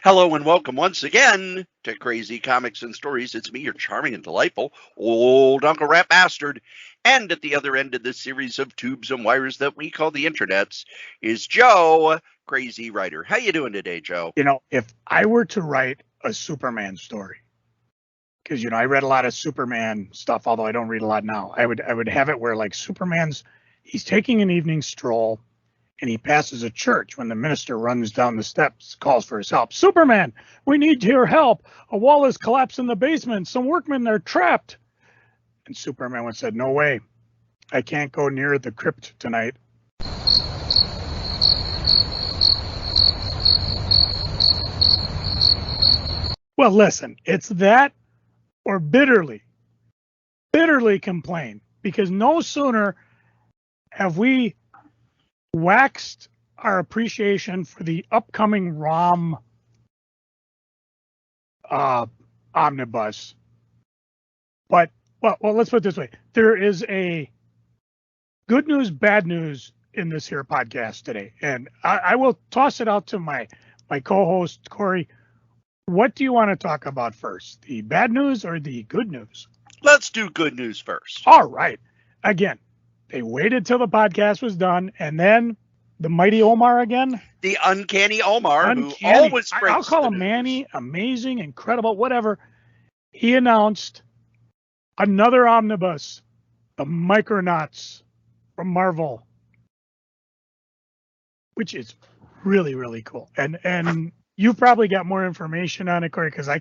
Hello and welcome once again to Crazy Comics and Stories. It's me, your charming and delightful old Uncle Rat Bastard. And at the other end of this series of tubes and wires that we call the internets is Joe, Crazy Writer. How you doing today, Joe? You know, if I were to write a Superman story, because, I read a lot of Superman stuff, although I don't read a lot now, I would have it where, like, he's taking an evening stroll, and he passes a church when the minister runs down the steps, calls for his help. Superman, we need your help. A wall has collapsed in the basement. Some workmen are trapped. And Superman said, no way. I can't go near the crypt tonight. Well, listen, it's that or bitterly complain, because no sooner have we waxed our appreciation for the upcoming ROM Omnibus. But, well, let's put it this way. There is a good news, bad news in this here podcast today. And I will toss it out to my co-host, Cory. What do you want to talk about first? The bad news or the good news? Let's do good news first. All right. Again, they waited till the podcast was done, and then the mighty Omar again. The uncanny Omar, who always brings I'll call him news. Manny, amazing, incredible, whatever. He announced another omnibus, the Micronauts from Marvel, which is really, really cool. And you've probably got more information on it, Cory, because I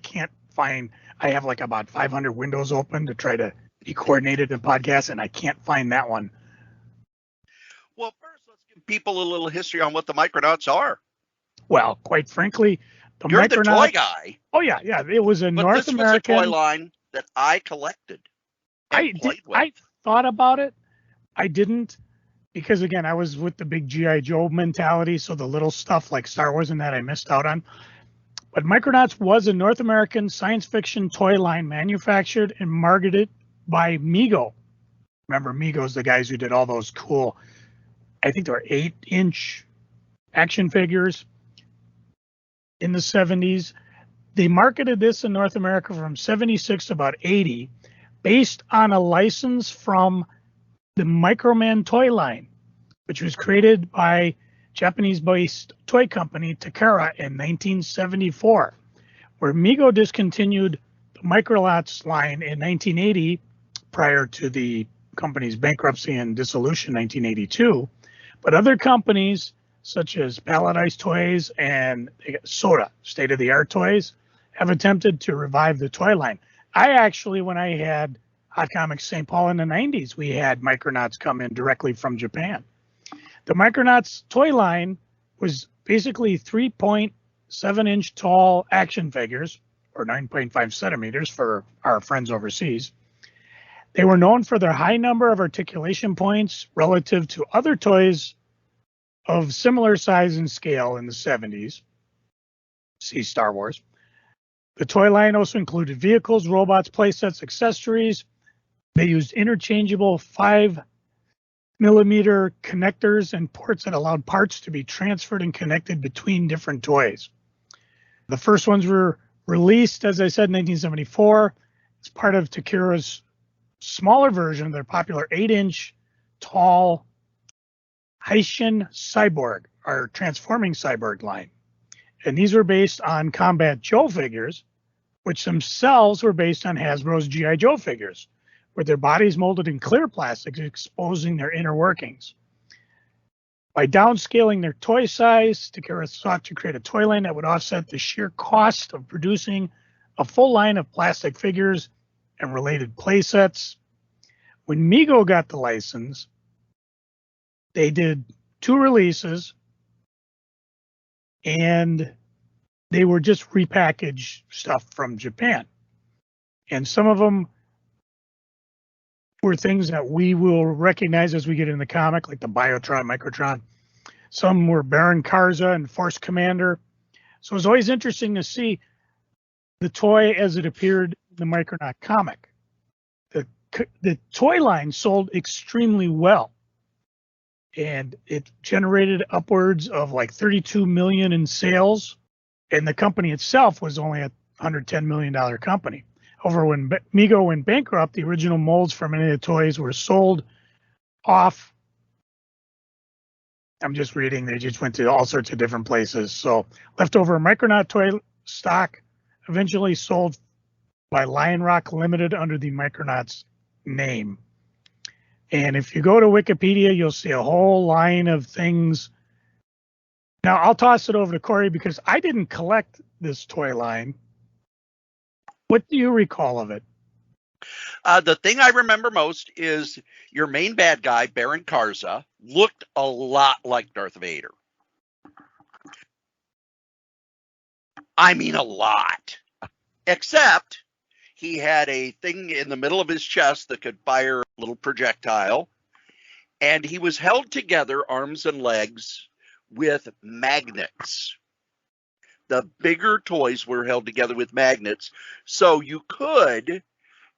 have like about 500 windows open to try to be coordinated in podcasts, and I can't find that one. Well, first, let's give people a little history on what the Micronauts are. Well, quite frankly, You're the toy guy. Oh, yeah. It was a North American. Was a toy line that I collected. I thought about it. I didn't, because, again, I was with the big G.I. Joe mentality, so the little stuff like Star Wars and that I missed out on. But Micronauts was a North American science fiction toy line manufactured and marketed by Mego. Remember, Mego's the guys who did all those cool, I think they were 8-inch action figures in the 70s. They marketed this in North America from 76 to about 80, based on a license from the Microman toy line, which was created by Japanese-based toy company Takara in 1974, where Mego discontinued the Micronauts line in 1980 prior to the company's bankruptcy and dissolution in 1982. But other companies such as Paradise Toys and Soda, state-of-the-art toys, have attempted to revive the toy line. I actually, when I had Hot Comics St. Paul in the 90s, we had Micronauts come in directly from Japan. The Micronauts toy line was basically 3.7-inch tall action figures, or 9.5 centimeters for our friends overseas. They were known for their high number of articulation points relative to other toys of similar size and scale in the 70s. See Star Wars. The toy line also included vehicles, robots, playsets, accessories. They used interchangeable 5mm connectors and ports that allowed parts to be transferred and connected between different toys. The first ones were released, as I said, in 1974 as part of Takara's smaller version of their popular 8-inch tall Haitian Cyborg, or Transforming Cyborg line. And these were based on Combat Joe figures, which themselves were based on Hasbro's G.I. Joe figures, with their bodies molded in clear plastic, exposing their inner workings. By downscaling their toy size, Takara sought to create a toy line that would offset the sheer cost of producing a full line of plastic figures and related playsets. When Mego got the license, they did 2 releases, and they were just repackaged stuff from Japan. And some of them were things that we will recognize as we get in the comic, like the Biotron, Microtron. Some were Baron Karza and Force Commander. So it was always interesting to see the toy as it appeared in the Micronaut comic. The toy line sold extremely well, and it generated upwards of like 32 million in sales And the company itself was only a $110 million company. Over when Mego went bankrupt, the original molds for many of the toys were sold off. I'm just reading. They just went to all sorts of different places. So leftover Micronaut toy stock eventually sold by Lion Rock Limited under the Micronauts name. And if you go to Wikipedia, you'll see a whole line of things. Now, I'll toss it over to Cory because I didn't collect this toy line. What do you recall of it? The thing I remember most is your main bad guy, Baron Karza, looked a lot like Darth Vader. I mean, a lot. Except he had a thing in the middle of his chest that could fire a little projectile. And he was held together, arms and legs, with magnets. The bigger toys were held together with magnets. So you could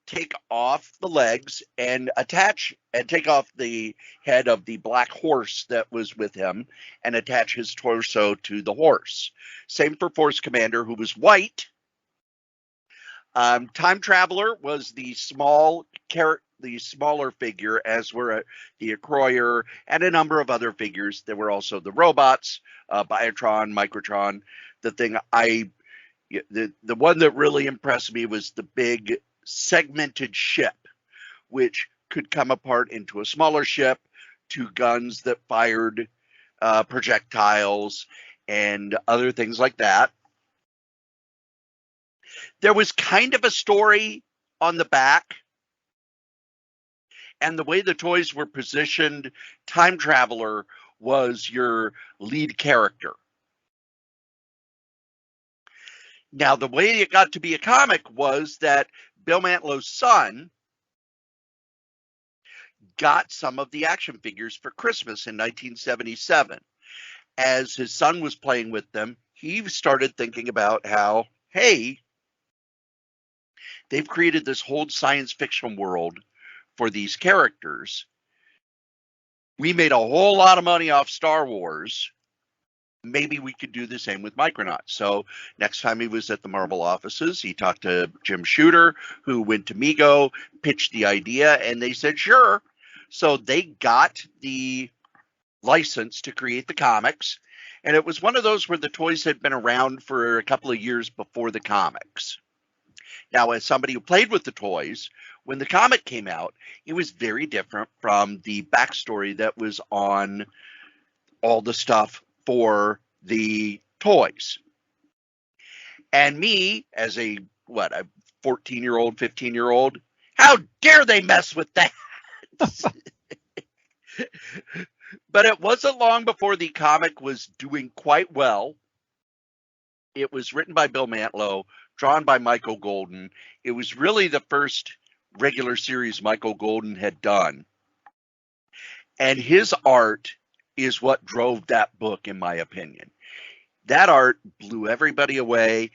take off the legs and attach and take off the head of the black horse that was with him and attach his torso to the horse. Same for Force Commander, who was white. Time Traveler was the smaller figure, as were the Acroyer and a number of other figures. There were also the robots, Biotron, Microtron. The one that really impressed me was the big segmented ship, which could come apart into a smaller ship, two guns that fired projectiles and other things like that. There was kind of a story on the back, and the way the toys were positioned, Time Traveler was your lead character. Now, the way it got to be a comic was that Bill Mantlow's son got some of the action figures for Christmas in 1977. As his son was playing with them, he started thinking about how, hey, they've created this whole science fiction world for these characters. We made a whole lot of money off Star Wars. Maybe we could do the same with Micronauts. So next time he was at the Marvel offices, he talked to Jim Shooter, who went to Mego, pitched the idea, and they said, sure. So they got the license to create the comics. And it was one of those where the toys had been around for a couple of years before the comics. Now, as somebody who played with the toys, when the comic came out, it was very different from the backstory that was on all the stuff for the toys. And me, as a 14-year-old, 15-year-old, how dare they mess with that? But it wasn't long before the comic was doing quite well. It was written by Bill Mantlo, drawn by Michael Golden. It was really the first regular series Michael Golden had done. And his art is what drove that book, in my opinion. That art blew everybody away.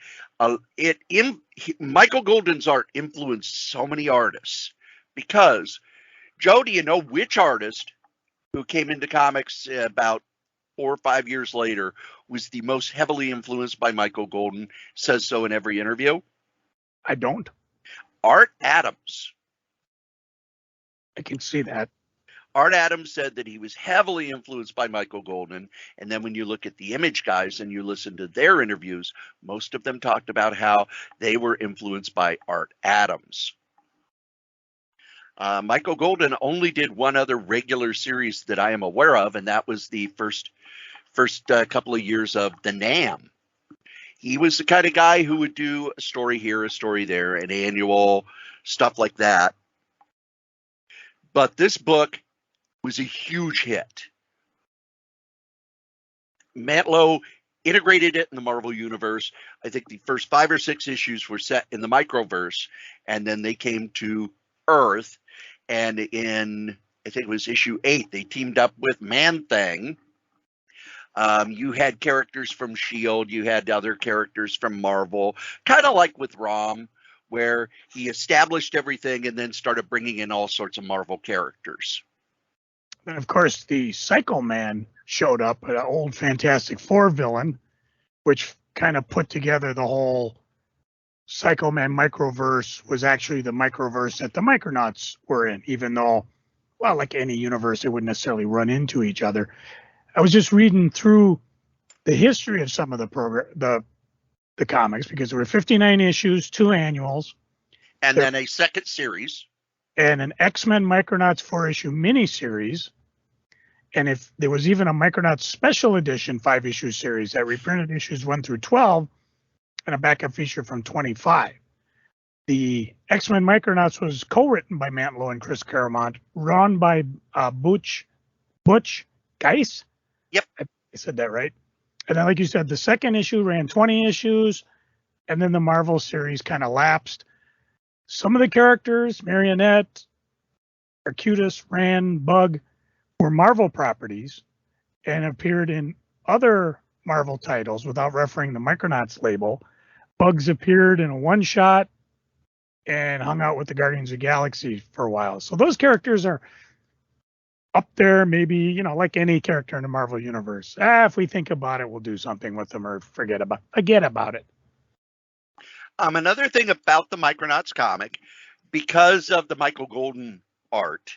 Michael Golden's art influenced so many artists because, Joe, do you know which artist who came into comics about 4 or 5 years later was the most heavily influenced by Michael Golden, says so in every interview? I don't. Art Adams. I can see that. Art Adams said that he was heavily influenced by Michael Golden. And then when you look at the Image guys and you listen to their interviews, most of them talked about how they were influenced by Art Adams. Michael Golden only did one other regular series that I am aware of, and that was the first couple of years of the NAM. He was the kind of guy who would do a story here, a story there, an annual, stuff like that. But this book was a huge hit. Mantlo integrated it in the Marvel Universe. I think the first 5 or 6 issues were set in the Microverse, and then they came to Earth. And in, I think it was issue 8, they teamed up with Man-Thing. You had characters from S.H.I.E.L.D., you had other characters from Marvel, kind of like with Rom, where he established everything and then started bringing in all sorts of Marvel characters. And of course, the Psycho Man showed up, an old Fantastic Four villain, which kind of put together the whole Psycho Man microverse was actually the microverse that the Micronauts were in, even though, well, like any universe, they wouldn't necessarily run into each other. I was just reading through the history of some of the comics, because there were 59 issues, 2 annuals, and then a second series, and an X-Men Micronauts 4-issue miniseries. And if there was even a Micronauts special edition 5-issue series that reprinted issues 1 through 12 and a backup feature from 25. The X-Men Micronauts was co-written by Mantlo and Chris Claremont, run by Butch Geis. Yep. I said that right. And then, like you said, the second issue ran 20 issues, and then the Marvel series kind of lapsed. Some of the characters, Marionette, Arcutus, Rand, Bug, were Marvel properties and appeared in other Marvel titles without referring the Micronauts label. Bugs appeared in a one-shot and hung out with the Guardians of the Galaxy for a while. So those characters are up there, maybe, like any character in the Marvel universe. If we think about it, we'll do something with them or forget about it. Another thing about the Micronauts comic, because of the Michael Golden art,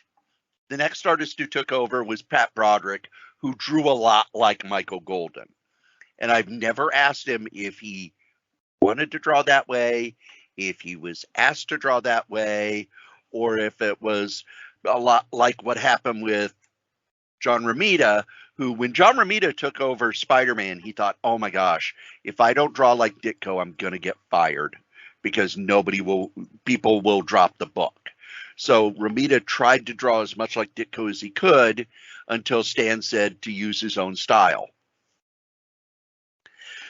the next artist who took over was Pat Broderick, who drew a lot like Michael Golden. And I've never asked him if he wanted to draw that way, if he was asked to draw that way, or if it was a lot like what happened with John Romita, who, when John Romita took over Spider-Man, he thought, oh my gosh, if I don't draw like Ditko, I'm going to get fired because people will drop the book. So Romita tried to draw as much like Ditko as he could until Stan said to use his own style.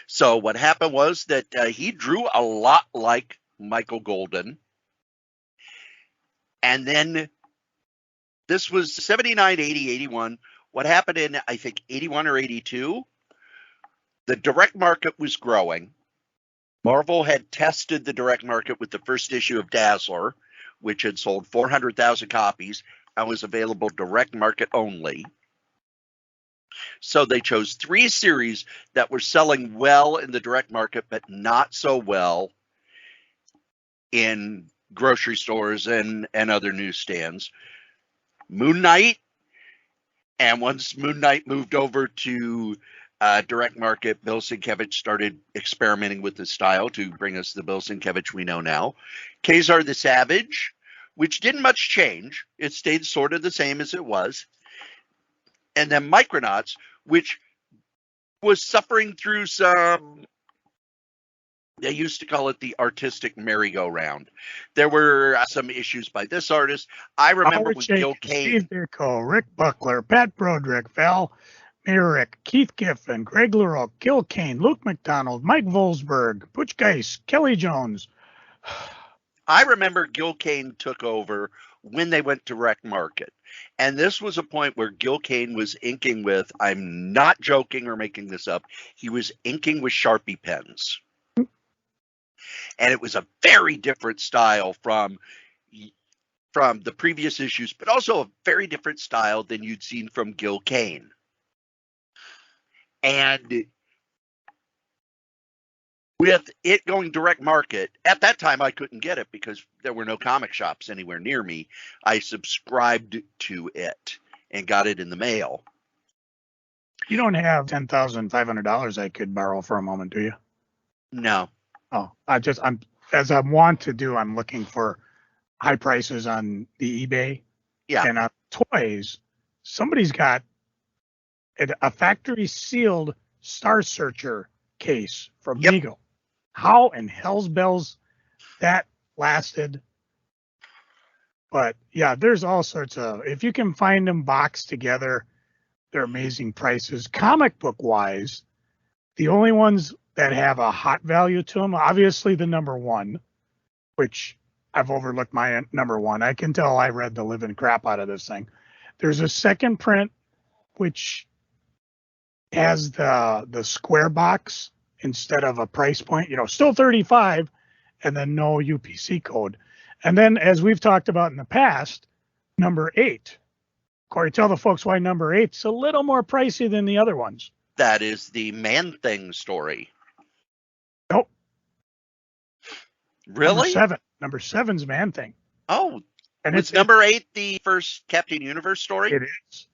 So what happened was that he drew a lot like Michael Golden. And then this was 79, 80, 81. What happened in, I think, 81 or 82, the direct market was growing. Marvel had tested the direct market with the first issue of Dazzler, which had sold 400,000 copies and was available direct market only. So they chose 3 series that were selling well in the direct market, but not so well in grocery stores and other newsstands. Moon Knight, and once Moon Knight moved over to direct market, Bill Sienkiewicz started experimenting with his style to bring us the Bill Sienkiewicz we know now. Kazar the Savage, which didn't much change. It stayed sort of the same as it was. And then Micronauts, which was suffering through some, they used to call it the artistic merry-go-round. There were some issues by this artist. I remember with Gil Kane. Steve Ditko, Rick Buckler, Pat Broderick, Val Merrick, Keith Giffen, Greg LaRocque, Gil Kane, Luke McDonald, Mike Volsberg, Butch Geis, Kelly Jones. I remember Gil Kane took over when they went direct market. And this was a point where Gil Kane was inking with, I'm not joking or making this up, he was inking with Sharpie pens. And it was a very different style from the previous issues, but also a very different style than you'd seen from Gil Kane. And with it going direct market, at that time I couldn't get it because there were no comic shops anywhere near me. I subscribed to it and got it in the mail. You don't have $10,500 I could borrow for a moment, do you? No. Oh, I'm as I want to do, I'm looking for high prices on the eBay. Yeah. And on toys, somebody's got a factory sealed Star Searcher case from Mego. How in hell's bells that lasted? But yeah, there's all sorts of, if you can find them boxed together, they're amazing prices. Comic book wise, the only ones that have a hot value to them, obviously the number 1, which I've overlooked my number 1. I can tell I read the living crap out of this thing. There's a second print, which has the square box instead of a price point, still 35 and then no UPC code. And then, as we've talked about in the past, number 8. Cory, tell the folks why number 8's a little more pricey than the other ones. That is the Man-Thing story. Really? Number 7's Man-Thing. Oh, and it's number 8 the first Captain Universe story? It is.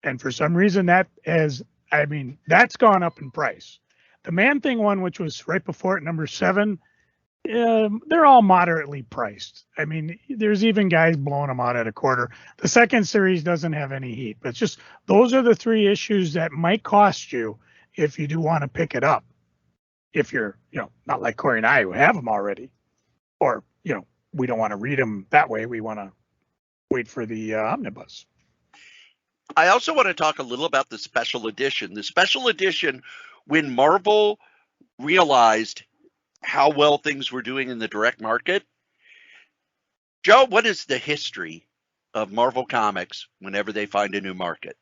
And for some reason that's gone up in price. The Man-Thing one, which was right before it, number 7, they're all moderately priced. I mean, there's even guys blowing them out at a quarter. The second series doesn't have any heat, but it's just those are the 3 issues that might cost you if you do want to pick it up. If you're, not like Cory and I who have them already, or, we don't want to read them that way. We want to wait for the omnibus. I also want to talk a little about the special edition. The special edition, when Marvel realized how well things were doing in the direct market. Joe, what is the history of Marvel Comics whenever they find a new market?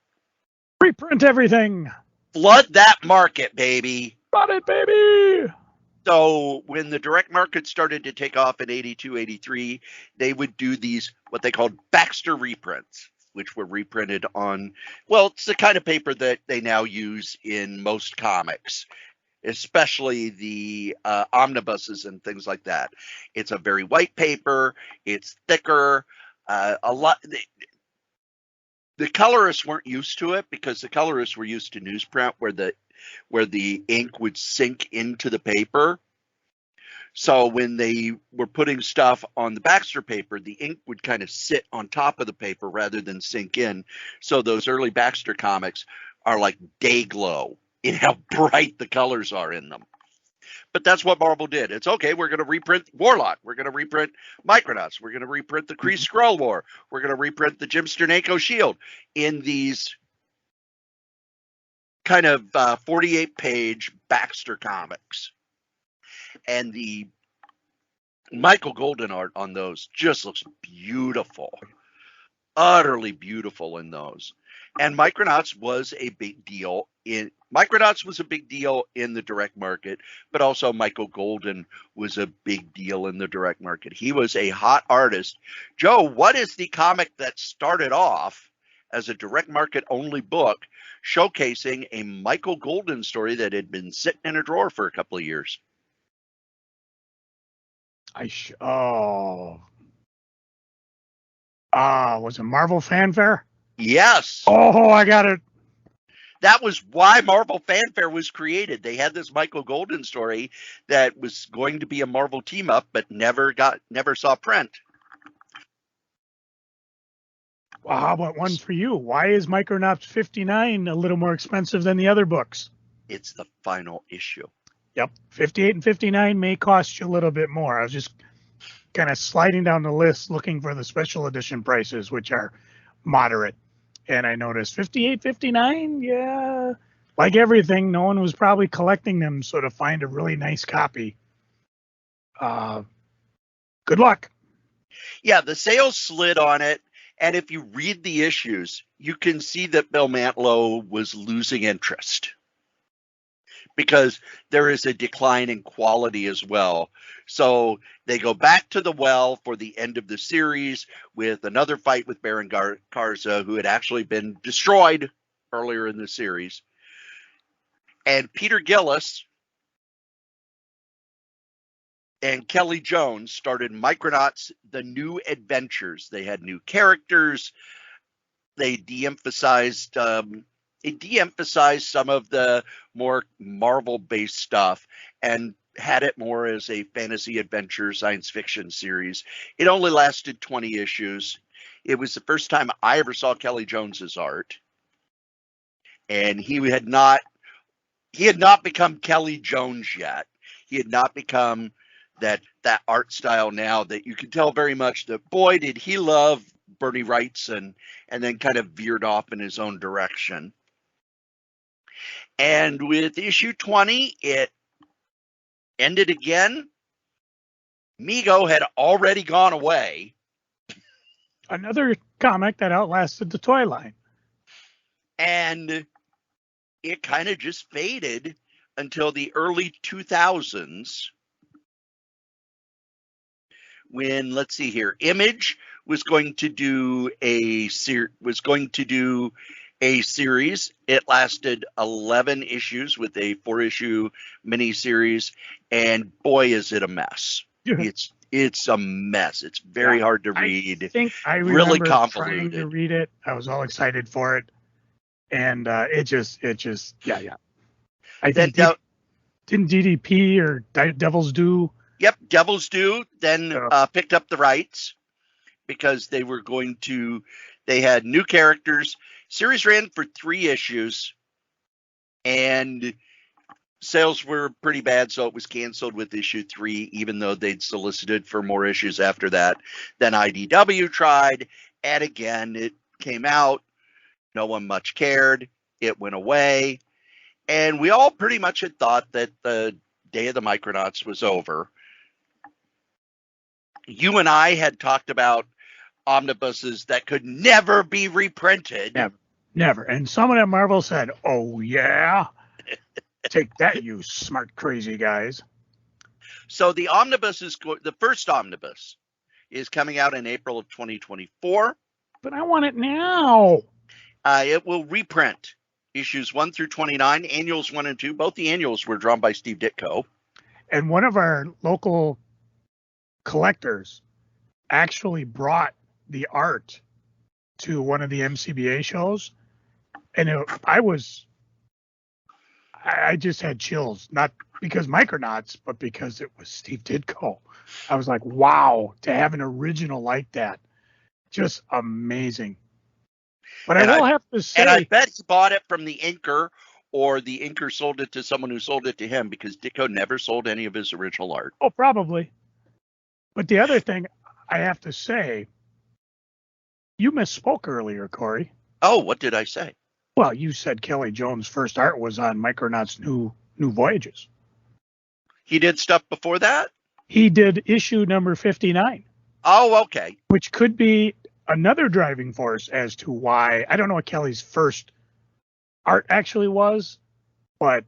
Reprint everything. Flood that market, baby. Got it, baby. So when the direct market started to take off in 82, 83, they would do these, what they called Baxter reprints, which were reprinted on, well, it's the kind of paper that they now use in most comics, especially the omnibuses and things like that. It's a very white paper. It's thicker. The colorists weren't used to it because the colorists were used to newsprint where the ink would sink into the paper. So when they were putting stuff on the Baxter paper, the ink would kind of sit on top of the paper rather than sink in. So those early Baxter comics are like day glow in how bright the colors are in them. But that's what Marvel did. It's okay, we're going to reprint Warlock. We're going to reprint Micronauts. We're going to reprint the Kree Skrull War. We're going to reprint the Jim Steranko Shield in these kind of 48-page Baxter comics. And the Michael Golden art on those just looks beautiful. Utterly beautiful in those. And Micronauts was a big deal in the direct market, but also Michael Golden was a big deal in the direct market. He was a hot artist. Joe, what is the comic that started off as a direct market only book showcasing a Michael Golden story that had been sitting in a drawer for a couple of years? Was it Marvel Fanfare? Yes. Oh, I got it. That was why Marvel Fanfare was created. They had this Michael Golden story that was going to be a Marvel team up, but never saw print. Well, how about one for you? Why is Micronauts 59 a little more expensive than the other books? It's the final issue. Yep. 58 and 59 may cost you a little bit more. I was just kind of sliding down the list looking for the special edition prices, which are moderate. And I noticed 58, 59, yeah. Like everything, no one was probably collecting them, so to find a really nice copy, good luck. Yeah, the sales slid on it. And if you read the issues, you can see that Bill Mantlo was losing interest because there is a decline in quality as well. So they go back to the well for the end of the series with another fight with Baron Garza, who had actually been destroyed earlier in the series. And Peter Gillis and Kelly Jones started Micronauts, The New Adventures. They had new characters. They de-emphasized some of the more Marvel-based stuff and had it more as a fantasy adventure science fiction series. It only lasted 20 issues. It was the first time I ever saw Kelly Jones's art. And he had not become Kelly Jones yet. He had not become that art style now that you can tell very much that, boy, did he love Bernie Wrightson and then kind of veered off in his own direction. And with issue 20, it ended again. Mego had already gone away. Another comic that outlasted the toy line. And it kind of just faded until the early 2000s when, let's see here, Image was going to do a series. It lasted 11 issues with a 4-issue miniseries, and boy, is it a mess. it's a mess. It's very hard to read. I think I remember really convoluted. Trying to read it. I was all excited for it, and it just I think didn't DDP or Devil's Due? Yep, Devil's Due then picked up the rights because they were going to. They had new characters. Series ran for 3 issues, and sales were pretty bad, so it was canceled with issue 3, even though they'd solicited for more issues after that. Then IDW tried, and again, it came out. No one much cared. It went away. And we all pretty much had thought that the day of the Micronauts was over. You and I had talked about omnibuses that could never be reprinted. Never. And someone at Marvel said, "Oh, yeah? Take that, you smart, crazy guys." So the omnibus the first omnibus is coming out in April of 2024. But I want it now. It will reprint issues 1 through 29, annuals 1 and 2. Both the annuals were drawn by Steve Ditko. And one of our local collectors actually brought the art to one of the MCBA shows. And I just had chills, not because Micronauts, but because it was Steve Ditko. I was like, wow, to have an original like that. Just amazing. But I will have to say, and I bet he bought it from the inker, or the inker sold it to someone who sold it to him, because Ditko never sold any of his original art. Oh, probably. But the other thing I have to say, you misspoke earlier, Cory. Oh, what did I say? Well, you said Kelly Jones' first art was on Micronauts' New Voyages. He did stuff before that? He did issue number 59. Oh, okay. Which could be another driving force as to why. I don't know what Kelly's first art actually was, but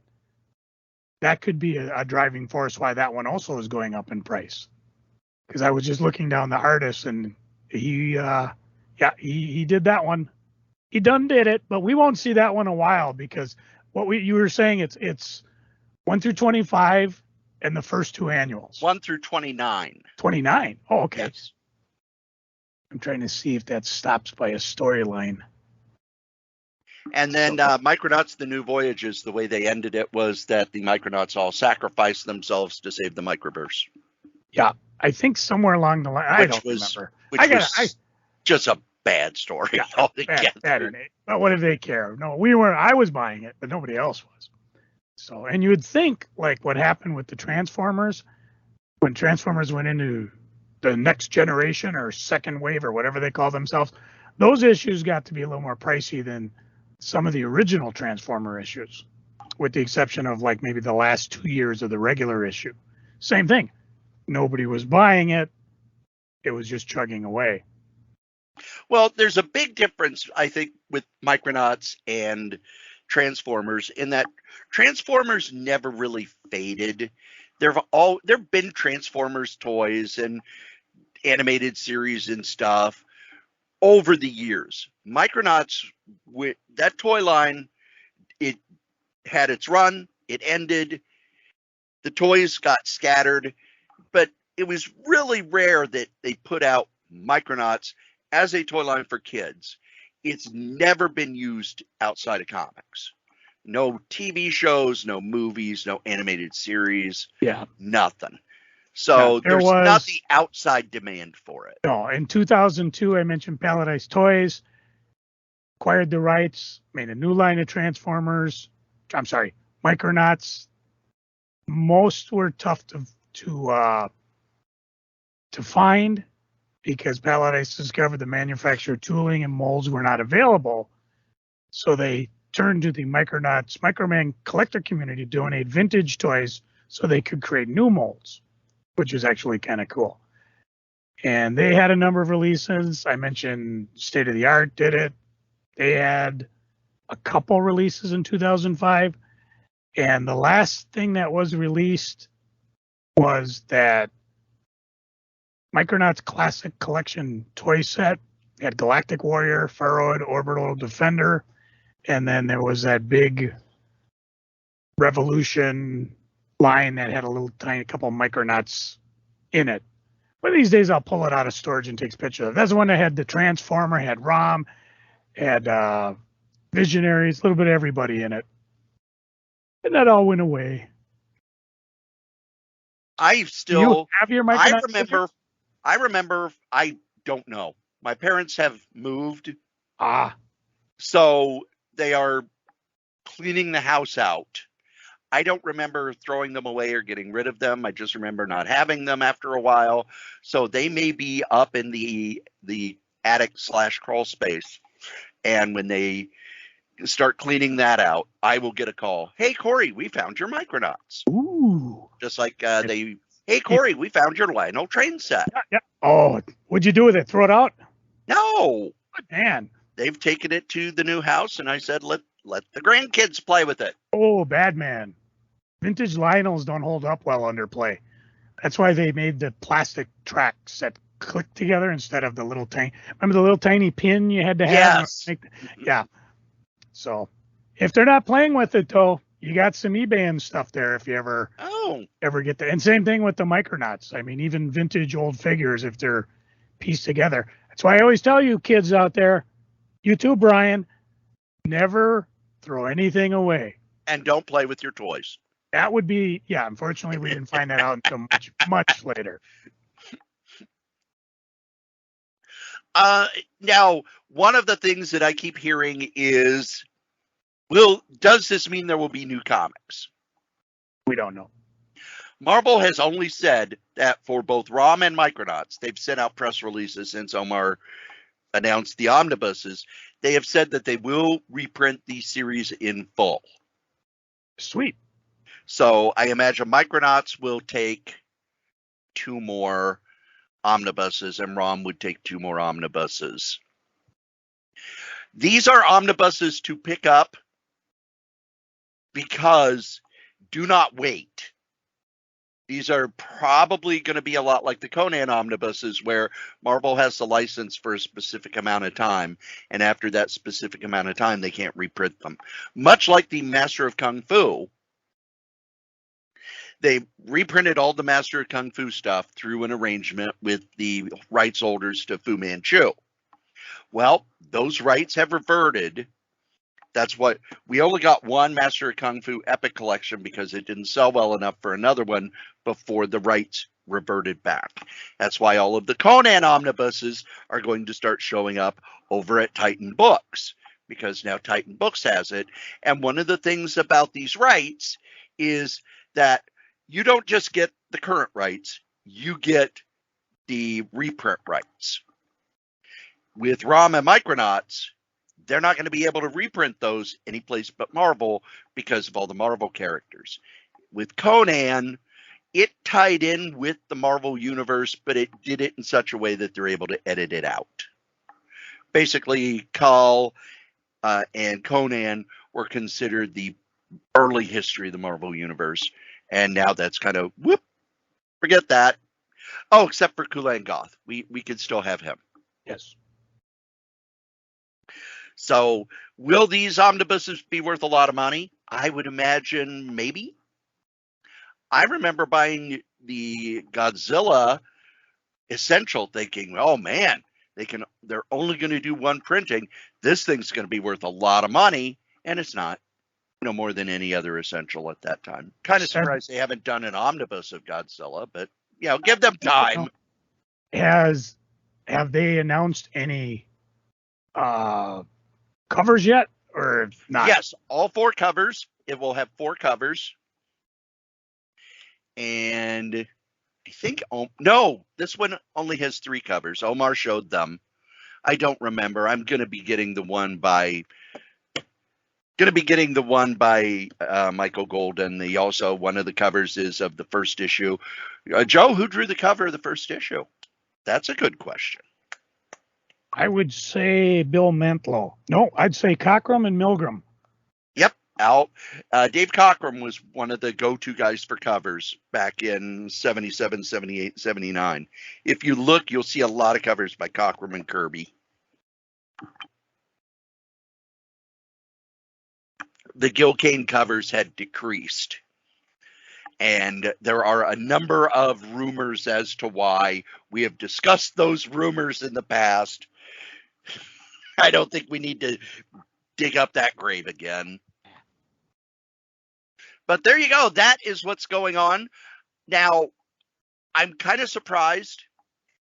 that could be a driving force why that one also is going up in price. Because I was just looking down the artist, and he did that one. He done did it, but we won't see that one in a while, because you were saying it's 1 through 25 and the first 2 annuals. 1 through 29. 29. Oh, okay. Yes. I'm trying to see if that stops by a storyline. And then Micronauts, the New Voyages, the way they ended it was that the Micronauts all sacrificed themselves to save the microverse. Yeah, I think somewhere along the line. I don't remember. Which was just a bad story. Yeah, bad. But what did they care? No, we weren't. I was buying it, but nobody else was. So, and you would think, like what happened with the Transformers, when Transformers went into the next generation or second wave or whatever they call themselves, those issues got to be a little more pricey than some of the original Transformer issues, with the exception of like maybe the last 2 years of the regular issue. Same thing. Nobody was buying it. It was just chugging away. Well, there's a big difference, I think, with Micronauts and Transformers, in that Transformers never really faded. There've been Transformers toys and animated series and stuff over the years. Micronauts, with that toy line, it had its run, it ended, the toys got scattered, but it was really rare that they put out Micronauts as a toy line for kids. It's never been used outside of comics. No TV shows, no movies, no animated series, nothing. So there's not the outside demand for it. No, in 2002, I mentioned Paradise Toys, acquired the rights, made a new line of Transformers. I'm sorry, Micronauts. Most were tough to find, because Paradise discovered the manufacturer tooling and molds were not available. So they turned to the Micronauts Microman collector community to donate vintage toys so they could create new molds, which is actually kind of cool. And they had a number of releases. I mentioned State of the Art did it. They had a couple releases in 2005. And the last thing that was released was that Micronauts Classic Collection toy set. It had Galactic Warrior, Pharaoh, Orbital Defender, and then there was that big Revolution line that had a little tiny couple Micronauts in it. But these days I'll pull it out of storage and take pictures of it. That's the one that had the Transformer, had ROM, had Visionaries, a little bit of everybody in it. And that all went away. I Do you have your Micronauts? I remember, I don't know. My parents have moved. So they are cleaning the house out. I don't remember throwing them away or getting rid of them. I just remember not having them after a while. So they may be up in the attic/crawl space. And when they start cleaning that out, I will get a call. Hey, Cory, we found your Micronauts. Ooh. Just like hey, Cory, we found your Lionel train set. Yeah. Oh, what'd you do with it? Throw it out? No. Man. They've taken it to the new house, and I said, let the grandkids play with it. Oh, bad man. Vintage Lionels don't hold up well under play. That's why they made the plastic tracks that click together instead of the little tiny. Remember the little tiny pin you had to have? Yes. Yeah. So if they're not playing with it, though, you got some eBay and stuff there if you ever get there. And same thing with the Micronauts. I mean, even vintage old figures, if they're pieced together. That's why I always tell you kids out there, you too, Brian, never throw anything away. And don't play with your toys. That would be, unfortunately, we didn't find that out until much later. Now, one of the things that I keep hearing is, does this mean there will be new comics? We don't know. Marvel has only said that for both ROM and Micronauts, they've sent out press releases since Omar announced the omnibuses. They have said that they will reprint these series in full. Sweet. So I imagine Micronauts will take 2 more omnibuses and ROM would take 2 more omnibuses. These are omnibuses to pick up because do not wait. These are probably going to be a lot like the Conan omnibuses, where Marvel has the license for a specific amount of time, and after that specific amount of time, they can't reprint them. Much like the Master of Kung Fu, they reprinted all the Master of Kung Fu stuff through an arrangement with the rights holders to Fu Manchu. Well, those rights have reverted. That's what we only got one Master of Kung Fu Epic Collection because it didn't sell well enough for another one before the rights reverted back. That's why all of the Conan omnibuses are going to start showing up over at Titan Books, because now Titan Books has it. And one of the things about these rights is that you don't just get the current rights, you get the reprint rights. With ROM and Micronauts, they're not going to be able to reprint those anyplace but Marvel because of all the Marvel characters. With Conan, it tied in with the Marvel universe, but it did it in such a way that they're able to edit it out. Basically, Kal and Conan were considered the early history of the Marvel universe, and now that's kind of, forget that. Oh, except for Kulan Goth. We could still have him. Yes. So will these omnibuses be worth a lot of money? I would imagine maybe. I remember buying the Godzilla Essential thinking, oh man, they're only going to do one printing. This thing's going to be worth a lot of money, and it's not. No more than any other Essential at that time. Kind of surprised they haven't done an omnibus of Godzilla, but give them time. Have they announced any covers yet, or not? Yes, all 4 covers. It will have 4 covers. And I think, no, this one only has 3 covers. Omar showed them. I don't remember. I'm going to be getting the one by Michael Golden. Also, one of the covers is of the first issue. Joe, who drew the cover of the first issue? That's a good question. I would say Bill Mantlo. No, I'd say Cockrum and Milgram. Yep. Dave Cockrum was one of the go-to guys for covers back in 77, 78, 79. If you look, you'll see a lot of covers by Cockrum and Kirby. The Gil Kane covers had decreased. And there are a number of rumors as to why. We have discussed those rumors in the past. I don't think we need to dig up that grave again. But there you go. That is what's going on. Now, I'm kind of surprised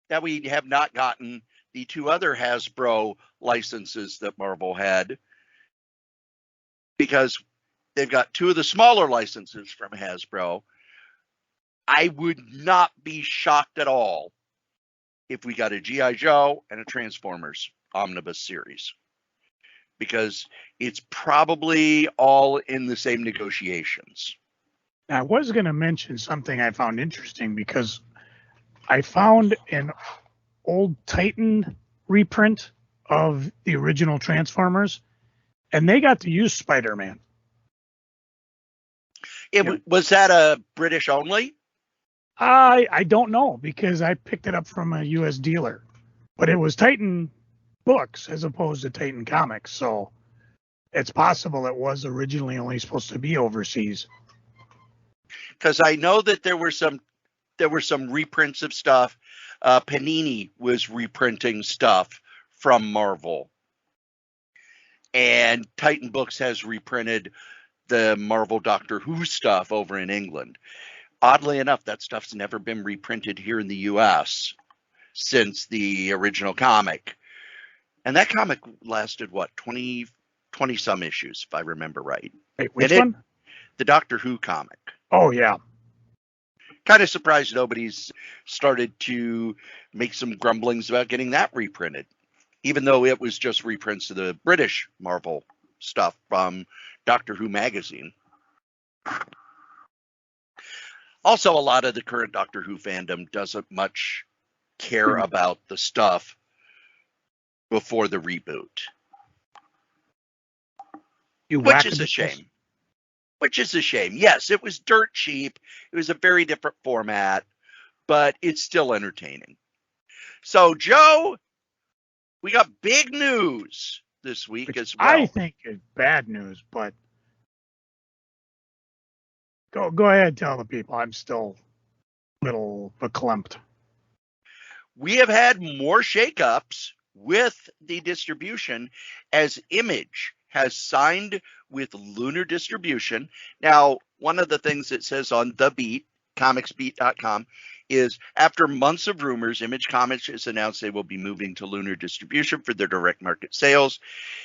that we have not gotten the two other Hasbro licenses that Marvel had, because they've got two of the smaller licenses from Hasbro. I would not be shocked at all if we got a G.I. Joe and a Transformers Omnibus series, because it's probably all in the same negotiations. I was going to mention something I found interesting, because I found an old Titan reprint of the original Transformers, and they got to use Spider-Man. Was that a British only? I don't know, because I picked it up from a U.S. dealer, but it was Titan books as opposed to Titan comics, so it's possible it was originally only supposed to be overseas. Because I know that there were some reprints of stuff. Panini was reprinting stuff from Marvel, and Titan Books has reprinted the Marvel Doctor Who stuff over in England. Oddly enough, that stuff's never been reprinted here in the U.S. since the original comic. And that comic lasted, 20 some issues, if I remember right. Wait, which one? The Doctor Who comic. Oh, yeah. Kind of surprised nobody's started to make some grumblings about getting that reprinted, even though it was just reprints of the British Marvel stuff from Doctor Who magazine. Also, a lot of the current Doctor Who fandom doesn't much care about the stuff before the reboot. Which is a shame. Yes, it was dirt cheap. It was a very different format, but it's still entertaining. So, Joe, we got big news this week as well. I think it's bad news, but go ahead, tell the people. I'm still a little verklempt. We have had more shakeups with the distribution, as Image has signed with Lunar Distribution. Now, one of the things it says on The Beat, comicsbeat.com, is after months of rumors, Image Comics has announced they will be moving to Lunar Distribution for their direct market sales.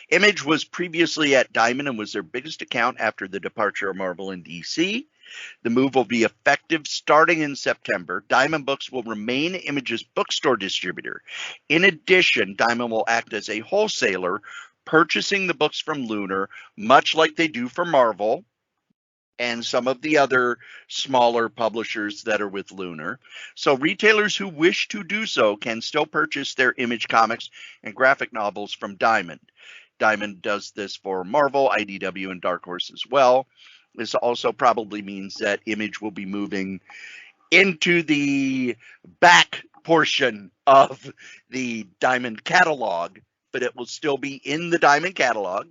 Image was previously at Diamond and was their biggest account after the departure of Marvel and DC. The move will be effective starting in September. Diamond Books will remain Image's bookstore distributor. In addition, Diamond will act as a wholesaler, purchasing the books from Lunar, much like they do for Marvel and some of the other smaller publishers that are with Lunar. So retailers who wish to do so can still purchase their Image comics and graphic novels from Diamond. Diamond does this for Marvel, IDW, and Dark Horse as well. This also probably means that Image will be moving into the back portion of the Diamond catalog, but it will still be in the Diamond catalog.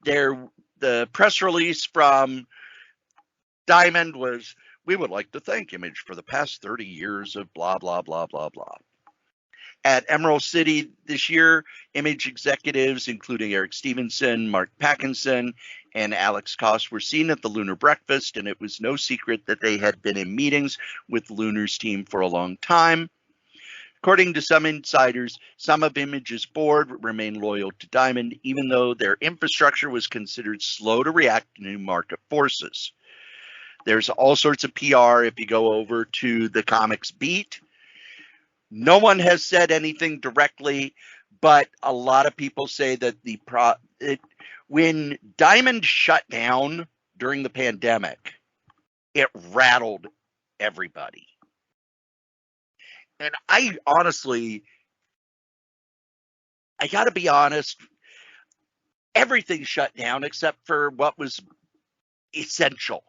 The press release from Diamond was, "We would like to thank Image for the past 30 years of blah, blah, blah, blah, blah." At Emerald City this year, Image executives, including Eric Stevenson, Mark Packinson, and Alex Koss, were seen at the Lunar Breakfast, and it was no secret that they had been in meetings with Lunar's team for a long time. According to some insiders, some of Image's board remained loyal to Diamond, even though their infrastructure was considered slow to react to new market forces. There's all sorts of PR if you go over to the Comics Beat. No one has said anything directly, but a lot of people say that when Diamond shut down during the pandemic, it rattled everybody. And I got to be honest, everything shut down except for what was essential.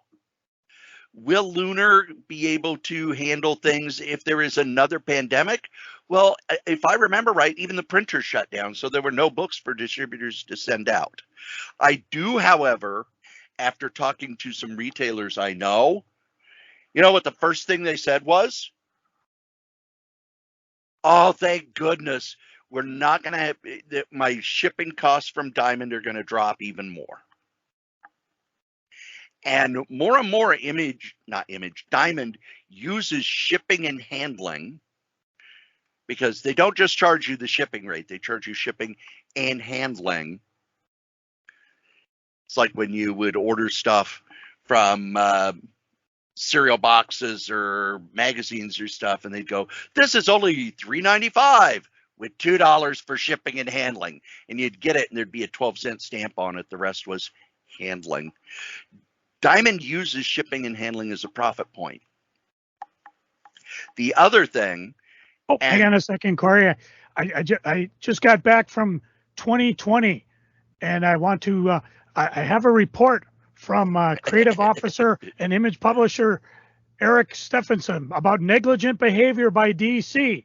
Will Lunar be able to handle things if there is another pandemic? Well, if I remember right, even the printers shut down, so there were no books for distributors to send out. I do, however, after talking to some retailers I know, you know what the first thing they said was? Oh, thank goodness. We're not going to have my shipping costs from Diamond are going to drop even more. And more Diamond uses shipping and handling, because they don't just charge you the shipping rate, they charge you shipping and handling. It's like when you would order stuff from cereal boxes or magazines or stuff, and they'd go, this is only $3.95 with $2 for shipping and handling. And you'd get it, and there'd be a 12-cent stamp on it. The rest was handling. Diamond uses shipping and handling as a profit point. The other thing... Oh, hang on a second, Cory. I just got back from 2020, and I want to... I have a report from creative officer and image publisher Eric Stephenson about negligent behavior by DC,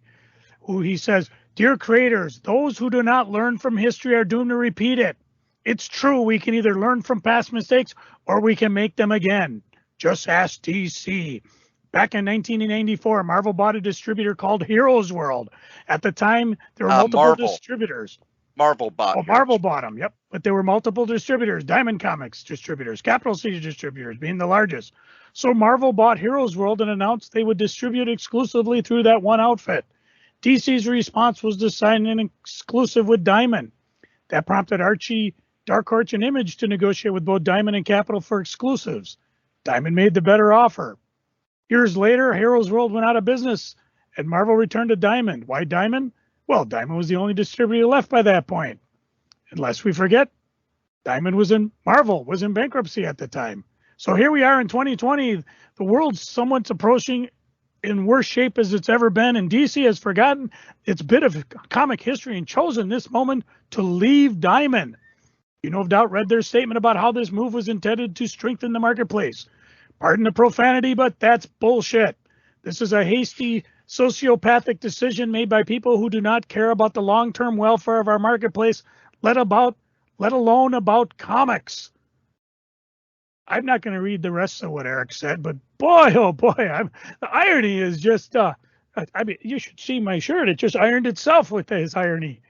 who he says, dear creators, those who do not learn from history are doomed to repeat it. It's true, we can either learn from past mistakes or we can make them again. Just ask DC. Back in 1994, Marvel bought a distributor called Heroes World. At the time, there were multiple distributors. Marvel bought. Oh, Marvel bought them, yep. But there were multiple distributors, Diamond Comics distributors, Capital City distributors being the largest. So Marvel bought Heroes World and announced they would distribute exclusively through that one outfit. DC's response was to sign an exclusive with Diamond. That prompted Archie, Dark Horse, and Image to negotiate with both Diamond and Capital for exclusives. Diamond made the better offer. Years later, Heroes World went out of business, and Marvel returned to Diamond. Why Diamond? Well, Diamond was the only distributor left by that point. And lest we forget, Marvel was in bankruptcy at the time. So here we are in 2020. The world's somewhat approaching in worse shape as it's ever been, and DC has forgotten its bit of comic history and chosen this moment to leave Diamond. You no doubt read their statement about how this move was intended to strengthen the marketplace. Pardon the profanity, but that's bullshit. This is a hasty, sociopathic decision made by people who do not care about the long-term welfare of our marketplace, let alone about comics. I'm not going to read the rest of what Eric said, but boy, oh boy, the irony is just, you should see my shirt. It just ironed itself with his irony.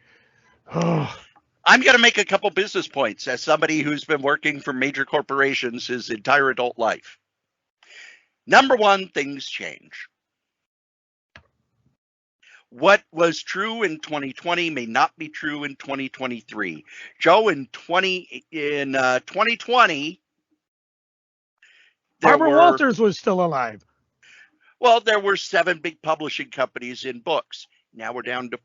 Oh. I'm going to make a couple business points as somebody who's been working for major corporations his entire adult life. Number one, things change. What was true in 2020 may not be true in 2023. Joe, in 2020, Barbara Walters was still alive. Well, there were 7 big publishing companies in books. Now we're down to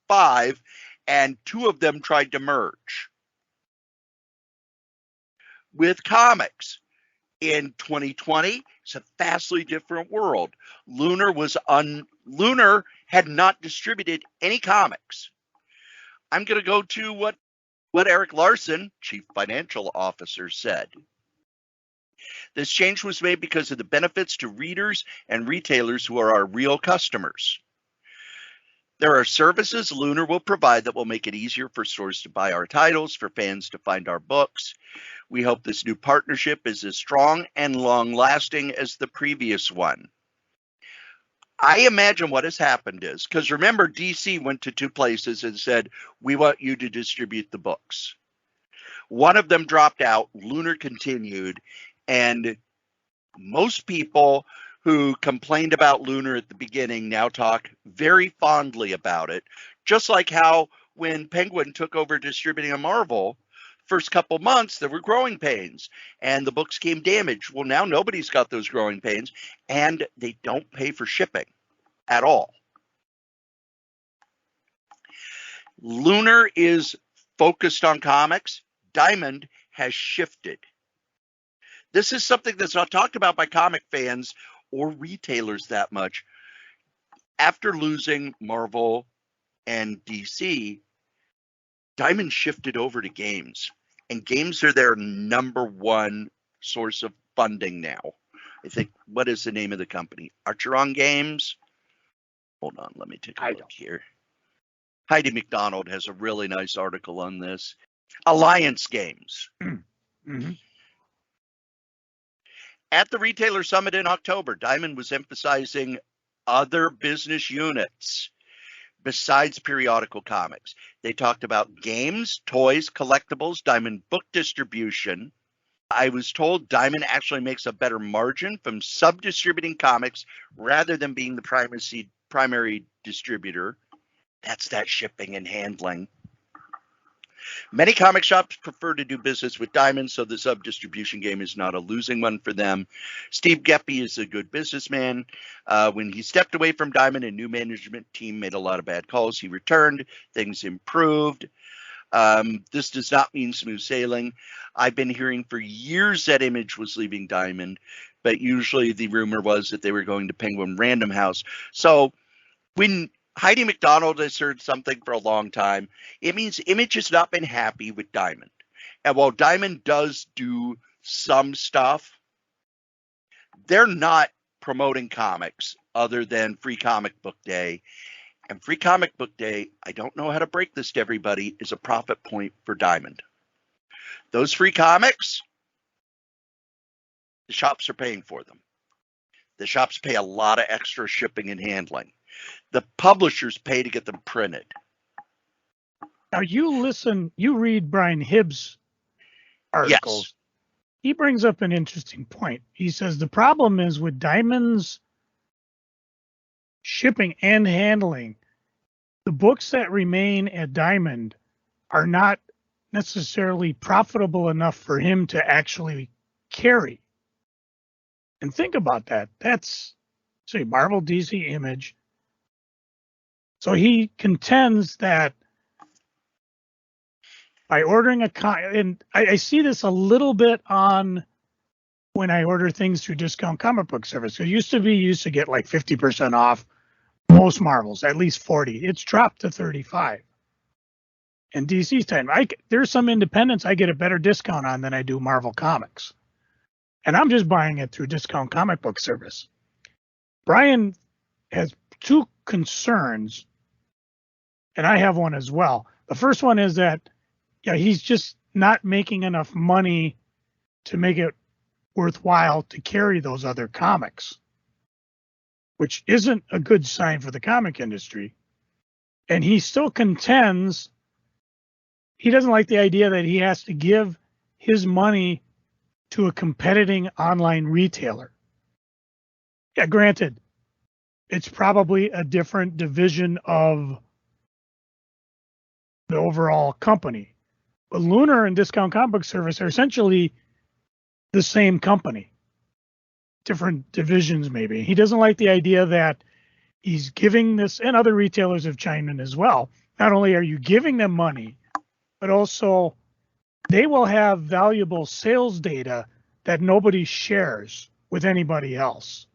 5, and 2 of them tried to merge. With comics, in 2020, it's a vastly different world. Lunar had not distributed any comics. I'm going to go to what Eric Larson, Chief Financial Officer, said. This change was made because of the benefits to readers and retailers who are our real customers. There are services Lunar will provide that will make it easier for stores to buy our titles, for fans to find our books. We hope this new partnership is as strong and long-lasting as the previous one. I imagine what has happened is, because remember, DC went to 2 places and said, we want you to distribute the books. One of them dropped out, Lunar continued, and most people who complained about Lunar at the beginning now talk very fondly about it, just like how when Penguin took over distributing a Marvel, first couple months there were growing pains and the books came damaged. Well, now nobody's got those growing pains, and they don't pay for shipping at all. Lunar is focused on comics. Diamond has shifted. This is something that's not talked about by comic fans or retailers that much. After losing Marvel and DC, Diamond shifted over to games, and games are their number one source of funding now. I think, what is the name of the company? Archeron Games? Hold on, let me take a look here. Heidi McDonald has a really nice article on this. Alliance Games. Mm-hmm. At the Retailer Summit in October, Diamond was emphasizing other business units besides periodical comics. They talked about games, toys, collectibles, Diamond book distribution. I was told Diamond actually makes a better margin from sub-distributing comics rather than being the primary distributor. That's that shipping and handling. Many comic shops prefer to do business with Diamond, so the sub-distribution game is not a losing one for them. Steve Geppi is a good businessman. When he stepped away from Diamond, a new management team made a lot of bad calls. He returned. Things improved. This does not mean smooth sailing. I've been hearing for years that Image was leaving Diamond, but usually the rumor was that they were going to Penguin Random House. So when Heidi McDonald has heard something for a long time, it means Image has not been happy with Diamond. And while Diamond does do some stuff, they're not promoting comics other than Free Comic Book Day. And Free Comic Book Day, I don't know how to break this to everybody, is a profit point for Diamond. Those free comics, the shops are paying for them. The shops pay a lot of extra shipping and handling. The publishers pay to get them printed. Now you read Brian Hibbs' articles. Yes. He brings up an interesting point. He says the problem is with Diamond's shipping and handling, the books that remain at Diamond are not necessarily profitable enough for him to actually carry. And think about that. That's, say, Marvel, DC, Image. So he contends that by ordering and I see this a little bit on when I order things through Discount Comic Book Service. It used to get like 50% off most Marvels, at least 40. It's dropped to 35. And DC's time, there's some independents I get a better discount on than I do Marvel Comics. And I'm just buying it through Discount Comic Book Service. Brian has two concerns, and I have one as well. The first one is that he's just not making enough money to make it worthwhile to carry those other comics, which isn't a good sign for the comic industry. And he still contends he doesn't like the idea that he has to give his money to a competing online retailer. Yeah, granted, it's probably a different division of the overall company. But Lunar and Discount Comic Book Service are essentially the same company. Different divisions, maybe. He doesn't like the idea that he's giving this, and other retailers have chimed in as well. Not only are you giving them money, but also they will have valuable sales data that nobody shares with anybody else.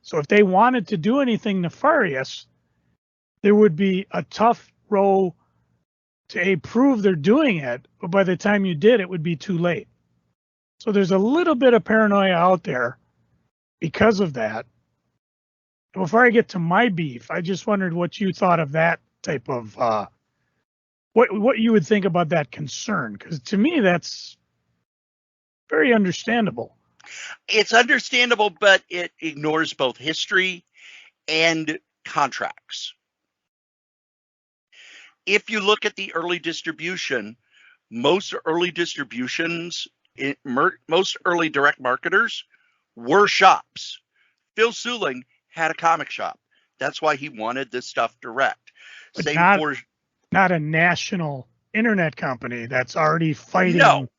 So if they wanted to do anything nefarious, there would be a tough row to prove they're doing it, but by the time you did, it would be too late. So there's a little bit of paranoia out there because of that. Before I get to my beef, I just wondered what you thought of that type of, what you would think about that concern, because to me, that's very understandable. It's understandable, but it ignores both history and contracts. If you look at the early distribution, most early distributions, most early direct marketers were shops. Phil Suling had a comic shop. That's why he wanted this stuff direct. But not a national internet company that's already fighting. No,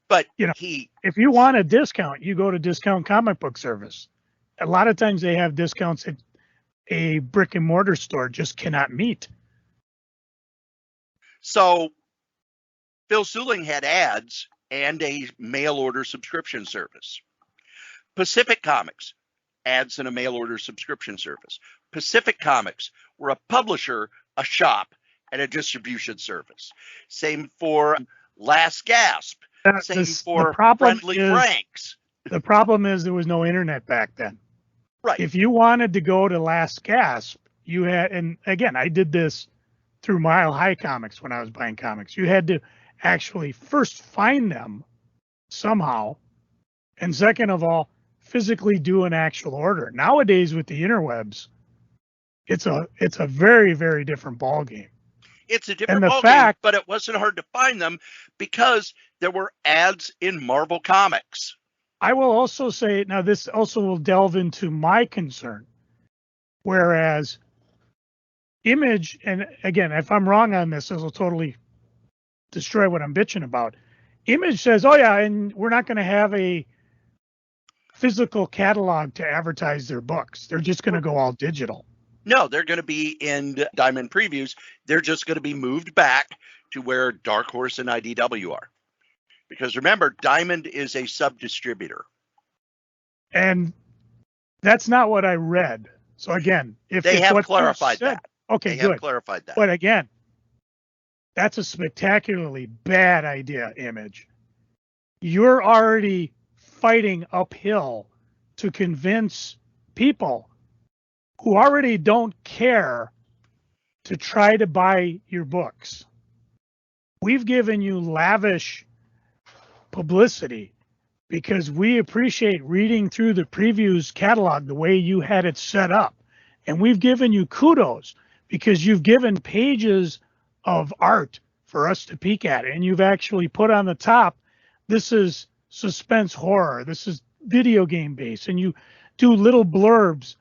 but if you want a discount, you go to Discount Comic Book Service. A lot of times they have discounts that a brick and mortar store just cannot meet. So Phil Suling had ads and a mail order subscription service. Pacific Comics, ads and a mail order subscription service. Pacific Comics were a publisher, a shop, and a distribution service. Same for Last Gasp. Same for Friendly Franks. The problem is there was no internet back then. Right. If you wanted to go to Last Gasp, you had, and again, I did this through Mile High Comics when I was buying comics. You had to actually first find them somehow, and second of all, physically do an actual order. Nowadays with the interwebs, it's a very, very different ball game. It's a different ball game, but it wasn't hard to find them because there were ads in Marvel Comics. I will also say, now this also will delve into my concern. Whereas Image, and again, if I'm wrong on this will totally destroy what I'm bitching about. Image says, oh yeah, and we're not going to have a physical catalog to advertise their books. They're just going to go all digital. No, they're going to be in Diamond previews. They're just going to be moved back to where Dark Horse and IDW are. Because remember, Diamond is a sub-distributor. And that's not what I read. So again, if they have clarified that. Okay, they good. Have clarified that. But again, that's a spectacularly bad idea, Image. You're already fighting uphill to convince people who already don't care to try to buy your books. We've given you lavish publicity because we appreciate reading through the previews catalog the way you had it set up. And we've given you kudos because you've given pages of art for us to peek at. And you've actually put on the top, this is suspense horror, this is video game based. And you do little blurbs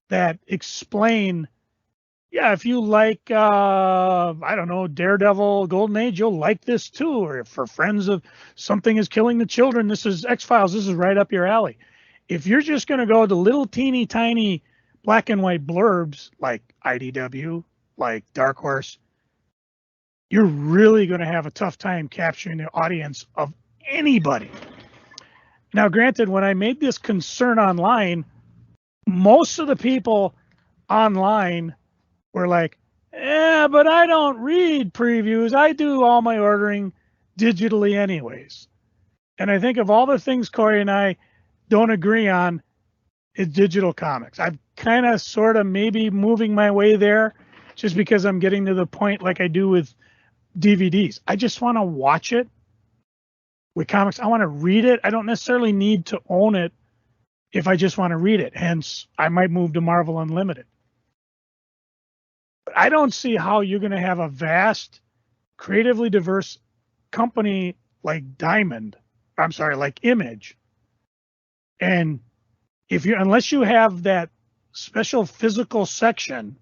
that explain, yeah, if you like, I don't know, Daredevil, Golden Age, you'll like this too. Or for friends of Something is Killing the Children, this is X-Files, this is right up your alley. If you're just going to go to little teeny tiny black and white blurbs like IDW, like Dark Horse, you're really going to have a tough time capturing the audience of anybody. Now, granted, when I made this concern online, most of the people online were like, but I don't read previews. I do all my ordering digitally anyways. And I think of all the things Cory and I don't agree on is digital comics. I'm kind of sort of maybe moving my way there just because I'm getting to the point like I do with DVDs. I just want to watch it. With comics, I want to read it. I don't necessarily need to own it if I just want to read it. Hence, I might move to Marvel Unlimited. But I don't see how you're going to have a vast, creatively diverse company like like Image. And unless you have that special physical section,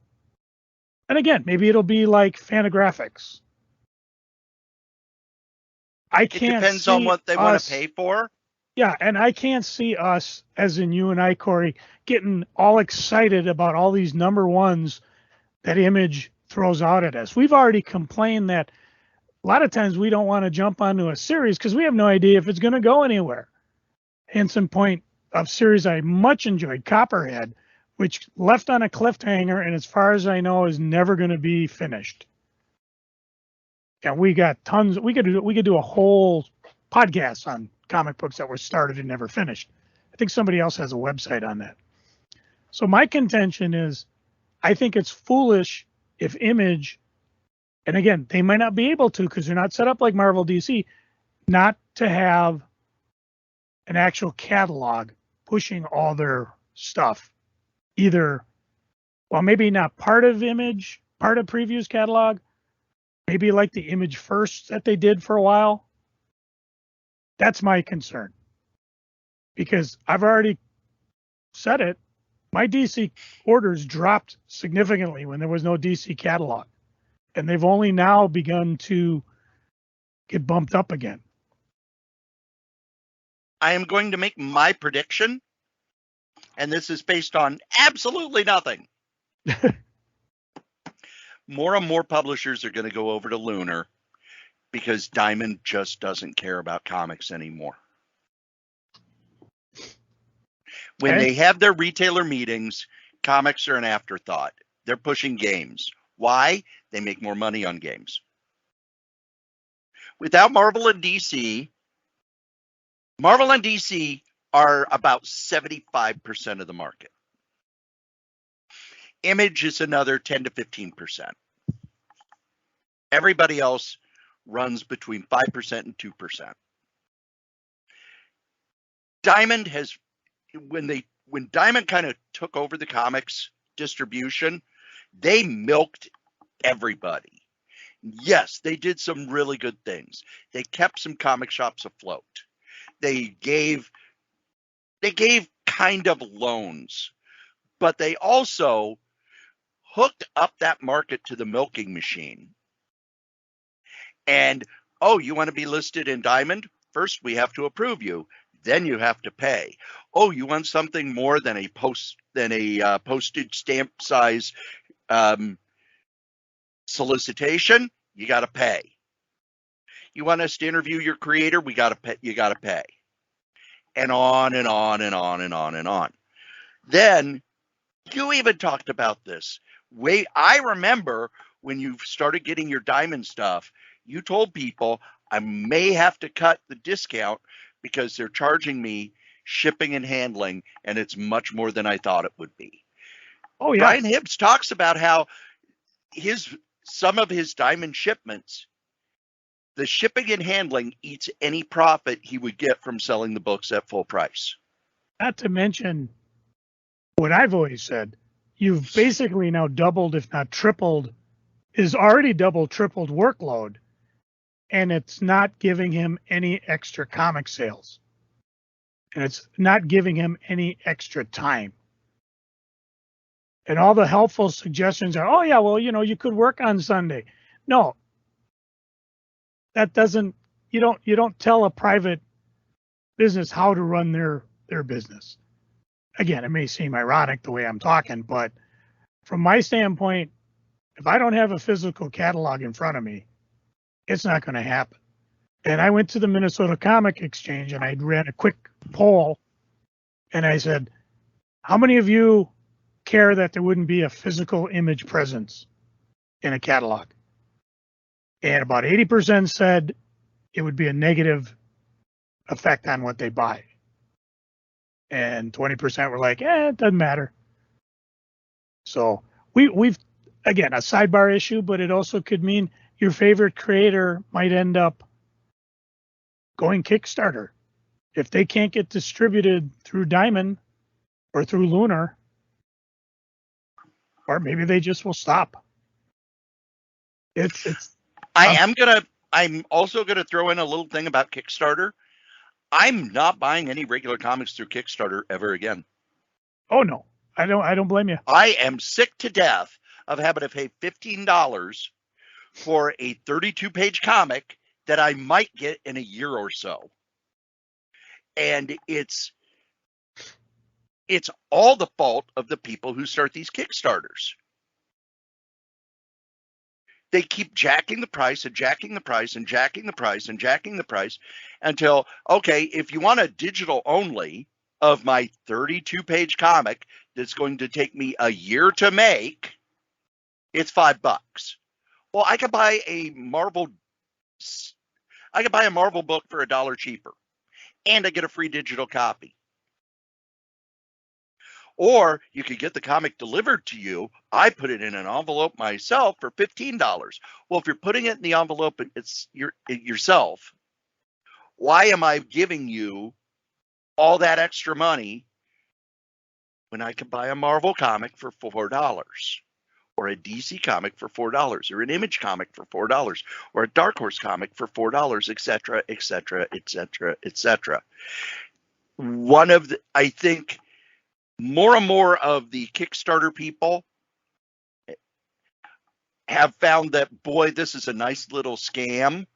and again, maybe it'll be like Fantagraphics. It depends on what they want to pay for. Yeah, and I can't see us, as in you and I, Cory, getting all excited about all these number ones that Image throws out at us. We've already complained that a lot of times we don't want to jump onto a series because we have no idea if it's going to go anywhere. Hence in point of series I much enjoyed, Copperhead, which left on a cliffhanger and as far as I know is never going to be finished. And we got tons. We could do a whole podcast on comic books that were started and never finished. I think somebody else has a website on that. So my contention is, I think it's foolish if Image, and again, they might not be able to because they're not set up like Marvel DC, not to have an actual catalog pushing all their stuff. Either, well, maybe not part of Image, part of Previews catalog, maybe like the Image First that they did for a while. That's my concern. Because I've already said it, my DC orders dropped significantly when there was no DC catalog. And they've only now begun to get bumped up again. I am going to make my prediction, and this is based on absolutely nothing. More and more publishers are going to go over to Lunar because Diamond just doesn't care about comics anymore. When they have their retailer meetings, comics are an afterthought. They're pushing games. Why? They make more money on games. Without Marvel and DC are about 75% of the market. Image is another 10 to 15%. Everybody else runs between 5% and 2%. Diamond has when Diamond kind of took over the comics distribution, they milked everybody. Yes, they did some really good things. They kept some comic shops afloat. They gave kind of loans, but they also hooked up that market to the milking machine. And, oh, you want to be listed in Diamond? First, we have to approve you. Then you have to pay. Oh, you want something more than a postage stamp size solicitation? You got to pay. You want us to interview your creator? We got to pay. You got to pay. And on and on and on and on and on. Then you even talked about this. I remember when you started getting your Diamond stuff, you told people I may have to cut the discount because they're charging me shipping and handling, and it's much more than I thought it would be. Oh, yeah. Brian Hibbs talks about how some of his Diamond shipments, the shipping and handling eats any profit he would get from selling the books at full price. Not to mention what I've always said, you've basically now doubled, if not tripled, his already tripled workload, and it's not giving him any extra comic sales. And it's not giving him any extra time. And all the helpful suggestions are, oh, yeah, well, you could work on Sunday. No, that doesn't, you don't tell a private business how to run their business. Again, it may seem ironic the way I'm talking, but from my standpoint, if I don't have a physical catalog in front of me, it's not going to happen. And I went to the Minnesota Comic Exchange and I ran a quick poll and I said, how many of you care that there wouldn't be a physical image presence in a catalog? And about 80% said it would be a negative effect on what they buy. And 20% were like, it doesn't matter. So we've, again, a sidebar issue, but it also could mean your favorite creator might end up going Kickstarter. If they can't get distributed through Diamond or through Lunar, or maybe they just will stop. I'm also gonna throw in a little thing about Kickstarter. I'm not buying any regular comics through Kickstarter ever again. Oh no, I don't blame you. I am sick to death of having to pay $15 for a 32-page comic that I might get in a year or so. And it's all the fault of the people who start these Kickstarters. They keep jacking the price and jacking the price and jacking the price and jacking the price until, okay, if you want a digital only of my 32-page comic that's going to take me a year to make, it's $5. Well, I could buy a Marvel book for $1 cheaper, and I get a free digital copy. Or you could get the comic delivered to you. I put it in an envelope myself for $15. Well, if you're putting it in the envelope, it's yourself. Why am I giving you all that extra money when I can buy a Marvel comic for $4? Or a DC comic for $4, or an Image comic for $4, or a Dark Horse comic for $4, etc., etc., etc., etc. I think more and more of the Kickstarter people have found that, boy, this is a nice little scam.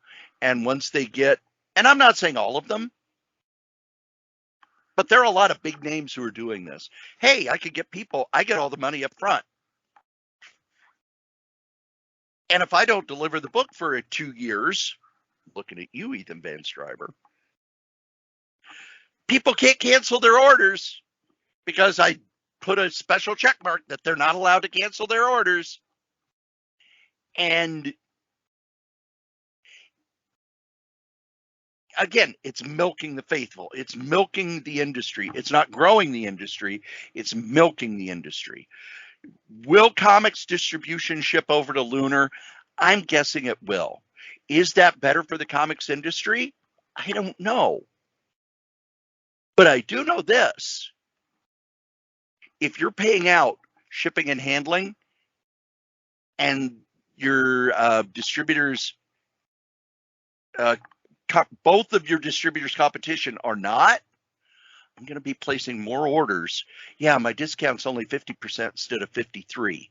And once they get, and I'm not saying all of them, but there are a lot of big names who are doing this. Hey, I get all the money up front. And if I don't deliver the book for 2 years, looking at you, Ethan Van Stryver, people can't cancel their orders because I put a special check mark that they're not allowed to cancel their orders. And again, it's milking the faithful. It's milking the industry. It's not growing the industry. It's milking the industry. Will comics distribution ship over to Lunar? I'm guessing it will. Is that better for the comics industry? I don't know. But I do know this. if you're paying out shipping and handling and your distributors, both of your distributors' competition are not, I'm going to be placing more orders. Yeah, my discount's only 50% instead of 53%,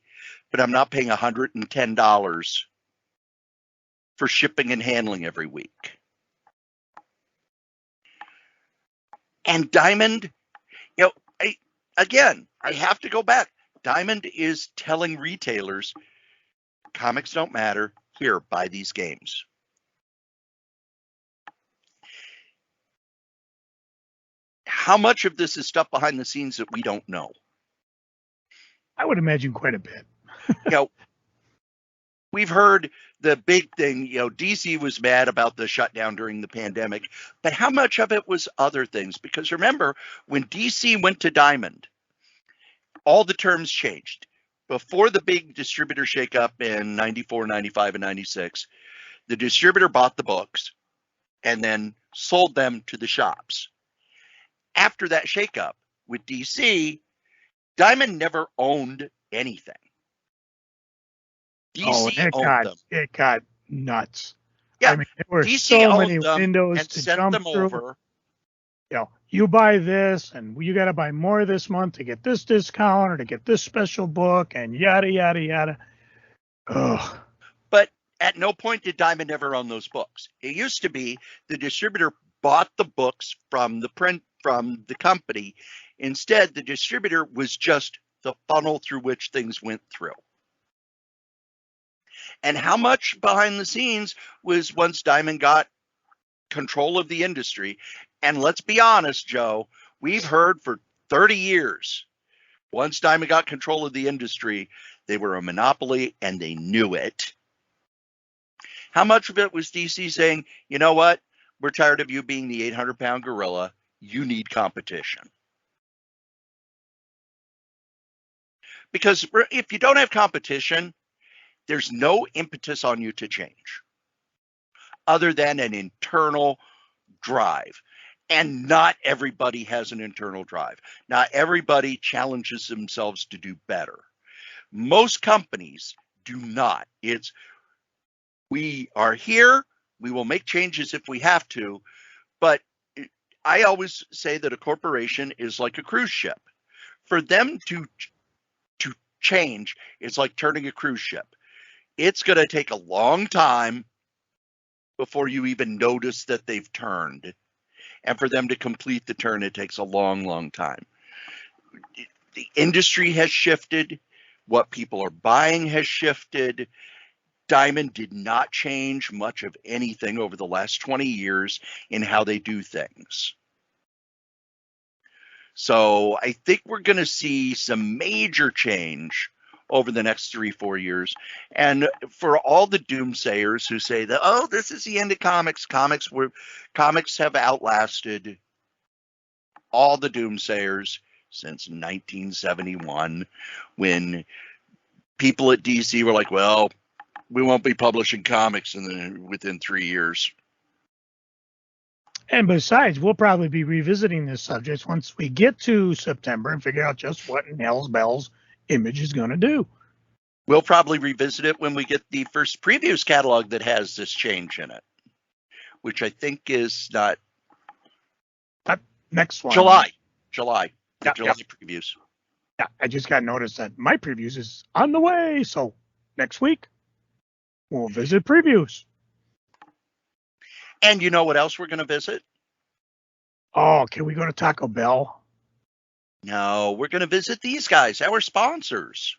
but I'm not paying $110 for shipping and handling every week. And Diamond, I have to go back. Diamond is telling retailers, comics don't matter. Here, buy these games. How much of this is stuff behind the scenes that we don't know? I would imagine quite a bit. We've heard the big thing, DC was mad about the shutdown during the pandemic, but how much of it was other things? Because remember, when DC went to Diamond, all the terms changed. Before the big distributor shakeup in 94, 95, and 96, the distributor bought the books and then sold them to the shops. After that shakeup with DC, Diamond never owned anything. DC owned them. It got nuts. Yeah, I mean, there were DC so owned many them windows and to sent jump them through. over. You buy this, and you got to buy more this month to get this discount or to get this special book, and yada yada yada. Ugh. But at no point did Diamond ever own those books. It used to be the distributor bought the books from the company. Instead, the distributor was just the funnel through which things went through. And how much behind the scenes was once Diamond got control of the industry? And let's be honest, Joe, we've heard for 30 years, once Diamond got control of the industry, they were a monopoly and they knew it. How much of it was DC saying, you know what? We're tired of you being the 800-pound gorilla. You need competition. Because if you don't have competition, there's no impetus on you to change other than an internal drive. And not everybody has an internal drive. Not everybody challenges themselves to do better. Most companies do not. It's, we are here, we will make changes if we have to, but I always say that a corporation is like a cruise ship. For them to change, it's like turning a cruise ship. It's going to take a long time before you even notice that they've turned. And for them to complete the turn, it takes a long, long time. The industry has shifted. What people are buying has shifted. Diamond did not change much of anything over the last 20 years in how they do things. So I think we're going to see some major change over the next 3-4 years. And for all the doomsayers who say that, oh, this is the end of comics, comics have outlasted all the doomsayers since 1971, when people at DC were like, well, we won't be publishing comics within 3 years. And besides, we'll probably be revisiting this subject once we get to September and figure out just what in hell's bells Image is going to do. We'll probably revisit it when we get the first previews catalog that has this change in it, which I think is not next one. July. July Previews. Yeah, I just got noticed that my previews is on the way. So next week, we'll visit previews. And you know what else we're going to visit? Oh, can we go to Taco Bell? No, we're going to visit these guys, our sponsors.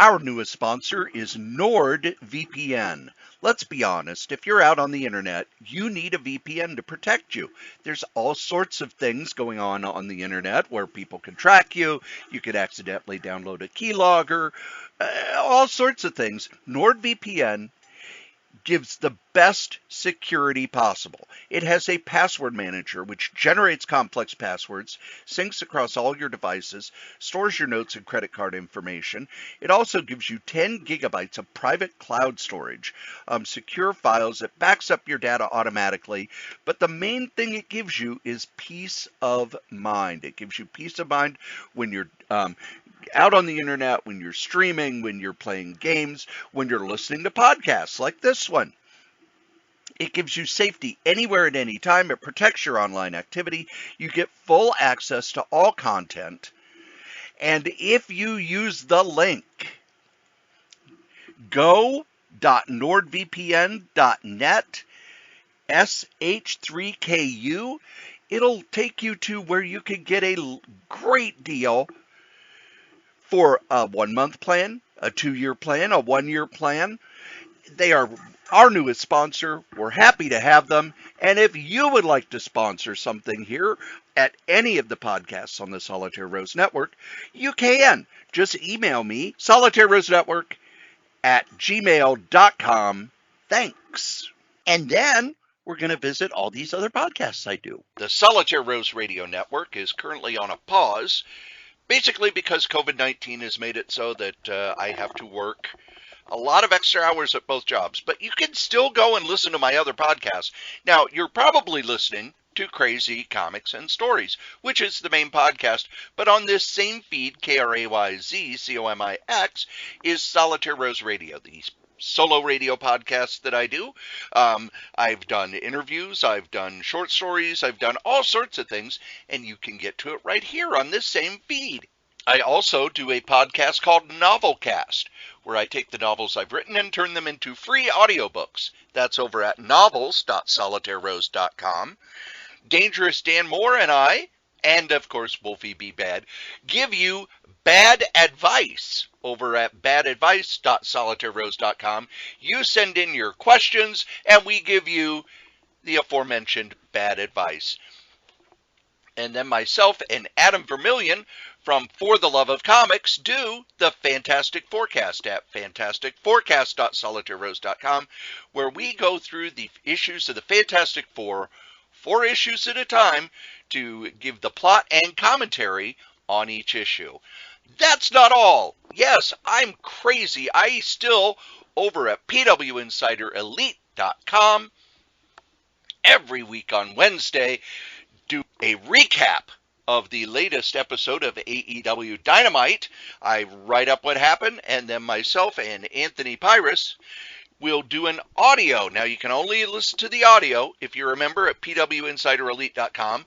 Our newest sponsor is NordVPN. Let's be honest, if you're out on the internet, you need a VPN to protect you. There's all sorts of things going on the internet where people can track you. You could accidentally download a keylogger, all sorts of things. NordVPN gives the best security possible. It has a password manager which generates complex passwords, syncs across all your devices, stores your notes and credit card information. It also gives you 10 gigabytes of private cloud storage, secure files. It backs up your data automatically. But the main thing it gives you is peace of mind. It gives you peace of mind when you're out on the internet, when you're streaming, when you're playing games, when you're listening to podcasts like this one. It gives you safety anywhere at any time. It protects your online activity. You get full access to all content. And if you use the link go.nordvpn.net sh3ku, it'll take you to where you can get a great deal for a 1-month plan, a 2-year plan, a 1-year plan. They are our newest sponsor. We're happy to have them. And if you would like to sponsor something here at any of the podcasts on the Solitaire Rose Network, you can. Just email me, solitairerosenetwork@gmail.com. Thanks. And then we're going to visit all these other podcasts I do. The Solitaire Rose Radio Network is currently on a pause, basically because COVID-19 has made it so that I have to work a lot of extra hours at both jobs. But you can still go and listen to my other podcasts. Now, you're probably listening to Crazy Comics and Stories, which is the main podcast. But on this same feed, KRAYZCOMIX, is Solitaire Rose Radio, the solo radio podcast that I do. I've done interviews, I've done short stories, I've done all sorts of things, and you can get to it right here on this same feed. I also do a podcast called Novelcast, where I take the novels I've written and turn them into free audiobooks. That's over at novels.solitairerose.com. Dangerous Dan Moore and I, and of course Wolfie B. Bad, give you bad advice over at badadvice.solitairerose.com. You send in your questions, and we give you the aforementioned bad advice. And then myself and Adam Vermillion from For the Love of Comics do the Fantastic Forecast at fantasticforecast.solitairerose.com, where we go through the issues of the Fantastic Four, 4 issues at a time, to give the plot and commentary on each issue. That's not all. Yes, I'm crazy. I still, over at pwinsiderelite.com, every week on Wednesday, do a recap of the latest episode of AEW Dynamite. I write up what happened, and then myself and Anthony Pyrus will do an audio. Now, you can only listen to the audio if you're a member at pwinsiderelite.com,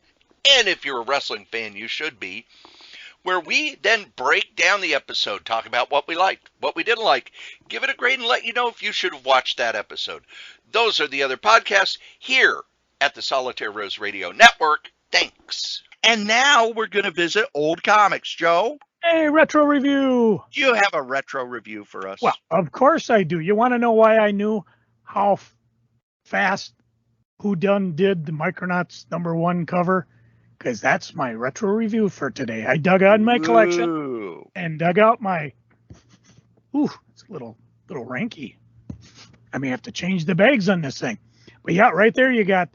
and if you're a wrestling fan, you should be, where we then break down the episode, talk about what we liked, what we didn't like, give it a grade, and let you know if you should have watched that episode. Those are the other podcasts here at the Solitaire Rose Radio Network. Thanks. And now we're going to visit old comics, Joe. Hey, retro review. Do you have a retro review for us? Well, of course I do. You want to know why I knew how fast Who Done did the Micronauts #1 cover? Because that's my retro review for today. I dug out my collection and dug out my... Ooh, it's a little ranky. I may have to change the bags on this thing. But yeah, right there you got...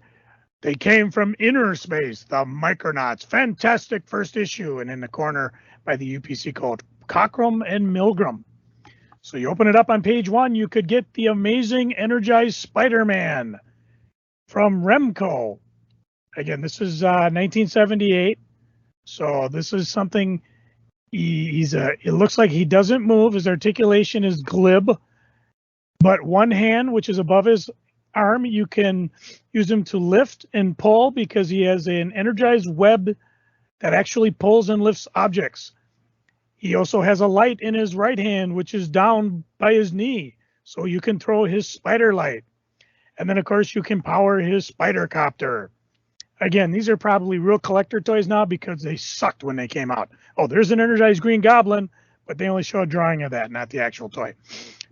They came from inner space, the Micronauts. Fantastic first issue. And in the corner by the UPC code Cockrum and Milgram. So you open it up on page 1, you could get the amazing Energized Spider-Man from Remco. Again, this is 1978. So this is something, it looks like he doesn't move. His articulation is glib. But one hand, which is above his arm, you can use him to lift and pull because he has an energized web that actually pulls and lifts objects. He also has a light in his right hand, which is down by his knee, so you can throw his spider light. And then, of course, you can power his spider copter. Again, these are probably real collector toys now because they sucked when they came out. Oh, there's an energized Green Goblin, but they only show a drawing of that, not the actual toy.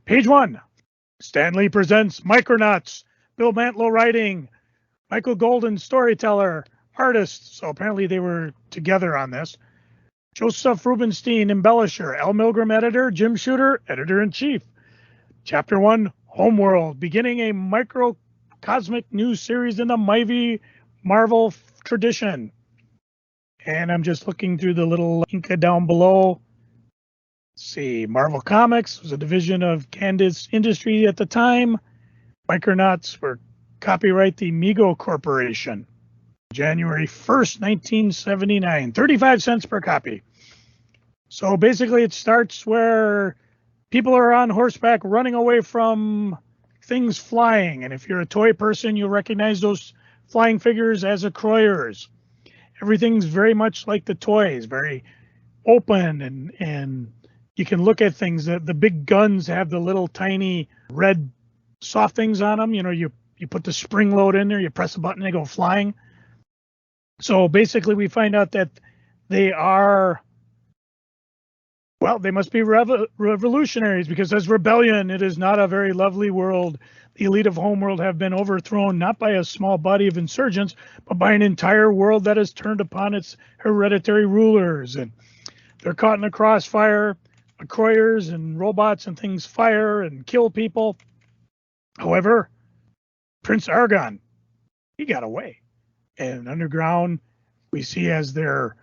Page 1. Stan Lee presents Micronauts. Bill Mantlo writing, Michael Golden storyteller, artist. So apparently they were together on this. Joseph Rubinstein embellisher, Al Milgram editor, Jim Shooter editor-in-chief. Chapter 1, Homeworld, beginning a microcosmic news series in the mighty Marvel tradition. And I'm just looking through the little Inca down below. Let's see, Marvel Comics was a division of Candace Industry at the time. Micronauts were copyright the Mego Corporation. January 1st, 1979, 35 cents per copy. So basically it starts where people are on horseback running away from things flying. And if you're a toy person, you'll recognize those flying figures as Acroyers. Everything's very much like the toys, very open, and you can look at things. The big guns have the little tiny red soft things on them. You know, you put the spring load in there, you press a button, they go flying. So basically we find out that they are, well, they must be revolutionaries, because as rebellion, it is not a very lovely world. The elite of Homeworld have been overthrown not by a small body of insurgents, but by an entire world that has turned upon its hereditary rulers. And they're caught in a crossfire. Acroyers and robots and things fire and kill people. However, Prince Argon, he got away. And underground, we see as they're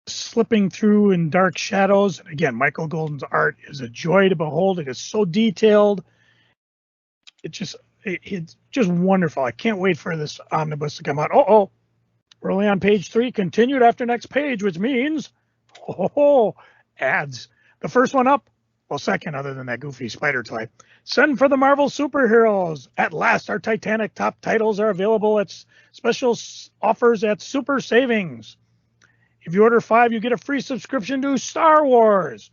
slipping through in dark shadows. And again, Michael Golden's art is a joy to behold. It is so detailed. It's just wonderful. I can't wait for this omnibus to come out. We're only on page 3, continued after next page, which means ads. The first one up, well, second, other than that goofy spider toy. Send for the Marvel superheroes. At last, our Titanic top titles are available at special offers at Super Savings. If you order 5, you get a free subscription to Star Wars.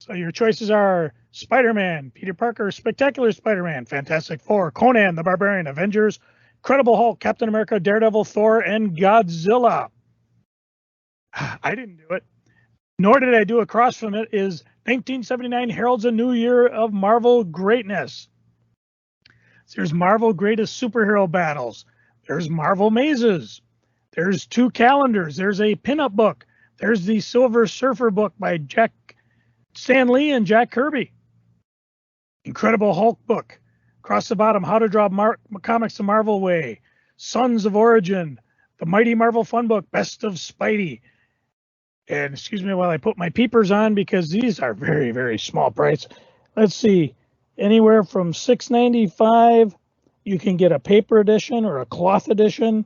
So your choices are Spider-Man, Peter Parker, Spectacular Spider-Man, Fantastic Four, Conan the Barbarian, Avengers, Incredible Hulk, Captain America, Daredevil, Thor, and Godzilla. I didn't do it, nor did I do across from it, is 1979 heralds a new year of Marvel greatness. There's Marvel greatest superhero battles. There's Marvel mazes. There's 2 calendars. There's a pinup book. There's the Silver Surfer book by Stan Lee and Jack Kirby. Incredible Hulk book. Across the bottom, How to Draw Comics the Marvel Way. Sons of Origin. The Mighty Marvel Fun Book, Best of Spidey. And excuse me while I put my peepers on, because these are very, very small price. Let's see. Anywhere from $6.95, you can get a paper edition or a cloth edition.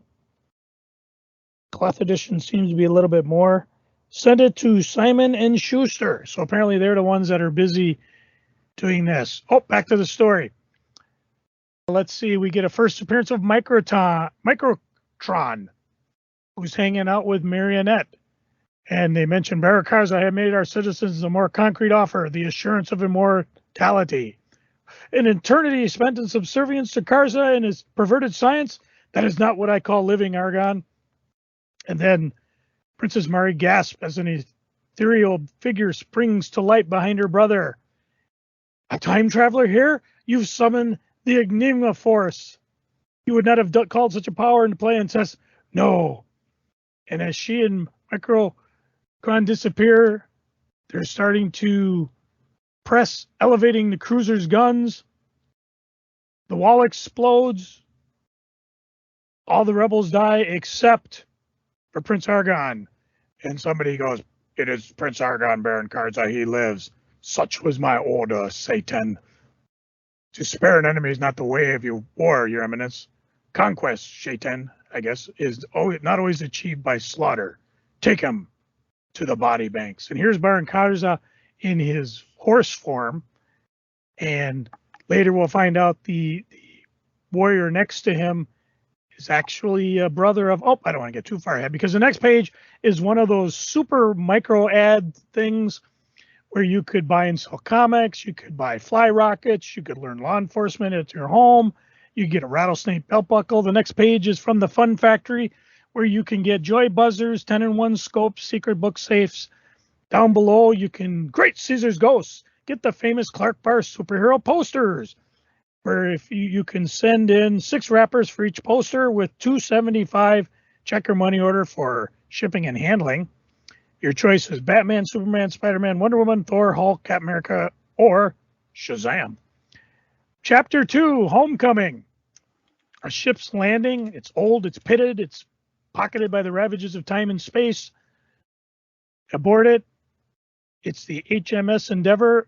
Cloth edition seems to be a little bit more. Send it to Simon and Schuster. So apparently they're the ones that are busy doing this. Back to the story. Let's see. We get a first appearance of Microtron, who's hanging out with Marionette. And they mention Barakarza had made our citizens a more concrete offer, the assurance of immortality. An eternity spent in subservience to Karza and his perverted science, that is not what I call living, Argon. And then Princess Mari gasps as an ethereal figure springs to light behind her brother. A time traveler here? You've summoned the Enigma Force. You would not have called such a power into play, and says, no. And as she and Micronauts disappear, they're starting to press, elevating the cruiser's guns. The wall explodes. All the rebels die except for Prince Argon. And somebody goes, it is Prince Argon, Baron Karza, he lives. Such was my order, Satan. To spare an enemy is not the way of your war, your eminence. Conquest, Satan, I guess, is not always achieved by slaughter. Take him to the body banks. And here's Baron Karza in his horse form. And later we'll find out the warrior next to him is actually a brother of, I don't want to get too far ahead, because the next page is one of those super micro ad things where you could buy and sell comics, you could buy fly rockets, you could learn law enforcement at your home, you get a rattlesnake belt buckle. The next page is from the Fun Factory, where you can get joy buzzers, 10-in-1 scopes, secret book safes. Down below, you can, Great Caesar's Ghosts, get the famous Clark Bar superhero posters, where if you can send in 6 wrappers for each poster with $2.75 check or money order for shipping and handling. Your choice is Batman, Superman, Spider-Man, Wonder Woman, Thor, Hulk, Captain America, or Shazam. Chapter 2, Homecoming. A ship's landing. It's old, it's pitted, it's pocketed by the ravages of time and space. Aboard it, it's the HMS Endeavour.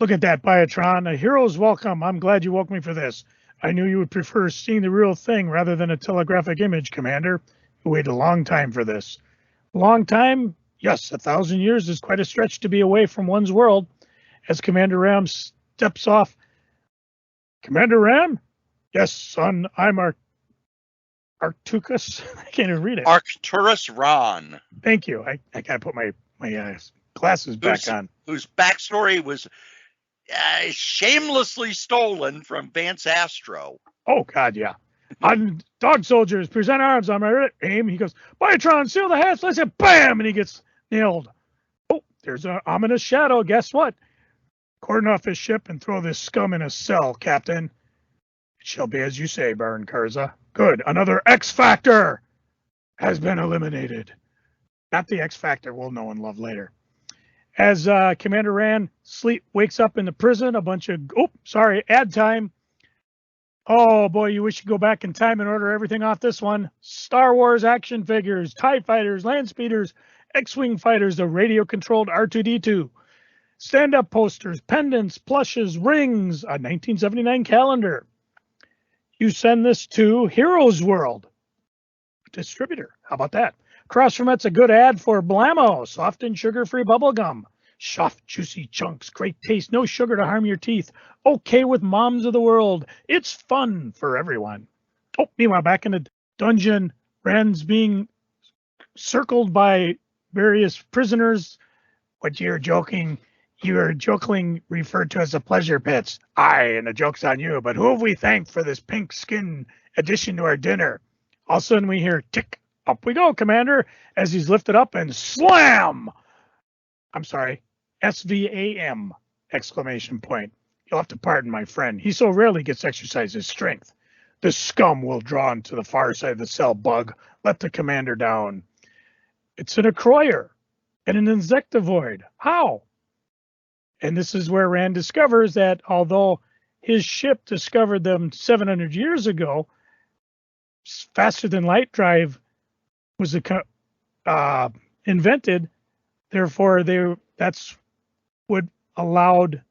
Look at that, Biotron. A hero's welcome. I'm glad you woke me for this. I knew you would prefer seeing the real thing rather than a telegraphic image, Commander. You waited a long time for this. Long time? Yes, 1,000 years is quite a stretch to be away from one's world. As Commander Ram steps off. Commander Ram? Yes, son, I'm Arcturus. I can't even read it. Arcturus Ron. Thank you. I gotta put my glasses back on. Whose backstory was shamelessly stolen from Vance Astro. Oh, God, yeah. On Dog Soldiers, present arms on my aim. He goes, Biotron, seal the hatch. Let's say, bam, and he gets nailed. Oh, there's an ominous shadow. Guess what? Cordon off his ship and throw this scum in a cell, Captain. It shall be as you say, Baron Karza. Good. Another X Factor has been eliminated. Not the X Factor we'll know and love later. As Commander Rand wakes up in the prison, a bunch of, ad time. Oh, boy, you wish you could go back in time and order everything off this one. Star Wars action figures, TIE fighters, land speeders, X-Wing fighters, the radio-controlled R2-D2. Stand-up posters, pendants, plushes, rings, a 1979 calendar. You send this to Heroes World distributor. How about that? Across from it's a good ad for Blammo, soft and sugar-free bubblegum. Soft, juicy chunks, great taste, no sugar to harm your teeth. Okay with moms of the world. It's fun for everyone. Oh, meanwhile, back in the dungeon, Rand's being circled by various prisoners. What you're jokingly referred to as the pleasure pits. Aye, and the joke's on you, but who have we thanked for this pink skin addition to our dinner? All of a sudden we hear tick. Up we go, Commander, as he's lifted up and slam! I'm sorry, SVAM, exclamation point. You'll have to pardon my friend. He so rarely gets to exercise his strength. The scum will draw him to the far side of the cell, Bug. Let the Commander down. It's an Acroyer and an Insectivoid. How? And this is where Rand discovers that although his ship discovered them 700 years ago, faster than light drive was invented. Therefore, that's what allowed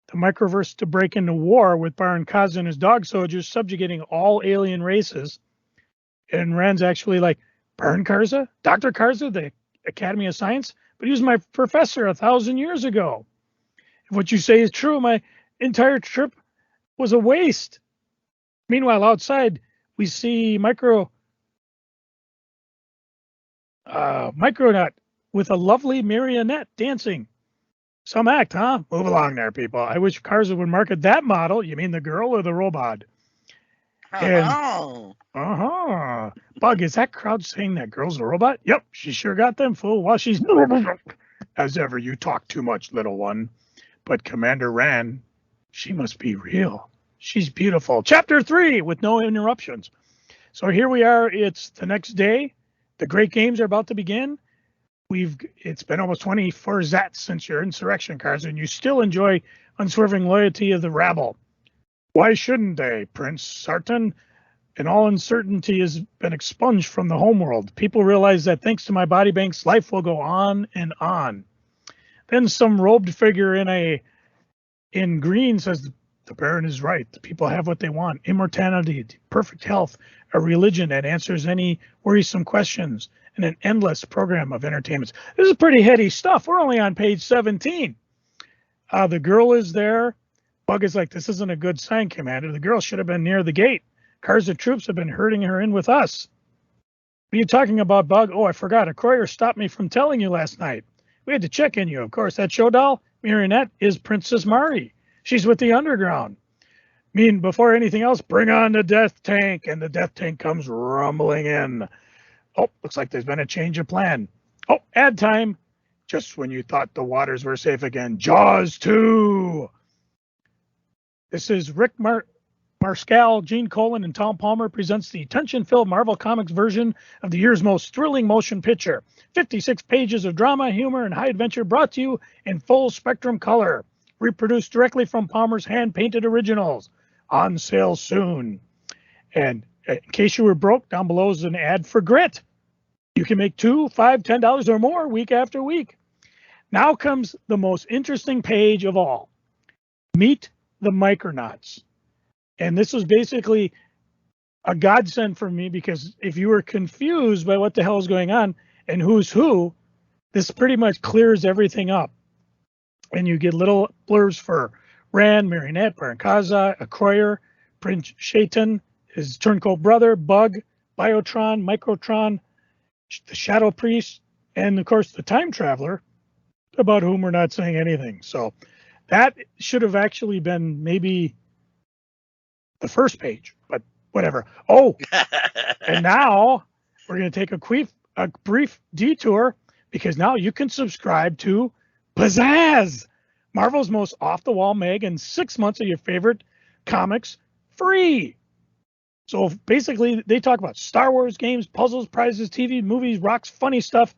the microverse to break into war with Baron Karza and his dog soldiers, subjugating all alien races. And Rand's actually like, Baron Karza? Dr. Karza, the Academy of Science? But he was my professor 1,000 years ago. If what you say is true, my entire trip was a waste. Meanwhile, outside, we see Micronaut with a lovely marionette dancing. Some act, huh? Move along there, people. I wish Karza would market that model. You mean the girl or the robot? Bug, is that crowd saying that girl's a robot? Yep, she sure got them, fool. While she's... As ever, you talk too much, little one. But Commander Rand, she must be real. She's beautiful. Chapter 3, with no interruptions. So here we are. It's the next day. The great games are about to begin. It's been almost 24 zats since your insurrection, Karza, and you still enjoy unswerving loyalty of the rabble. Why shouldn't they, Prince Sartan? And all uncertainty has been expunged from the homeworld. People realize that thanks to my body banks, life will go on and on. Then some robed figure in green says, the Baron is right. The people have what they want. Immortality, perfect health, a religion that answers any worrisome questions, and an endless program of entertainments. This is pretty heady stuff. We're only on page 17. The girl is there. Bug is like, this isn't a good sign, Commander. The girl should have been near the gate. Karza troops have been herding her in with us. What are you talking about, Bug? Oh, I forgot. A courier stopped me from telling you last night. We had to check in you, of course. That show doll, marionette, is Princess Mari. She's with the underground. Before anything else, bring on the death tank. And the death tank comes rumbling in. Oh, looks like there's been a change of plan. Oh, ad time. Just when you thought the waters were safe again. Jaws 2. This is Rick Marscal, Gene Colan, and Tom Palmer presents the tension-filled Marvel Comics version of the year's most thrilling motion picture. 56 pages of drama, humor, and high adventure brought to you in full spectrum color. reproduced directly from Palmer's hand-painted originals. On sale soon. And in case you were broke, down below is an ad for Grit. You can make $2, $5, $10 or more week after week. Now comes the most interesting page of all. Meet the Micronauts. And this was basically a godsend for me, because if you were confused by what the hell is going on and who's who, this pretty much clears everything up. And you get little blurbs for Rand, Marionette, Barankaza, Akroyer, Prince Shaitan, his turncoat brother, Bug, Biotron, Microtron, the Shadow Priest, and of course the Time Traveler, about whom we're not saying anything. So that should have actually been maybe the first page, but whatever. Oh, and now we're going to take a brief detour, because now you can subscribe to Pizzazz, Marvel's most off-the-wall mag, and 6 months of your favorite comics free. So basically, they talk about Star Wars games, puzzles, prizes, TV, movies, rocks, funny stuff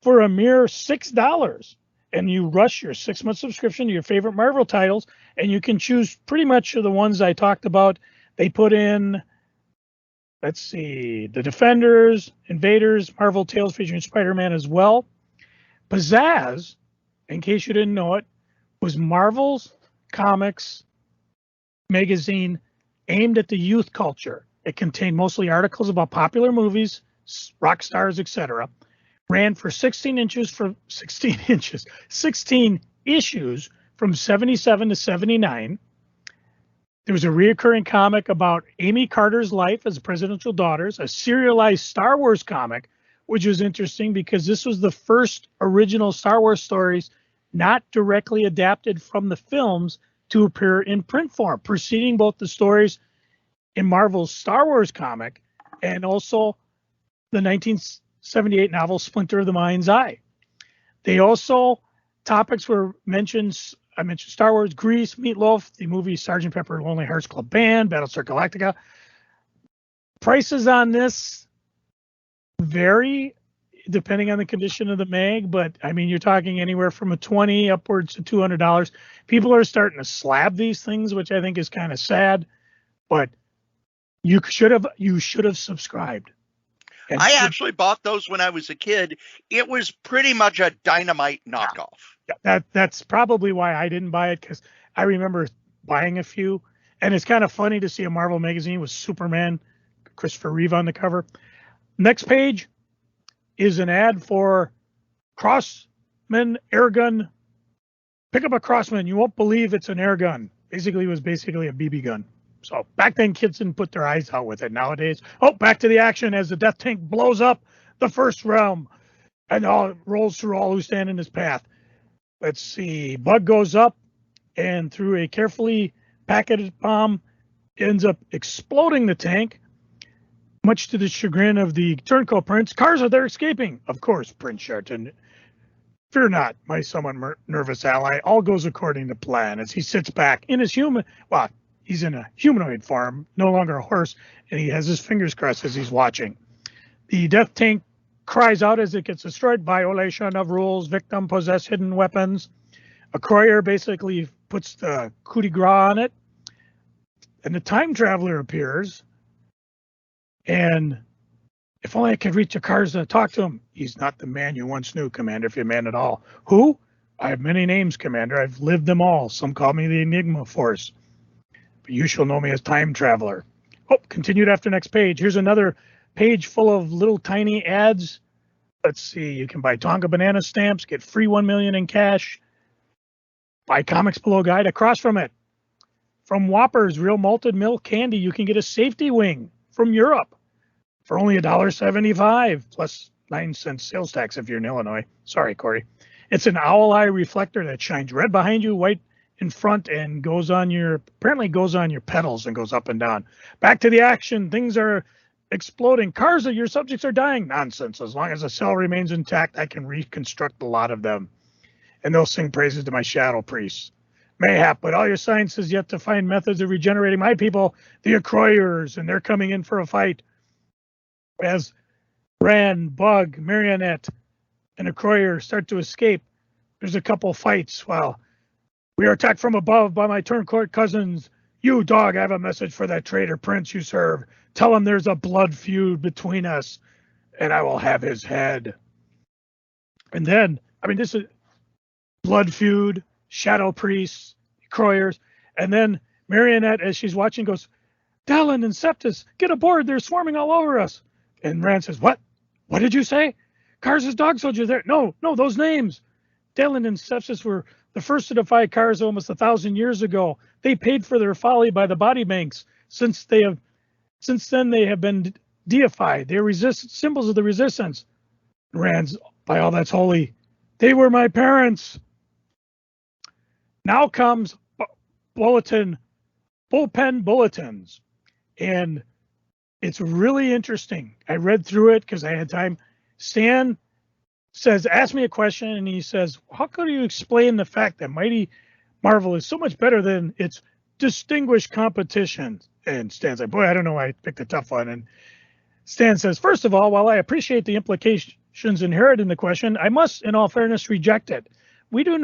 for a mere $6. And you rush your 6-month subscription to your favorite Marvel titles, and you can choose pretty much the ones I talked about. They put in, let's see, The Defenders, Invaders, Marvel Tales featuring Spider-Man as well. Pizzazz, in case you didn't know it, was Marvel's comics magazine aimed at the youth culture. It contained mostly articles about popular movies, rock stars, etc. Ran for 16 issues from 77 to 79. There was a reoccurring comic about Amy Carter's life as presidential daughters, a serialized Star Wars comic, which was interesting because this was the first original Star Wars stories not directly adapted from the films to appear in print form, preceding both the stories in Marvel's Star Wars comic and also the 1978 novel Splinter of the Mind's Eye. They also, topics were mentioned, I mentioned Star Wars, Grease, Meatloaf, the movie Sgt. Pepper Lonely Hearts Club Band, Battlestar Galactica. Prices on this vary depending on the condition of the mag, but I mean, you're talking anywhere from a $20 upwards to $200. People are starting to slab these things, which I think is kind of sad, but you should have subscribed. And I actually bought those when I was a kid. It was pretty much a Dynamite knockoff. Yeah, that's probably why I didn't buy it, because I remember buying a few, and it's kind of funny to see a Marvel magazine with Superman, Christopher Reeve on the cover. Next page is an ad for Crossman airgun. Pick up a Crossman. You won't believe it's an air gun. Basically, it was basically a BB gun. So back then, kids didn't put their eyes out with it. Nowadays, back to the action as the death tank blows up the first realm and rolls through all who stand in his path. Let's see. Bug goes up and through a carefully packaged bomb ends up exploding the tank. Much to the chagrin of the turncoat prince, cars are there escaping. Of course, Prince Sharton. Fear not, my somewhat nervous ally. All goes according to plan as he sits back in his he's in a humanoid form, no longer a horse, and he has his fingers crossed as he's watching. The death tank cries out as it gets destroyed. Violation of rules. Victim possess hidden weapons. Akroyer basically puts the coup de grace on it. And the time traveler appears. And if only I could reach the cars to talk to him. He's not the man you once knew, Commander, if you're a man at all. Who? I have many names, Commander. I've lived them all. Some call me the Enigma Force. But you shall know me as Time Traveler. Continued after next page. Here's another page full of little tiny ads. Let's see. You can buy Tonka banana stamps, get free 1 million in cash. Buy Comics Below guide across from it. From Whoppers Real Malted Milk Candy, you can get a safety wing from Europe for only $1.75 plus 9 cents sales tax if you're in Illinois. Sorry, Cory. It's an owl eye reflector that shines red behind you, white in front, and apparently goes on your pedals and goes up and down. Back to the action. Things are exploding. Cars of your subjects are dying. Nonsense. As long as the cell remains intact, I can reconstruct a lot of them. And they'll sing praises to my shadow priests. Mayhap, but all your science is yet to find methods of regenerating my people, the Akroyers, and they're coming in for a fight. As Rand, Bug, Marionette, and Akroyer start to escape, there's a couple fights while We are attacked from above by my turncoat cousins. You, dog, I have a message for that traitor prince you serve. Tell him there's a blood feud between us, and I will have his head. And then, this is blood feud, shadow priests, Croyers, and then Marionette, as she's watching, goes, Dallin and Septus, get aboard. They're swarming all over us. And Rand says, what? What did you say? Kars' dog soldiers there. No, those names. Dallin and Septus were the first to defy Kars almost 1,000 years ago. They paid for their folly by the body banks. Since then they have been deified. They are symbols of the resistance. Rand's, by all that's holy, they were my parents. Now comes bullpen bulletins. And it's really interesting. I read through it because I had time. Stan says, ask me a question, and he says, how could you explain the fact that Mighty Marvel is so much better than its distinguished competition? And Stan's like, boy, I don't know why I picked a tough one. And Stan says, first of all, while I appreciate the implications inherent in the question, I must, in all fairness, reject it. We do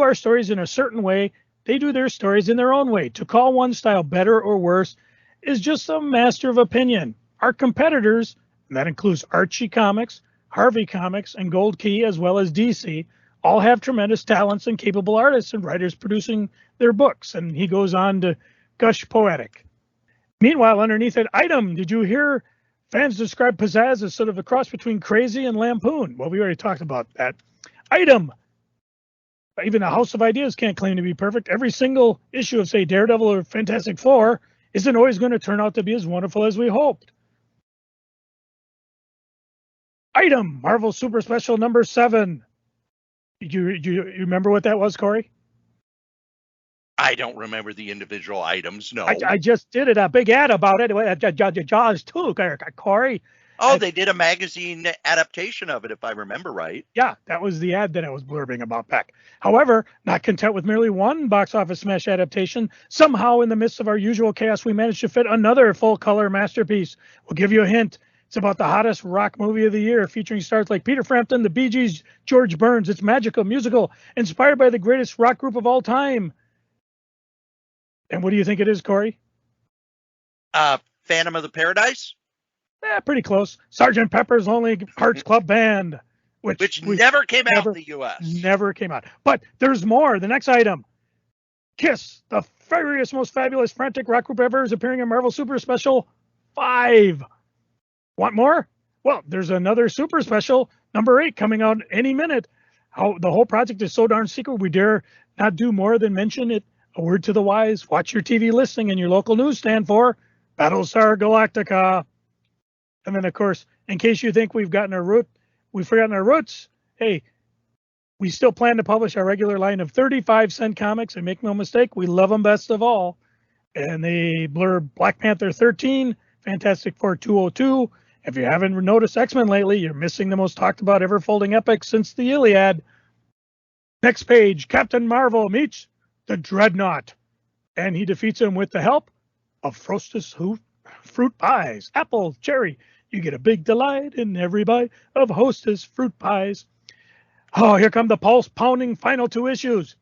our stories in a certain way. They do their stories in their own way. To call one style better or worse is just a master of opinion. Our competitors, and that includes Archie Comics, Harvey Comics, and Gold Key, as well as DC, all have tremendous talents and capable artists and writers producing their books. And he goes on to gush poetic. Meanwhile, underneath it, item, did you hear fans describe Pizzazz as sort of a cross between Crazy and Lampoon? Well, we already talked about that. Item, even the House of Ideas can't claim to be perfect. Every single issue of, say, Daredevil or Fantastic Four isn't always going to turn out to be as wonderful as we hoped. Item, Marvel Super Special number 7. Do you remember what that was, Corey? I don't remember the individual items, no. I just did it, a big ad about it. Jaws too, Corey. Oh, they did a magazine adaptation of it, if I remember right. Yeah, that was the ad that I was blurbing about back. However, not content with merely one box office smash adaptation, somehow in the midst of our usual chaos, we managed to fit another full-color masterpiece. We'll give you a hint. It's about the hottest rock movie of the year, featuring stars like Peter Frampton, the Bee Gees, George Burns. It's magical, musical, inspired by the greatest rock group of all time. And what do you think it is, Corey? Phantom of the Paradise? Pretty close. Sgt. Pepper's Lonely Hearts Club Band. Which never came out in the U.S. Never came out. But there's more. The next item. Kiss, the furious, most fabulous, frantic rock group ever, is appearing in Marvel Super Special 5. Want more? Well, there's another Super Special, number 8, coming out any minute. The whole project is so darn secret, we dare not do more than mention it. A word to the wise, watch your TV listing and your local newsstand for Battlestar Galactica. And then, of course, in case you think we've forgotten our roots, hey, we still plan to publish our regular line of 35-cent comics, and make no mistake, we love them best of all. And they blurb Black Panther 13, Fantastic Four 202. If you haven't noticed X-Men lately, you're missing the most talked about ever folding epic since the Iliad. Next page, Captain Marvel meets the Dreadnought, and he defeats him with the help of Frostus fruit pies, apple, cherry. You get a big delight in every bite of Hostess fruit pies. Oh, here come the pulse-pounding final 2 issues.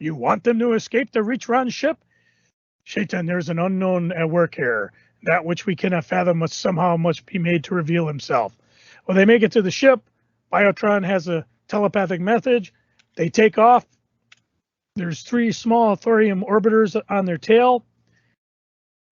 You want them to escape the Reachron ship? Shaitan, there's an unknown at work here. That which we cannot fathom must be made to reveal himself. Well, they make it to the ship. Biotron has a telepathic message. They take off. There's 3 small thorium orbiters on their tail.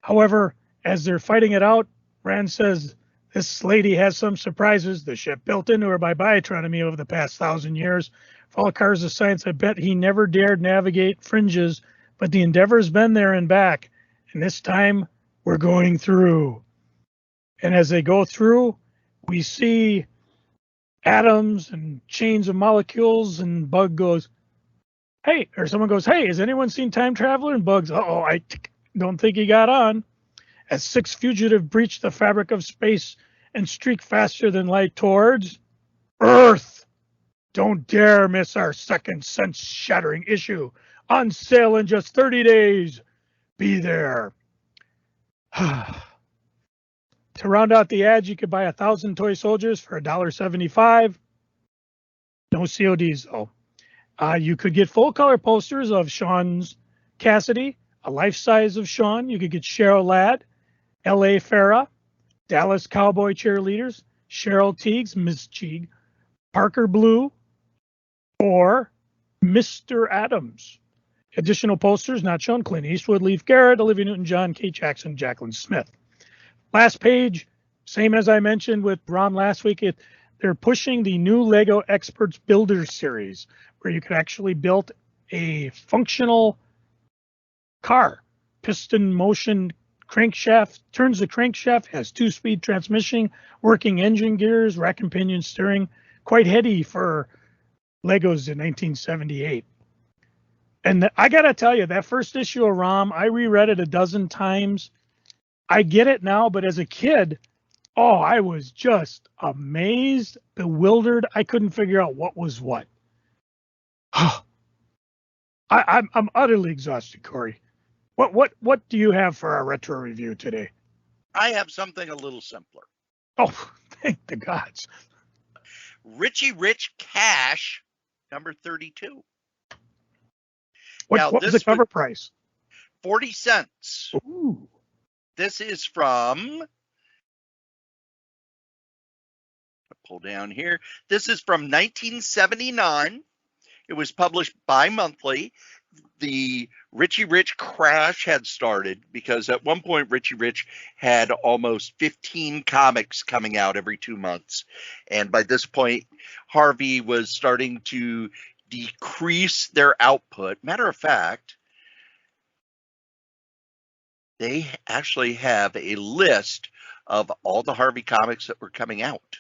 However, as they're fighting it out, Rand says, this lady has some surprises. The ship built into her by Biotron and me over the past 1,000 years. For all cars of science, I bet he never dared navigate fringes, but the Endeavor's been there and back. And this time, we're going through. And as they go through, we see atoms and chains of molecules, and Bug goes, hey, or someone goes, hey, has anyone seen Time Traveler? And Bug's, I don't think he got on. As 6 fugitive breach the fabric of space and streak faster than light towards Earth. Don't dare miss our second sense-shattering issue. On sale in just 30 days. Be there. To round out the ads, you could buy 1,000 toy soldiers for $1.75. No CODs, though. You could get full color posters of Sean's Cassidy, a life size of Sean. You could get Cheryl Ladd, L.A. Farah, Dallas Cowboy cheerleaders, Cheryl Teagues, Miss Teague, Parker Blue, or Mr. Adams. Additional posters not shown: Clint Eastwood, Leif Garrett, Olivia Newton-John, Kate Jackson, Jacqueline Smith. Last page, same as I mentioned with Ron last week, they're pushing the new Lego Experts Builders series, where you could actually build a functional car. Piston motion crankshaft, turns the crankshaft, has 2-speed transmission, working engine gears, rack and pinion steering. Quite heady for Legos in 1978. And I got to tell you, that first issue of ROM, I reread it a dozen times. I get it now, but as a kid, I was just amazed, bewildered. I couldn't figure out what was what. I'm utterly exhausted, Cory. What do you have for our retro review today? I have something a little simpler. Oh, thank the gods. Richie Rich Cash, number 32. What was the cover price? 40 cents. Ooh. This is from, pull down here. This is from 1979. It was published bi-monthly. The Richie Rich crash had started because at one point Richie Rich had almost 15 comics coming out every 2 months. And by this point, Harvey was starting to decrease their output. Matter of fact, they actually have a list of all the Harvey comics that were coming out.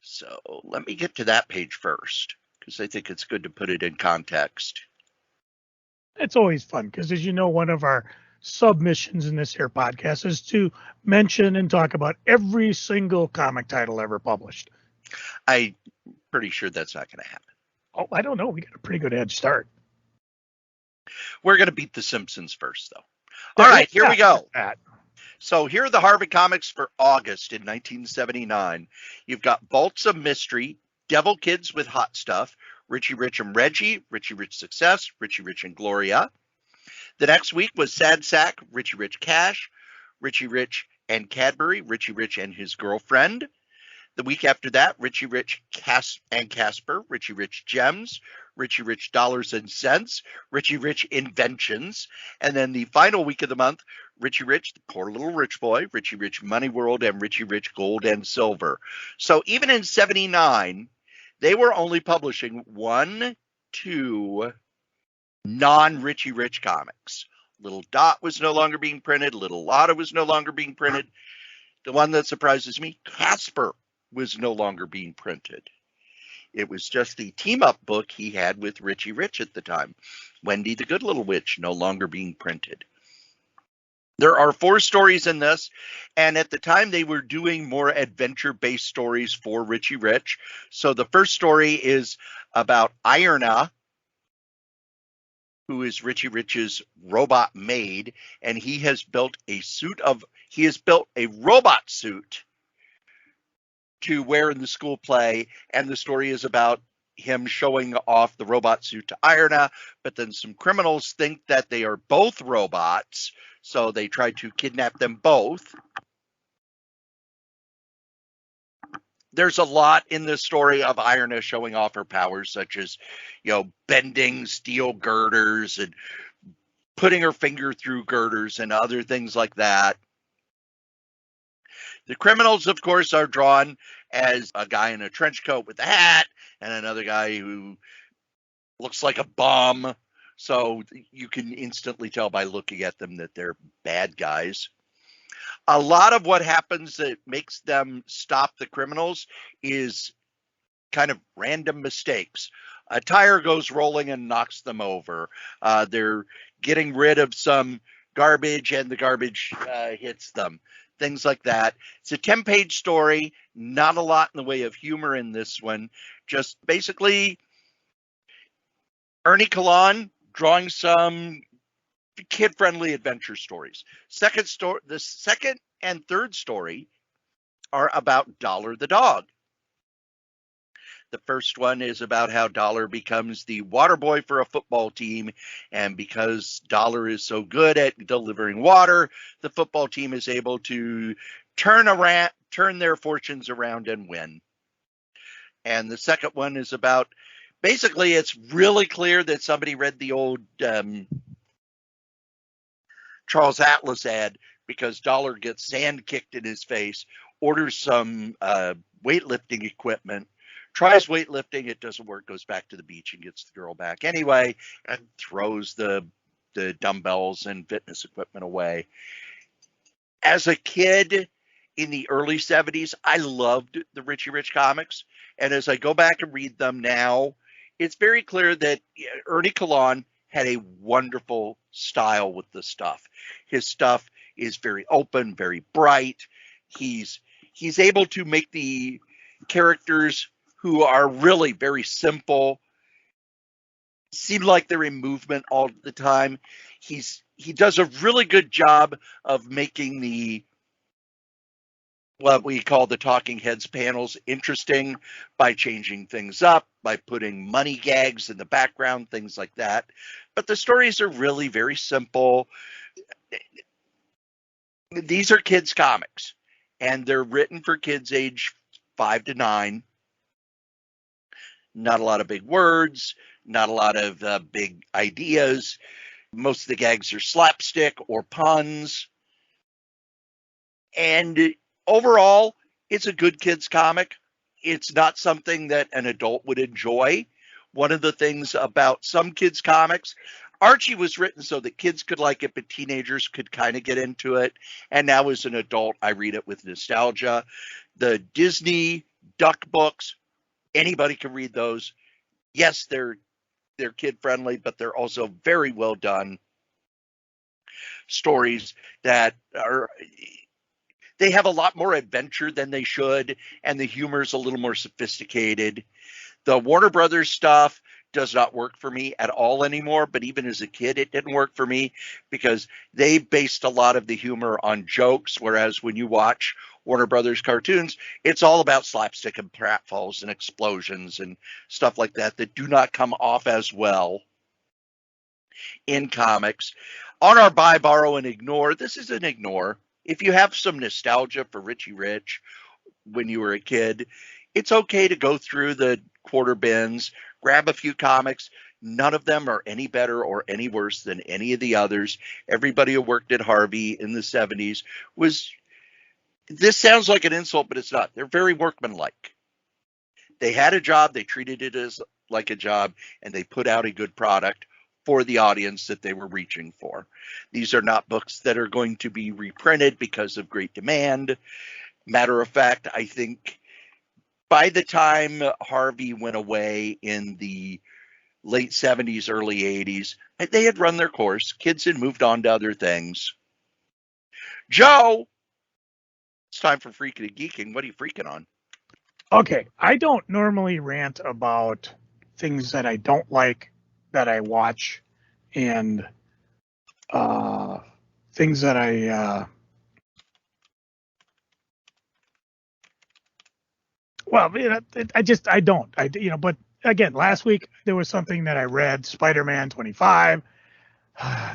So let me get to that page first, because I think it's good to put it in context. It's always fun because, as you know, one of our submissions in this here podcast is to mention and talk about every single comic title ever published. I'm pretty sure that's not going to happen. Oh, I don't know. We got a pretty good head start. We're going to beat the Simpsons first, though. All right, here we go. So here are the Harvey comics for August in 1979. You've got Vaults of Mystery, Devil Kids with Hot Stuff, Richie Rich and Reggie, Richie Rich Success, Richie Rich and Gloria. The next week was Sad Sack, Richie Rich Cash, Richie Rich and Cadbury, Richie Rich and his girlfriend. The week after that, Richie Rich and Casper, Richie Rich Gems, Richie Rich Dollars and Cents, Richie Rich Inventions. And then the final week of the month, Richie Rich, the Poor Little Rich Boy, Richie Rich Money World, and Richie Rich Gold and Silver. So even in 79, they were only publishing 1, 2 non-Richie Rich comics. Little Dot was no longer being printed. Little Lotta was no longer being printed. The one that surprises me, Casper, was no longer being printed. It was just the team-up book he had with Richie Rich at the time. Wendy the Good Little Witch, no longer being printed. There are 4 stories in this, and at the time they were doing more adventure-based stories for Richie Rich. So the first story is about Irna, who is Richie Rich's robot maid, and he has built a robot suit to wear in the school play, and the story is about him showing off the robot suit to Irna, but then some criminals think that they are both robots, so they try to kidnap them both. There's a lot in this story of Irna showing off her powers, such as, bending steel girders and putting her finger through girders and other things like that. The criminals, of course, are drawn as a guy in a trench coat with a hat and another guy who looks like a bum. So you can instantly tell by looking at them that they're bad guys. A lot of what happens that makes them stop the criminals is kind of random mistakes. A tire goes rolling and knocks them over. They're getting rid of some garbage and the garbage hits them. Things like that. It's a 10-page story, not a lot in the way of humor in this one. Just basically Ernie Kalan drawing some kid-friendly adventure stories. The second and third story are about Dollar the dog. The first one is about how Dollar becomes the water boy for a football team, and because Dollar is so good at delivering water, the football team is able to turn their fortunes around and win. And the second one is about, basically, it's really clear that somebody read the old Charles Atlas ad, because Dollar gets sand kicked in his face, orders some weightlifting equipment, tries weightlifting, it doesn't work, goes back to the beach and gets the girl back anyway, and throws the dumbbells and fitness equipment away. As a kid in the early 70s, I loved the Richie Rich comics. And as I go back and read them now, it's very clear that Ernie Colon had a wonderful style with the stuff. His stuff is very open, very bright. He's able to make the characters who are really very simple seem like they're in movement all the time. He does a really good job of making what we call the talking heads panels interesting by changing things up, by putting money gags in the background, things like that. But the stories are really very simple. These are kids' comics, and they're written for kids age 5 to 9. Not a lot of big words, not a lot of big ideas. Most of the gags are slapstick or puns. And overall, it's a good kids comic. It's not something that an adult would enjoy. One of the things about some kids comics, Archie was written so that kids could like it, but teenagers could kind of get into it. And now as an adult, I read it with nostalgia. The Disney Duck books, anybody can read those. Yes, they're kid friendly, but they're also very well done stories that they have a lot more adventure than they should, and the humor is a little more sophisticated. The Warner Brothers stuff does not work for me at all anymore, but even as a kid, it didn't work for me because they based a lot of the humor on jokes, whereas when you watch Warner Brothers cartoons, it's all about slapstick and pratfalls and explosions and stuff like that do not come off as well in comics. On our buy, borrow, and ignore, this is an ignore. If you have some nostalgia for Richie Rich when you were a kid, it's okay to go through the quarter bins, grab a few comics. None of them are any better or any worse than any of the others. Everybody who worked at Harvey in the 70s was, this sounds like an insult, but it's not. They're very workmanlike. They had a job, they treated it as like a job, and they put out a good product for the audience that they were reaching for. These are not books that are going to be reprinted because of great demand. Matter of fact, I think by the time Harvey went away in the late 70s, early 80s, they had run their course. Kids had moved on to other things. Joe, it's time for Freaking and Geeking. What are you freaking on? Okay, I don't normally rant about things that I don't like that I watch, and things that I don't. But again, last week there was something that I read, Spider-Man 25.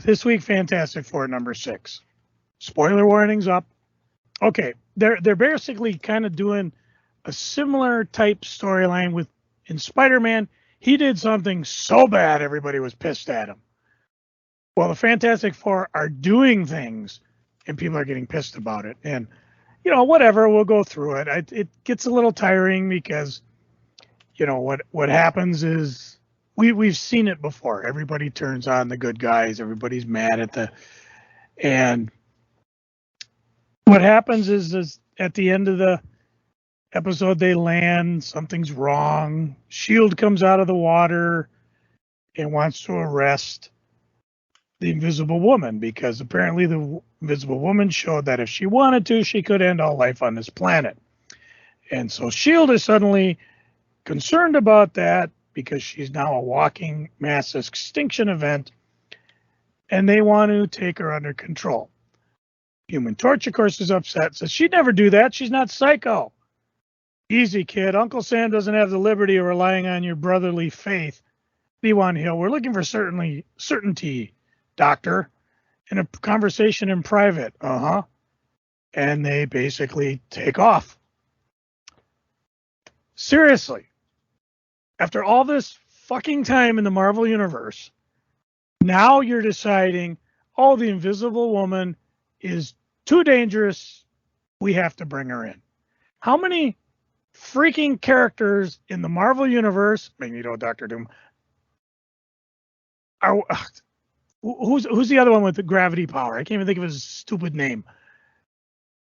This week, Fantastic Four number 6. Spoiler warnings up. Okay, they're basically kind of doing a similar type storyline in Spider-Man. He did something so bad everybody was pissed at him. Well, the Fantastic Four are doing things and people are getting pissed about it. And, whatever, we'll go through it. It gets a little tiring because, what happens is we've seen it before. Everybody turns on the good guys. Everybody's mad and what happens is at the end of the episode, they land, something's wrong. S.H.I.E.L.D. comes out of the water and wants to arrest the Invisible Woman because apparently the Invisible Woman showed that if she wanted to, she could end all life on this planet. And so S.H.I.E.L.D. is suddenly concerned about that because she's now a walking mass extinction event, and they want to take her under control. Human Torch, of course, is upset, says she'd never do that. She's not psycho. Easy, kid. Uncle Sam doesn't have the liberty of relying on your brotherly faith. B1 Hill, we're looking for certainty, Doctor, in a conversation in private. Uh-huh. And they basically take off. Seriously, after all this fucking time in the Marvel Universe, now you're deciding, oh, the Invisible Woman is too dangerous. We have to bring her in. How many freaking characters in the Marvel Universe, Magneto, Doctor Doom, are who's the other one with the gravity power? I can't even think of his stupid name.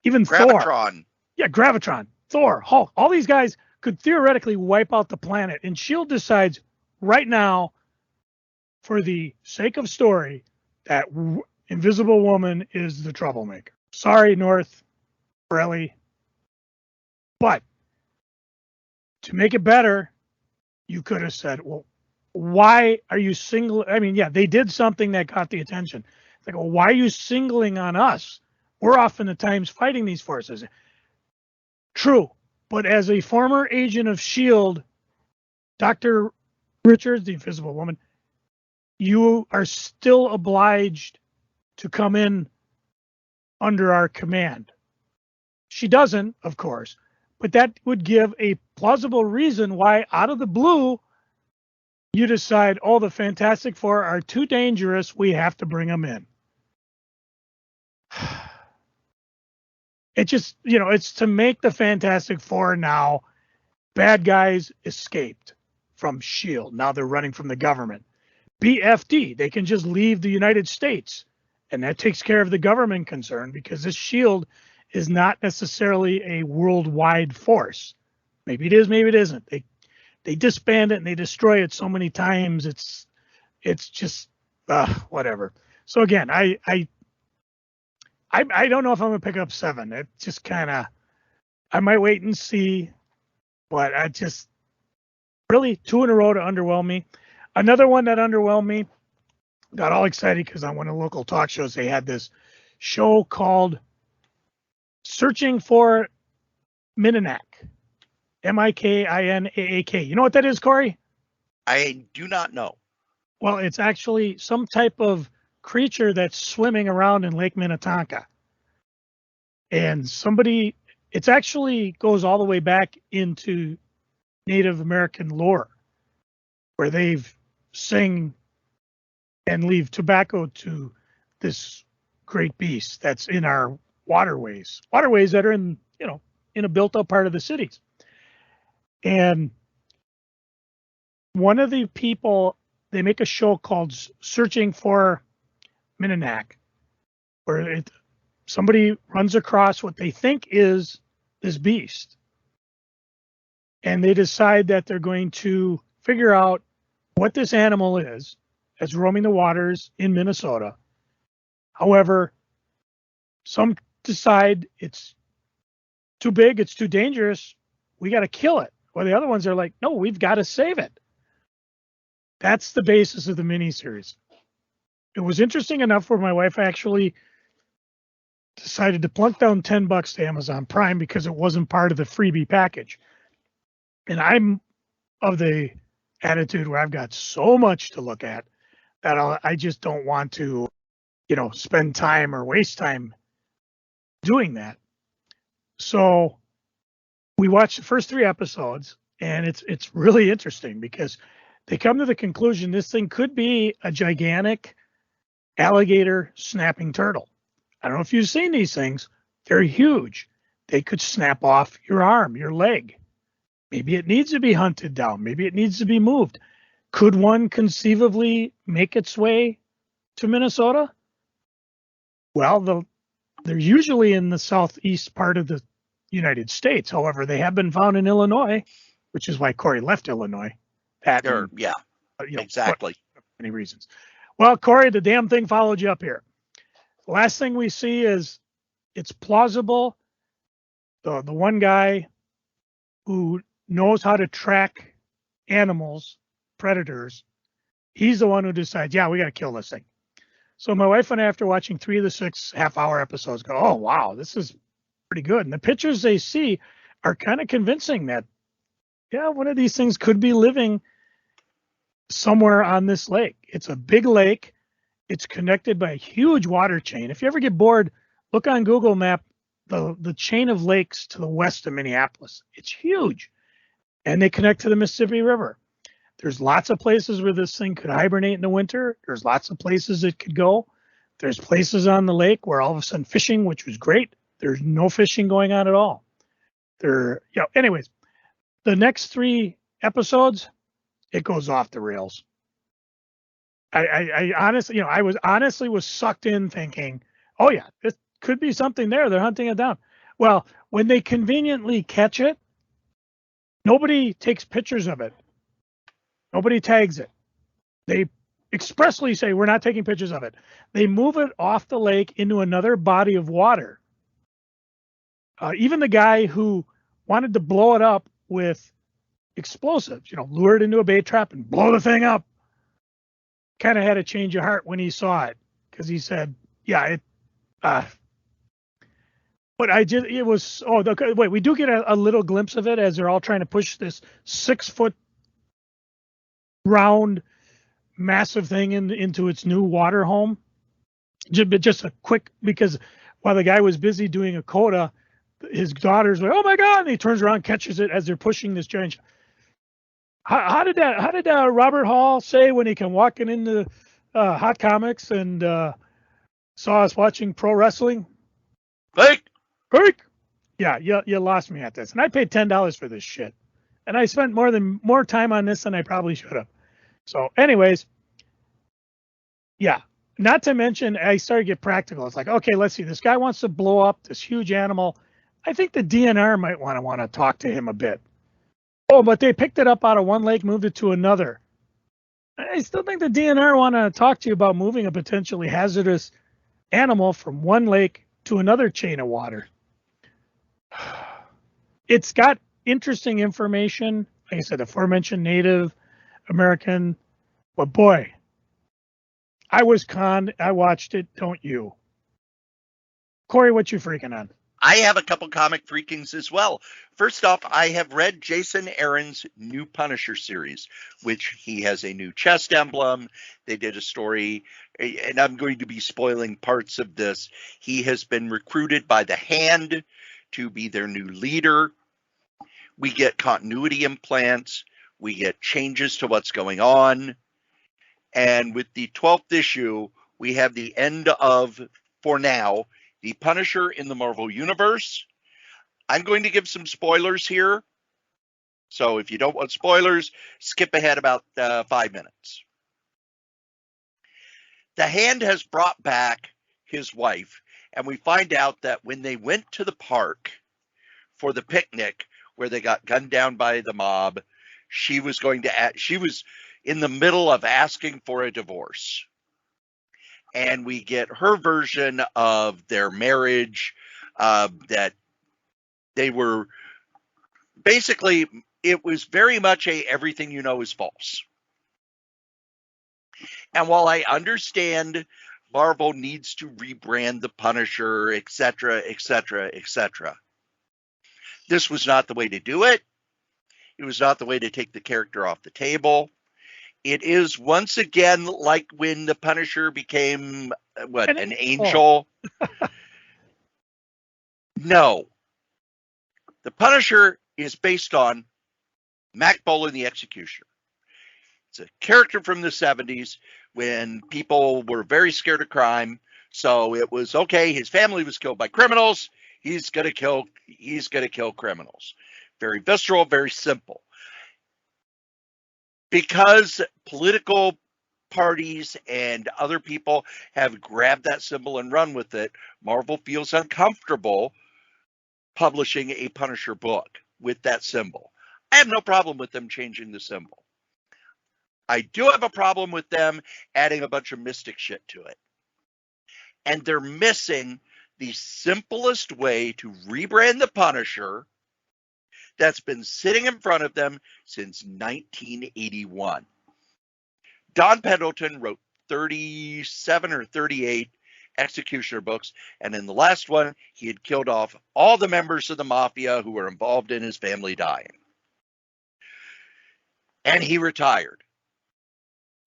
Even Gravitron. Thor. Yeah, Gravitron, Thor, Hulk. All these guys could theoretically wipe out the planet, and S.H.I.E.L.D. decides right now, for the sake of story, that Invisible Woman is the troublemaker. Sorry, North, Borelli. But to make it better, you could have said, well, why are you I mean, yeah, they did something that caught the attention. It's like, well, why are you singling on us? We're often the times fighting these forces. True, but as a former agent of S.H.I.E.L.D., Dr. Richards, the Invisible Woman, you are still obliged to come in under our command. She doesn't, of course, but that would give a plausible reason why, out of the blue, you decide, oh, the Fantastic Four are too dangerous, we have to bring them in. It just, it's to make the Fantastic Four now bad guys escaped from S.H.I.E.L.D. Now they're running from the government. BFD, they can just leave the United States, and that takes care of the government concern, because this S.H.I.E.L.D. is not necessarily a worldwide force. Maybe it is, maybe it isn't. They disband it and they destroy it so many times. It's just whatever. So again, I don't know if I'm gonna pick up 7. It just kind of, I might wait and see, but I just really 2 in a row to underwhelm me. Another one that underwhelmed me, got all excited because on one of the local talk shows they had this show called Searching for Micronaut. Micronaak. You know what that is, Cory? I do not know. Well, it's actually some type of creature that's swimming around in Lake Minnetonka. And it actually goes all the way back into Native American lore, where they've sing and leave tobacco to this great beast that's in our waterways that are in a built up part of the cities. And one of the people, they make a show called Searching for Micronaut, where somebody runs across what they think is this beast. And they decide that they're going to figure out what this animal is that's roaming the waters in Minnesota. However, some decide it's too big, it's too dangerous, we got to kill it. Well, the other ones are like, no, we've got to save it. That's the basis of the miniseries. It was interesting enough where my wife actually decided to plunk down $10 to Amazon Prime because it wasn't part of the freebie package. And I'm of the attitude where I've got so much to look at that I just don't want to, spend time or waste time doing that. So we watched the first 3 episodes, and it's really interesting because they come to the conclusion this thing could be a gigantic alligator snapping turtle. I don't know if you've seen these things. They're huge. They could snap off your arm, your leg. Maybe it needs to be hunted down. Maybe it needs to be moved. Could one conceivably make its way to Minnesota? Well, they're usually in the southeast part of the United States. However, they have been found in Illinois, which is why Cory left Illinois. Exactly. Many reasons. Well, Cory, the damn thing followed you up here. The last thing we see is it's plausible. The one guy who knows how to track animals, predators, he's the one who decides, yeah, we got to kill this thing. So my wife and I, after watching 3 of the 6 half-hour episodes, go, oh, wow, this is pretty good. And the pictures they see are kind of convincing that, yeah, one of these things could be living somewhere on this lake. It's a big lake. It's connected by a huge water chain. If you ever get bored, look on Google Map, the chain of lakes to the west of Minneapolis. It's huge. And they connect to the Mississippi River. There's lots of places where this thing could hibernate in the winter. There's lots of places it could go. There's places on the lake where all of a sudden fishing, which was great. There's no fishing going on at all. Anyways, the next 3 episodes, it goes off the rails. I honestly, I was honestly sucked in thinking, oh yeah, this could be something there. They're hunting it down. Well, when they conveniently catch it, nobody takes pictures of it. Nobody tags it. They expressly say, we're not taking pictures of it. They move it off the lake into another body of water. Even the guy who wanted to blow it up with explosives, lure it into a bait trap and blow the thing up, kind of had a change of heart when he saw it, because he said, yeah, but it was, wait, we do get a little glimpse of it as they're all trying to push this 6-foot round massive thing into its new water home. Just a quick, because while the guy was busy doing a coda, his daughter's like, oh my God, and he turns around, catches it as they're pushing this giant. How did Robert Hall say when he came walking into Hot Comics and saw us watching pro wrestling? Fake. Yeah, you lost me at this. And I paid $10 for this shit. And I spent more time on this than I probably should have. So anyways, yeah. Not to mention, I started to get practical. It's like, okay, let's see. This guy wants to blow up this huge animal. I think the DNR might want to talk to him a bit. Oh, but they picked it up out of one lake, moved it to another. I still think the DNR want to talk to you about moving a potentially hazardous animal from one lake to another chain of water. It's got interesting information. Like I said, aforementioned Native American. But boy, I was conned. I watched it. Don't you? Cory, what you freaking on? I have a couple comic freakings as well. First off, I have read Jason Aaron's new Punisher series, which he has a new chest emblem. They did a story, and I'm going to be spoiling parts of this. He has been recruited by the Hand to be their new leader. We get continuity implants. We get changes to what's going on. And with the 12th issue, we have the end of, for now, the Punisher in the Marvel Universe. I'm going to give some spoilers here. So if you don't want spoilers, skip ahead about 5 minutes. The Hand has brought back his wife, and we find out that when they went to the park for the picnic where they got gunned down by the mob, she was in the middle of asking for a divorce. And we get her version of their marriage, that they were basically, it was very much everything you know is false. And while I understand Marvel needs to rebrand the Punisher, etc., etc., etc., this was not the way to do it. It was not the way to take the character off the table. It is once again like when the Punisher became an angel. No. The Punisher is based on Mac Bolan the Executioner. It's a character from the 70s when people were very scared of crime. So it was, okay, his family was killed by criminals. He's going to kill criminals. Very visceral, very simple. Because political parties and other people have grabbed that symbol and run with it, Marvel feels uncomfortable publishing a Punisher book with that symbol. I have no problem with them changing the symbol. I do have a problem with them adding a bunch of mystic shit to it. And they're missing the simplest way to rebrand the Punisher that's been sitting in front of them since 1981. Don Pendleton wrote 37 or 38 executioner books. And in the last one, he had killed off all the members of the mafia who were involved in his family dying. And he retired.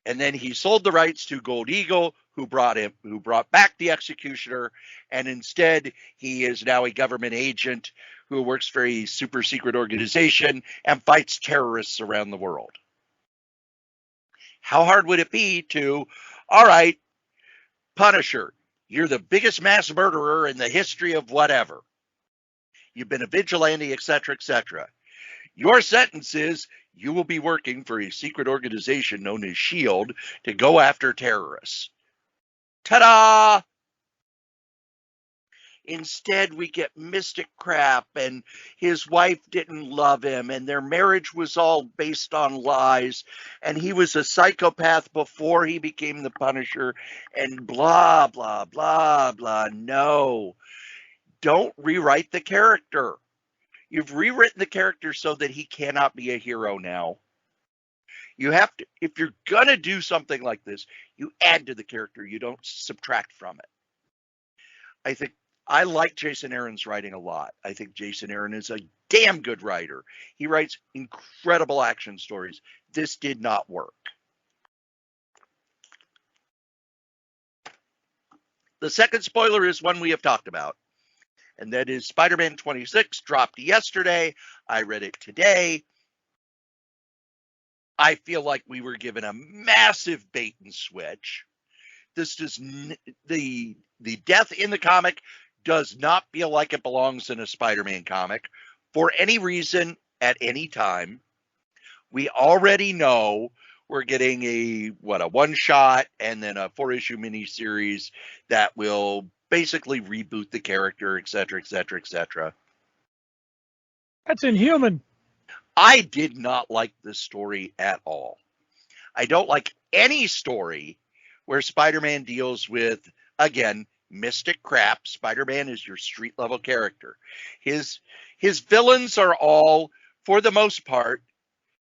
And then he sold the rights to Gold Eagle, who brought back the executioner. And instead, he is now a government agent who works for a super secret organization and fights terrorists around the world. How hard would it be to, all right, Punisher, you're the biggest mass murderer in the history of whatever. You've been a vigilante, etc., etc. Your sentence is you will be working for a secret organization known as S.H.I.E.L.D. to go after terrorists. Ta-da! Instead, we get mystic crap, and his wife didn't love him, and their marriage was all based on lies, and he was a psychopath before he became the Punisher, and blah, blah, blah, blah. No. Don't rewrite the character. You've rewritten the character so that he cannot be a hero now. You have to, if you're going to do something like this, you add to the character. You don't subtract from it. I like Jason Aaron's writing a lot. I think Jason Aaron is a damn good writer. He writes incredible action stories. This did not work. The second spoiler is one we have talked about, and that is Spider-Man 26 dropped yesterday. I read it today. I feel like we were given a massive bait and switch. This does the death in the comic does not feel like it belongs in a Spider-Man comic for any reason at any time. We already know we're getting a one-shot and then a 4-issue miniseries that will basically reboot the character, etc., etc., etc. That's inhuman. I did not like this story at all. I don't like any story where Spider-Man deals with, again, mystic crap. Spider-Man is your street level character. His villains are all, for the most part,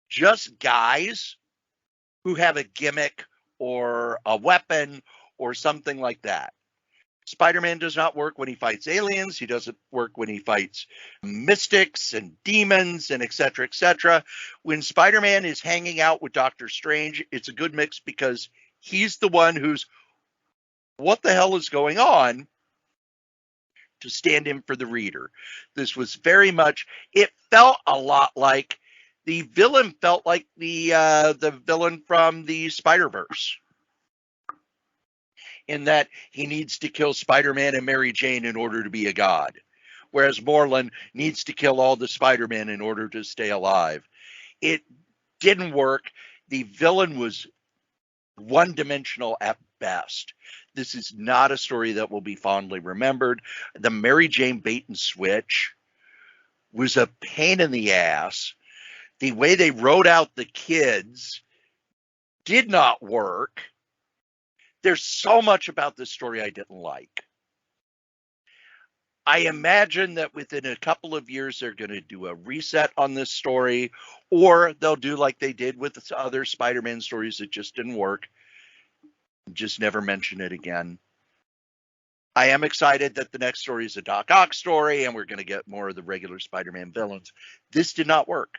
just guys who have a gimmick or a weapon or something like that. Spider-Man does not work when he fights aliens. He doesn't work when he fights mystics and demons and etc., etc. When Spider-Man is hanging out with Doctor Strange, it's a good mix because he's the one who's, what the hell is going on, to stand in for the reader. This was very much, it felt a lot like the villain felt like the villain from the Spider-Verse, in that he needs to kill Spider-Man and Mary Jane in order to be a god, whereas Moreland needs to kill all the Spider-Men in order to stay alive. It didn't work. The villain was one-dimensional at best. This is not a story that will be fondly remembered. The Mary Jane bait and switch was a pain in the ass. The way they wrote out the kids did not work. There's so much about this story I didn't like. I imagine that within a couple of years, they're going to do a reset on this story, or they'll do like they did with the other Spider-Man stories that just didn't work. Just never mention it again. I am excited that the next story is a Doc Ock story, and we're going to get more of the regular Spider-Man villains. This did not work.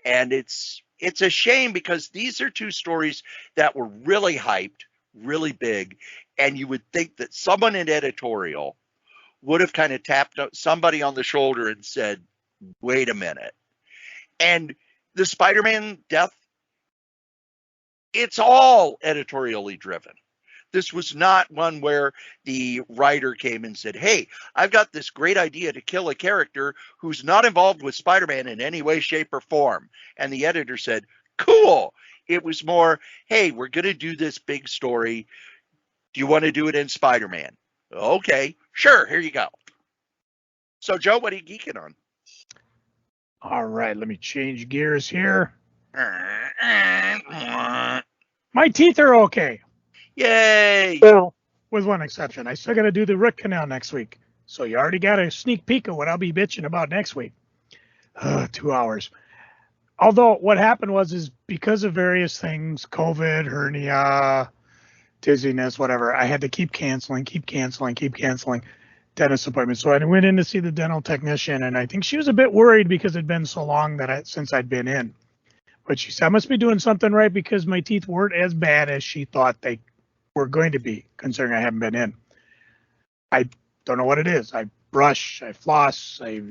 And it's a shame because these are two stories that were really hyped, really big, and you would think that someone in editorial would have kind of tapped somebody on the shoulder and said, wait a minute. And the Spider-Man death, it's all editorially driven. This was not one where the writer came and said, hey, I've got this great idea to kill a character who's not involved with Spider-Man in any way, shape, or form. And the editor said, cool. It was more, hey, we're going to do this big story. Do you want to do it in Spider-Man? Okay, sure, here you go. So, Joe, what are you geeking on? All right, let me change gears here. My teeth are okay. Yay! Well, with one exception. I still got to do the root canal next week. So you already got a sneak peek of what I'll be bitching about next week. 2 hours. Although what happened is because of various things, COVID, hernia, dizziness, whatever. I had to keep canceling dentist appointments. So I went in to see the dental technician, and I think she was a bit worried because it'd been so long since I'd been in. But she said, I must be doing something right because my teeth weren't as bad as she thought they were going to be, considering I haven't been in. I don't know what it is. I brush, I floss, I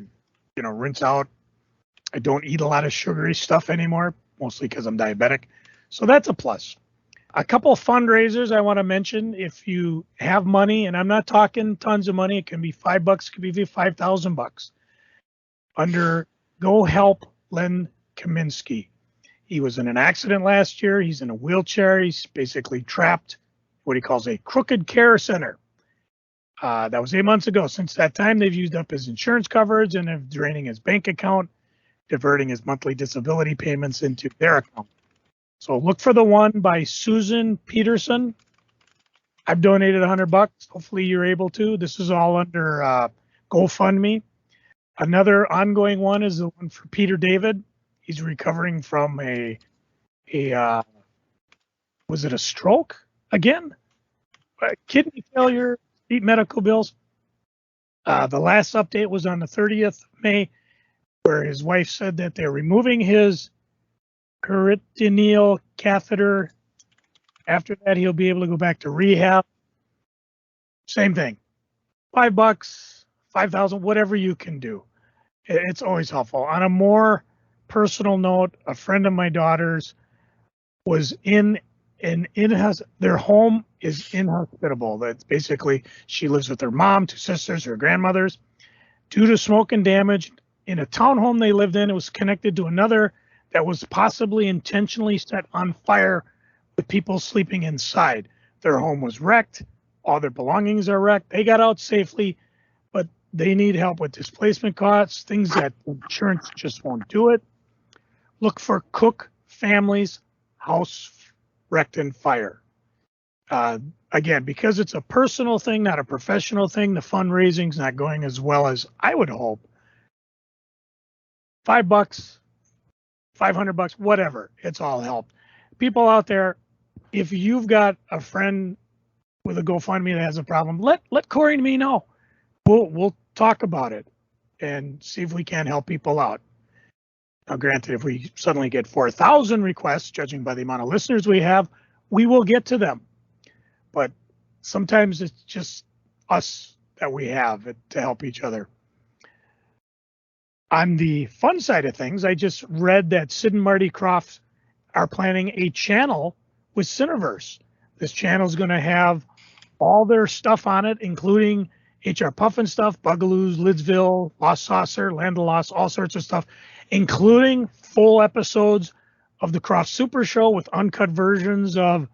rinse out. I don't eat a lot of sugary stuff anymore, mostly because I'm diabetic. So that's a plus. A couple of fundraisers I want to mention. If you have money, and I'm not talking tons of money, it can be $5, it could be $5,000. Under Go Help Len Kaminsky. He was in an accident last year. He's in a wheelchair. He's basically trapped, what he calls a crooked care center. That was 8 months ago. Since that time, they've used up his insurance coverage and are draining his bank account, diverting his monthly disability payments into their account. So look for the one by Susan Peterson. I've donated $100. Hopefully you're able to. This is all under GoFundMe. Another ongoing one is the one for Peter David. He's recovering from was it a stroke again? Kidney failure, deep medical bills. The last update was on the 30th of May, where his wife said that they're removing his peritoneal catheter. After that, he'll be able to go back to rehab. Same thing. $5, 5,000, whatever you can do. It's always helpful. On a more personal note, a friend of my daughter's was their home is inhospitable. That's basically, she lives with her mom, 2 sisters, her grandmothers. Due to smoke and damage in a townhome they lived in, it was connected to another that was possibly intentionally set on fire with people sleeping inside. Their home was wrecked. All their belongings are wrecked. They got out safely, but they need help with displacement costs, things that insurance just won't do it. Look for Cook Families House Wrecked in Fire. Again, because it's a personal thing, not a professional thing, the fundraising's not going as well as I would hope. $5, $500, whatever, it's all helped. People out there, if you've got a friend with a GoFundMe that has a problem, let Cory and me know. We'll talk about it and see if we can help people out. Now, granted, if we suddenly get 4,000 requests, judging by the amount of listeners we have, we will get to them. But sometimes it's just us that we have to help each other. On the fun side of things, I just read that Sid and Marty Krofft are planning a channel with Cineverse. This channel is going to have all their stuff on it, including HR Puffin stuff, Bugaloos, Lidsville, Lost Saucer, Land of Lost, all sorts of stuff, including full episodes of the Krofft Super Show with uncut versions of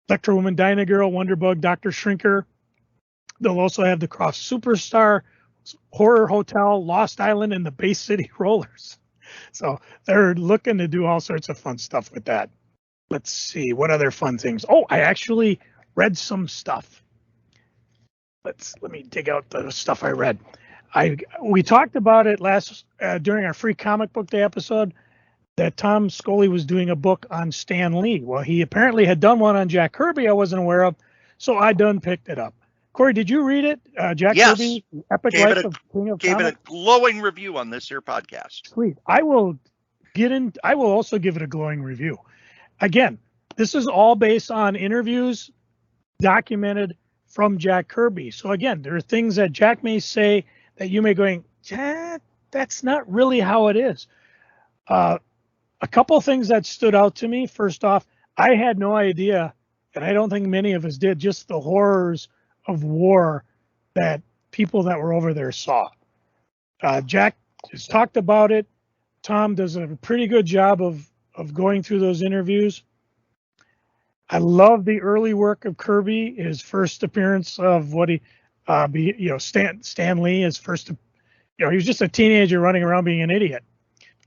Electro Woman, Dyna Girl, Wonderbug, Dr. Shrinker. They'll also have the Krofft Superstar, Horror Hotel, Lost Island, and the Bay City Rollers. So they're looking to do all sorts of fun stuff with that. Let's see, what other fun things? Oh, I actually read some stuff. Let me dig out the stuff I read. We talked about it during our free comic book day episode that Tom Scully was doing a book on Stan Lee. Well, he apparently had done one on Jack Kirby I wasn't aware of, so I picked it up. Cory, did you read it? Jack Kirby, Epic Life of King of Comics? Gave it a glowing review on this here podcast. Sweet. I will also give it a glowing review. Again, this is all based on interviews documented from Jack Kirby. So again, there are things that Jack may say that you may going, that's not really how it is. A couple of things that stood out to me. First off, I had no idea, and I don't think many of us did, just the horrors of war that people that were over there saw. Jack has talked about it. Tom does a pretty good job of going through those interviews. I love the early work of Kirby, his first appearance of what Stan Lee, his first, he was just a teenager running around being an idiot.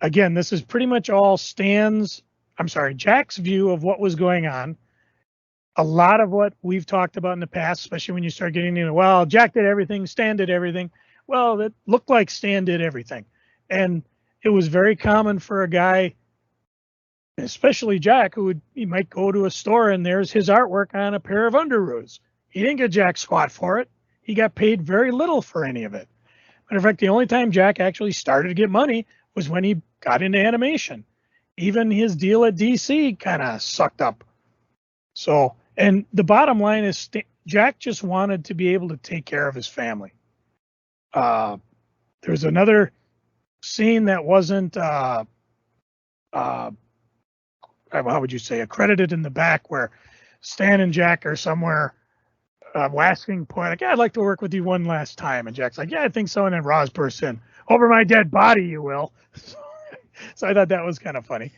Again, this is pretty much all Jack's view of what was going on. A lot of what we've talked about in the past, especially when you start getting into, well, Jack did everything, Stan did everything. Well, it looked like Stan did everything. And it was very common for a guy especially Jack, he might go to a store and there's his artwork on a pair of underoos. He didn't get jack squat for it. He got paid very little for any of it. Matter of fact, the only time Jack actually started to get money was when he got into animation. Even his deal at DC kind of sucked up. So, and the bottom line is Jack just wanted to be able to take care of his family. There's another scene that wasn't, how would you say, accredited in the back where Stan and Jack are somewhere asking Poetic, I'd like to work with you one last time. And Jack's like, yeah, I think so. And then Roz bursts in, over my dead body, you will. So I thought that was kind of funny.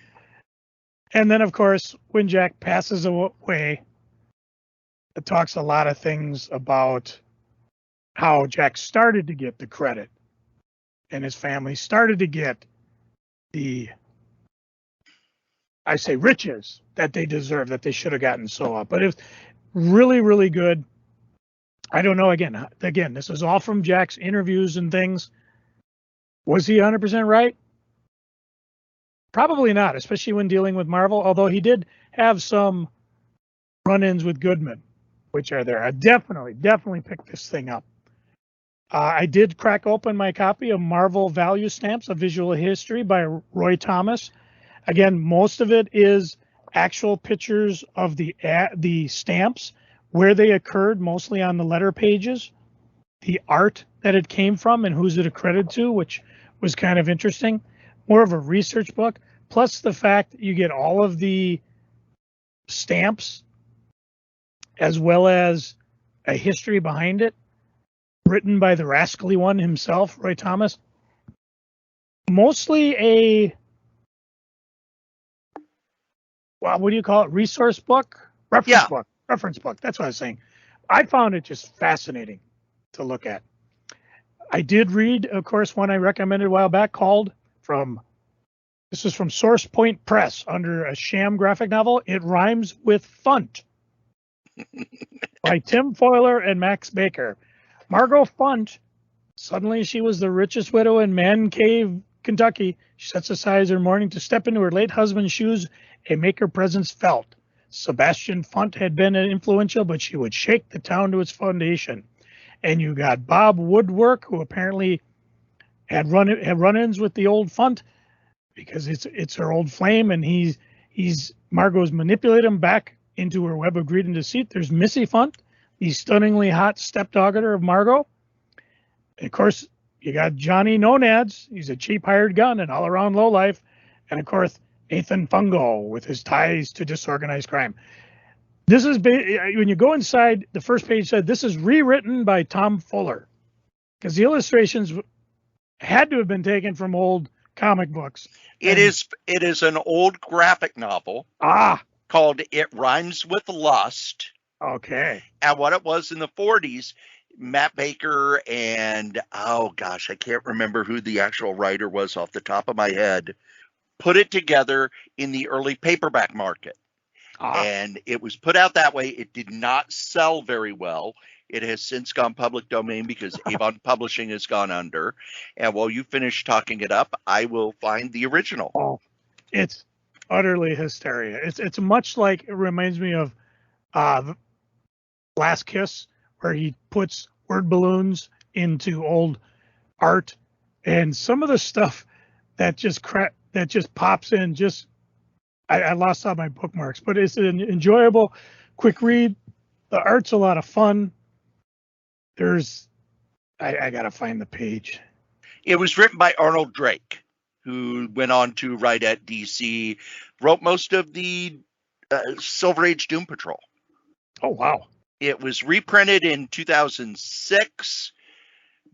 And then, of course, when Jack passes away, it talks a lot of things about how Jack started to get the credit and his family started to get the, I say, riches that they deserve, that they should have gotten so up. But it was really, really good. I don't know. Again, this is all from Jack's interviews and things. Was he 100% right? Probably not, especially when dealing with Marvel, although he did have some run-ins with Goodman, which are there. I definitely picked this thing up. I did crack open my copy of Marvel Value Stamps, A Visual History by Roy Thomas. Again, most of it is actual pictures of the stamps, where they occurred, mostly on the letter pages, the art that it came from and who's it accredited to, which was kind of interesting. More of a research book, plus the fact that you get all of the stamps as well as a history behind it, written by the rascally one himself, Roy Thomas. Mostly a, well, what do you call it? Resource book? Reference book. Reference book. That's what I was saying. I found it just fascinating to look at. I did read, of course, one I recommended a while back called this is from Source Point Press under a sham graphic novel. It Rhymes with Funt by Tim Foiler and Max Baker. Margot Funt, suddenly she was the richest widow in Man Cave, Kentucky. She sets aside her mourning to step into her late husband's shoes and make her presence felt. Sebastian Funt had been influential, but she would shake the town to its foundation. And you got Bob Woodwork, who apparently had run-ins with the old Funt because it's her old flame, and Margot's manipulated him back into her web of greed and deceit. There's Missy Funt, the stunningly hot stepdaughter of Margot. And of course, you got Johnny Nonads. He's a cheap hired gun and all-around lowlife. And of course, Nathan Fungo with his ties to disorganized crime. This is, when you go inside, the first page said this is rewritten by Tom Fuller, because the illustrations had to have been taken from old comic books. It is an old graphic novel called It Rhymes with Lust. Okay. And what it was in the 40s, Matt Baker and, oh gosh, I can't remember who the actual writer was off the top of my head, put it together in the early paperback market. And it was put out that way. It did not sell very well. It has since gone public domain because Avon Publishing has gone under. And while you finish talking it up, I will find the original. Oh, it's utterly hysteria. It's much like, it reminds me of Last Kiss, where he puts word balloons into old art, and some of the stuff that just pops in. I lost all my bookmarks, but it's an enjoyable, quick read. The art's a lot of fun. I gotta find the page. It was written by Arnold Drake, who went on to write at DC, wrote most of the Silver Age Doom Patrol. Oh, wow. It was reprinted in 2006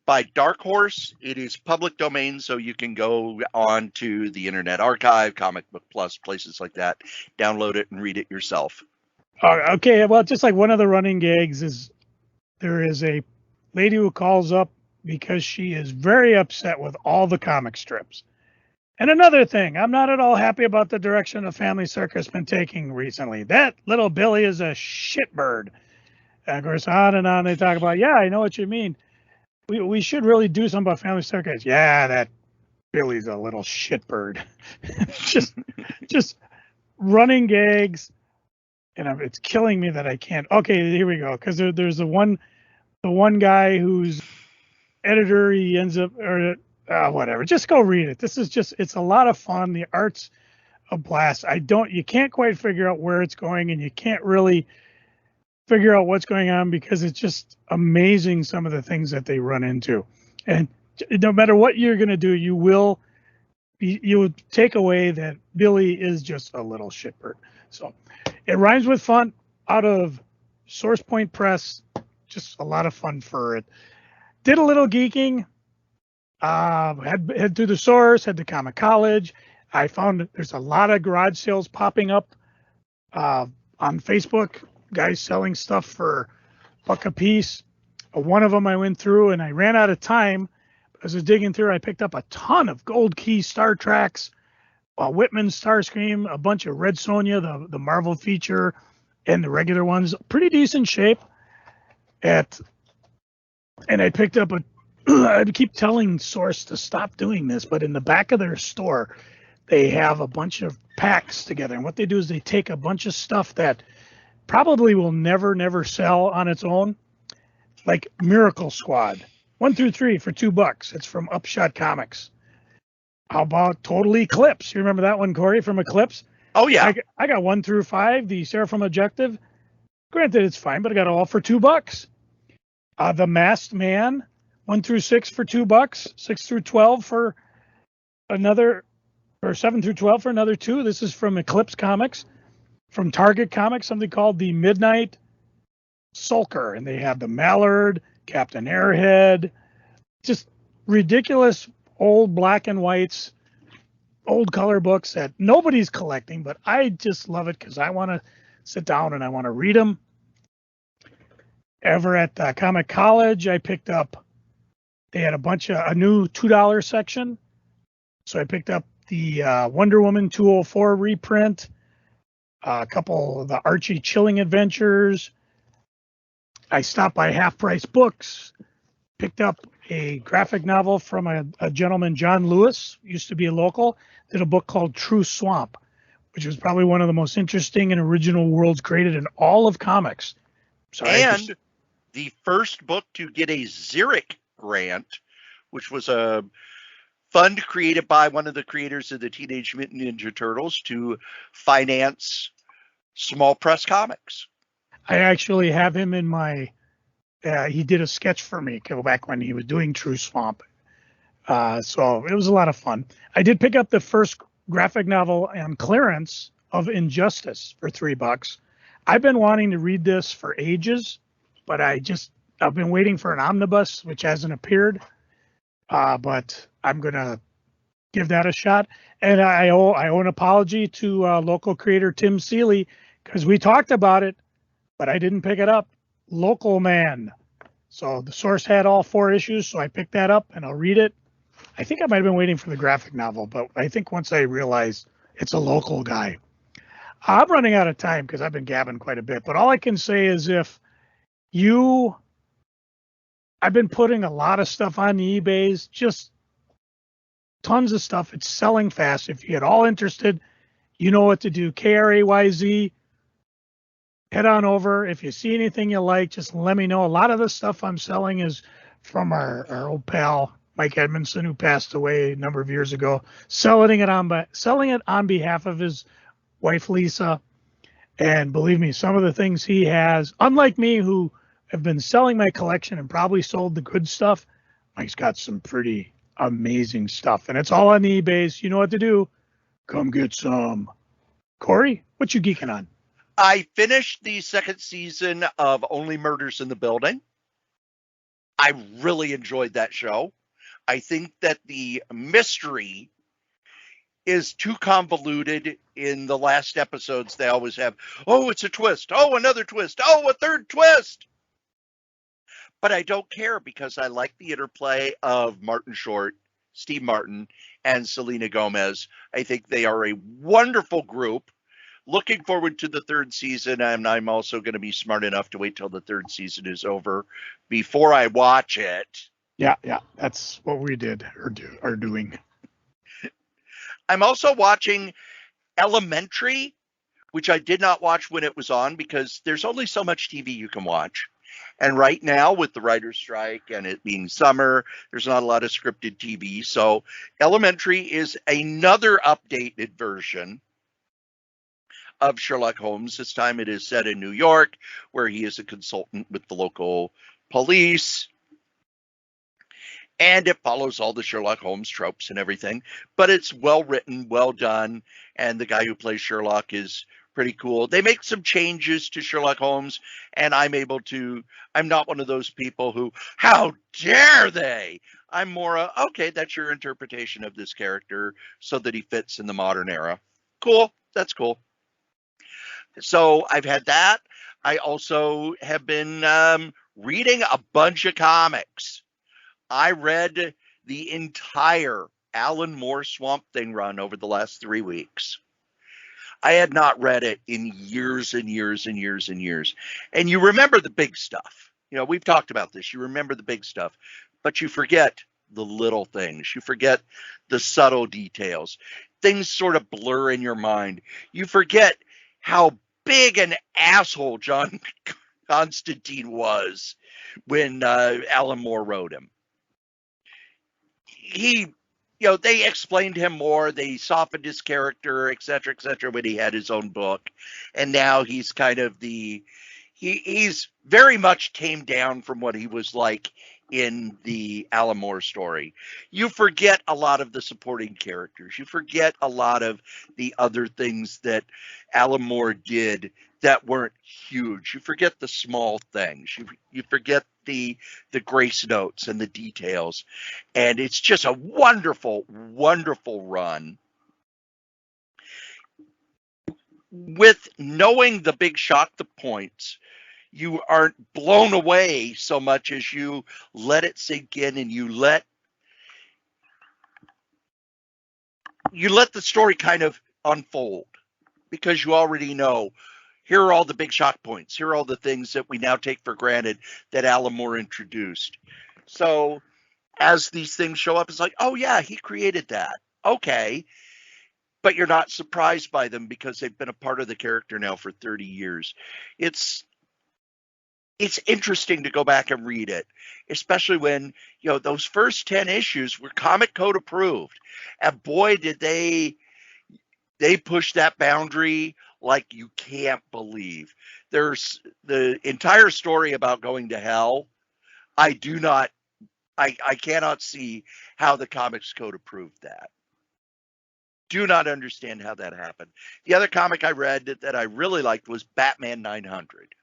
by Dark Horse. It is public domain, so you can go on to the Internet Archive, Comic Book Plus, places like that, download it and read it yourself. Okay, well, just like one of the running gags is there is a lady who calls up because she is very upset with all the comic strips. And another thing, I'm not at all happy about the direction the Family Circus been taking recently. That little Billy is a shitbird. And of course, on and on they talk about, yeah, I know what you mean. We should really do something about Family Circus. Yeah, that Billy's a little shitbird. just running gags, and it's killing me that I can't. Okay, here we go. Because there's the one guy who's editor. He ends up or whatever. Just go read it. It's a lot of fun. The art's a blast. You can't quite figure out where it's going, and you can't really figure out what's going on because it's just amazing some of the things that they run into. And no matter what you're going to do, you will take away that Billy is just a little shitbird. So it rhymes with fun out of Source Point Press. Just a lot of fun for it. Did a little geeking. Head through the source, head to Comic College. I found there's a lot of garage sales popping up on Facebook. Guys selling stuff for $1 a piece. One of them I went through and I ran out of time. As I was digging through, I picked up a ton of Gold Key Star Treks, Whitman Starscream, a bunch of Red Sonja, the Marvel feature, and the regular ones. Pretty decent shape. And I picked up I keep telling Source to stop doing this, but in the back of their store, they have a bunch of packs together. And what they do is they take a bunch of stuff that probably will never sell on its own, like Miracle Squad 1 through 3 for $2. It's from Upshot Comics. How about Total Eclipse? You remember that one, Cory, from Eclipse? Oh yeah, I got 1 through 5, the Seraphim Objective. Granted, it's fine, but I got it all for $2. The Masked Man 1 through 6 for $2, 6 through 12 for another, or 7 through 12 for another 2. This is from Eclipse Comics. From Target Comics, something called the Midnight Sulker, and they have the Mallard, Captain Airhead, just ridiculous old black and whites, old color books that nobody's collecting, but I just love it because I want to sit down and I want to read them. Ever at Comic College, I picked up, they had a new $2 section, so I picked up the Wonder Woman 204 reprint, a couple of the Archie Chilling Adventures. I stopped by Half Price Books, picked up a graphic novel from a gentleman, John Lewis, used to be a local, did a book called True Swamp, which was probably one of the most interesting and original worlds created in all of comics. The first book to get a Xeric grant, which was a fund created by one of the creators of the Teenage Mutant Ninja Turtles to finance small press comics. I actually have him in my, he did a sketch for me back when he was doing True Swamp. So it was a lot of fun. I did pick up the first graphic novel on clearance of Injustice for $3. I've been wanting to read this for ages, but I've been waiting for an Omnibus, which hasn't appeared. But I'm going to give that a shot. And I owe an apology to local creator Tim Seeley, because we talked about it, but I didn't pick it up. Local Man. So the Source had all 4 issues, so I picked that up and I'll read it. I think I might have been waiting for the graphic novel, but I think once I realized it's a local guy. I'm running out of time because I've been gabbing quite a bit, but all I can say is I've been putting a lot of stuff on the eBays, just tons of stuff. It's selling fast. If you get all interested, you know what to do. KRAYZ, head on over. If you see anything you like, just let me know. A lot of the stuff I'm selling is from our old pal, Mike Edmondson, who passed away a number of years ago, selling it on behalf of his wife, Lisa. And believe me, some of the things he has, unlike me, who have been selling my collection and probably sold the good stuff, Mike's got some pretty amazing stuff. And it's all on the eBays. You know what to do. Come get some. Cory, what you geeking on? I finished the 2nd season of Only Murders in the Building. I really enjoyed that show. I think that the mystery is too convoluted in the last episodes. They always have, oh, it's a twist. Oh, another twist. Oh, a third twist. But I don't care because I like the interplay of Martin Short, Steve Martin, and Selena Gomez. I think they are a wonderful group. Looking forward to the 3rd season, and I'm also going to be smart enough to wait till the 3rd season is over before I watch it. Yeah, that's what we are doing. I'm also watching Elementary which I did not watch when it was on because there's only so much TV you can watch. And right now, with the writer's strike and it being summer, there's not a lot of scripted TV. So Elementary is another updated version of Sherlock Holmes. This time it is set in New York, where he is a consultant with the local police. And it follows all the Sherlock Holmes tropes and everything. But it's well written, well done. And the guy who plays Sherlock is pretty cool. They make some changes to Sherlock Holmes, and I'm not one of those people who, how dare they? I'm more, okay, that's your interpretation of this character so that he fits in the modern era. Cool. That's cool. So I've had that. I also have been reading a bunch of comics. I read the entire Alan Moore Swamp Thing run over the last 3 weeks. I had not read it in years and years and years and years. And you remember the big stuff. You know, we've talked about this. You remember the big stuff, but you forget the little things. You forget the subtle details. Things sort of blur in your mind. You forget how big an asshole John Constantine was when Alan Moore wrote him. They explained him more. They softened his character, et cetera, when he had his own book. And now he's kind of he's very much tamed down from what he was like in the Alan Moore story. You forget a lot of the supporting characters. You forget a lot of the other things that Alan Moore did that weren't huge. You forget the small things. You forget the grace notes and the details. And it's just a wonderful, wonderful run. With knowing the big shock the points, you aren't blown away so much as you let it sink in and you let the story kind of unfold, because you already know, here are all the big shock points. Here are all the things that we now take for granted that Alan Moore introduced. So as these things show up, it's like, oh yeah, he created that. Okay. But you're not surprised by them because they've been a part of the character now for 30 years. It's interesting to go back and read it, especially when, those first 10 issues were Comic Code approved. And boy, did they push that boundary like you can't believe. There's the entire story about going to hell. I cannot see how the Comics Code approved that. Do not understand how that happened. The other comic I read that I really liked was Batman 900.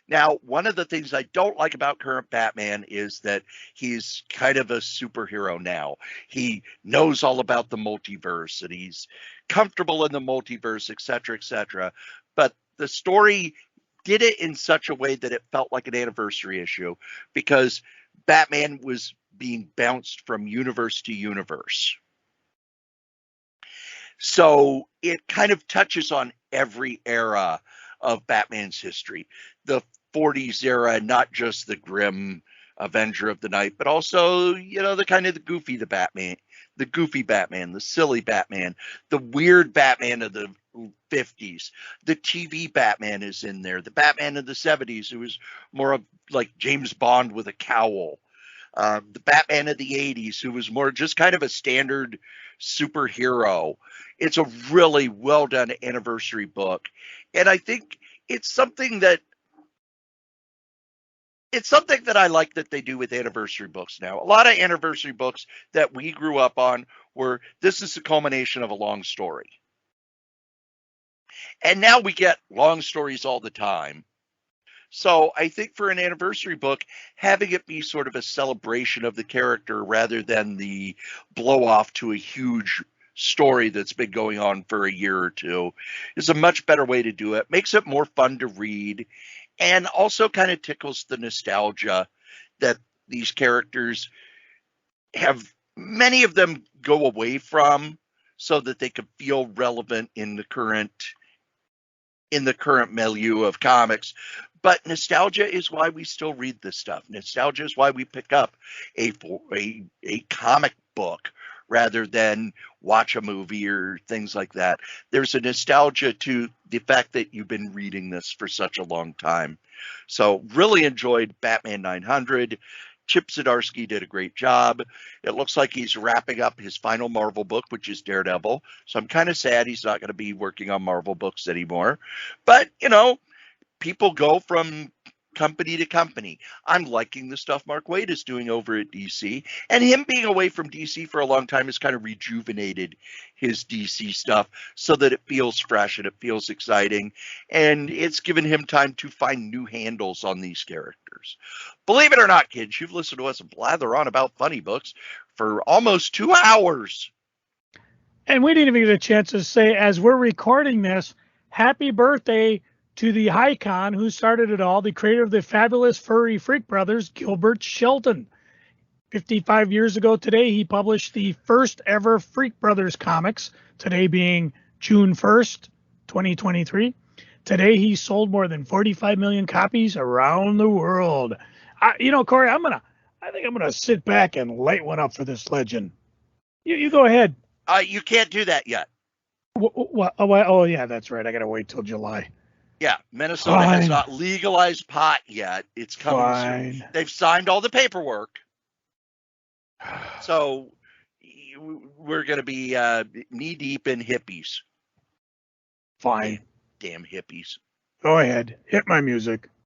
Now, one of the things I don't like about current Batman is that he's kind of a superhero now. He knows all about the multiverse and he's comfortable in the multiverse, et cetera, but the story did it in such a way that it felt like an anniversary issue, because Batman was being bounced from universe to universe. So it kind of touches on every era of Batman's history. The 40s era, not just the grim Avenger of the Night, but also, the kind of the goofy Batman, the silly Batman, the weird Batman of the 50s. The TV Batman is in there. The Batman of the 70s, who was more of like James Bond with a cowl. The Batman of the 80s, who was more just kind of a standard superhero. It's a really well done anniversary book. And I think it's something that I like that they do with anniversary books now. A lot of anniversary books that we grew up on were, this is the culmination of a long story. And now we get long stories all the time. So I think for an anniversary book, having it be sort of a celebration of the character rather than the blow off to a huge story that's been going on for a year or two is a much better way to do it. Makes it more fun to read, and also kind of tickles the nostalgia that these characters have, many of them go away from, so that they could feel relevant in the current milieu of comics. But nostalgia is why we still read this stuff. Nostalgia is why we pick up a comic book rather than watch a movie or things like that. There's a nostalgia to the fact that you've been reading this for such a long time. So really enjoyed Batman 900. Chip Zdarsky did a great job. It looks like he's wrapping up his final Marvel book, which is Daredevil. So I'm kind of sad he's not going to be working on Marvel books anymore. But, you know, people go from company to company. I'm liking the stuff Mark Waid is doing over at DC, and him being away from DC for a long time has kind of rejuvenated his DC stuff so that it feels fresh and it feels exciting, and it's given him time to find new handles on these characters. Believe it or not, kids, you've listened to us blather on about funny books for almost 2 hours. And we didn't even get a chance to say, as we're recording this, happy birthday to the icon who started it all, the creator of the fabulous furry Freak Brothers, Gilbert Shelton. 55 years ago today, he published the first ever Freak Brothers comics, today being June 1st, 2023. Today, he sold more than 45 million copies around the world. Cory, I think I'm going to sit back and light one up for this legend. You go ahead. You can't do that yet. What? Oh, yeah, that's right. I got to wait till July. Yeah, Minnesota has not legalized pot yet. It's coming soon. They've signed all the paperwork. So we're going to be knee-deep in hippies. Fine. Damn hippies. Go ahead. Hit my music.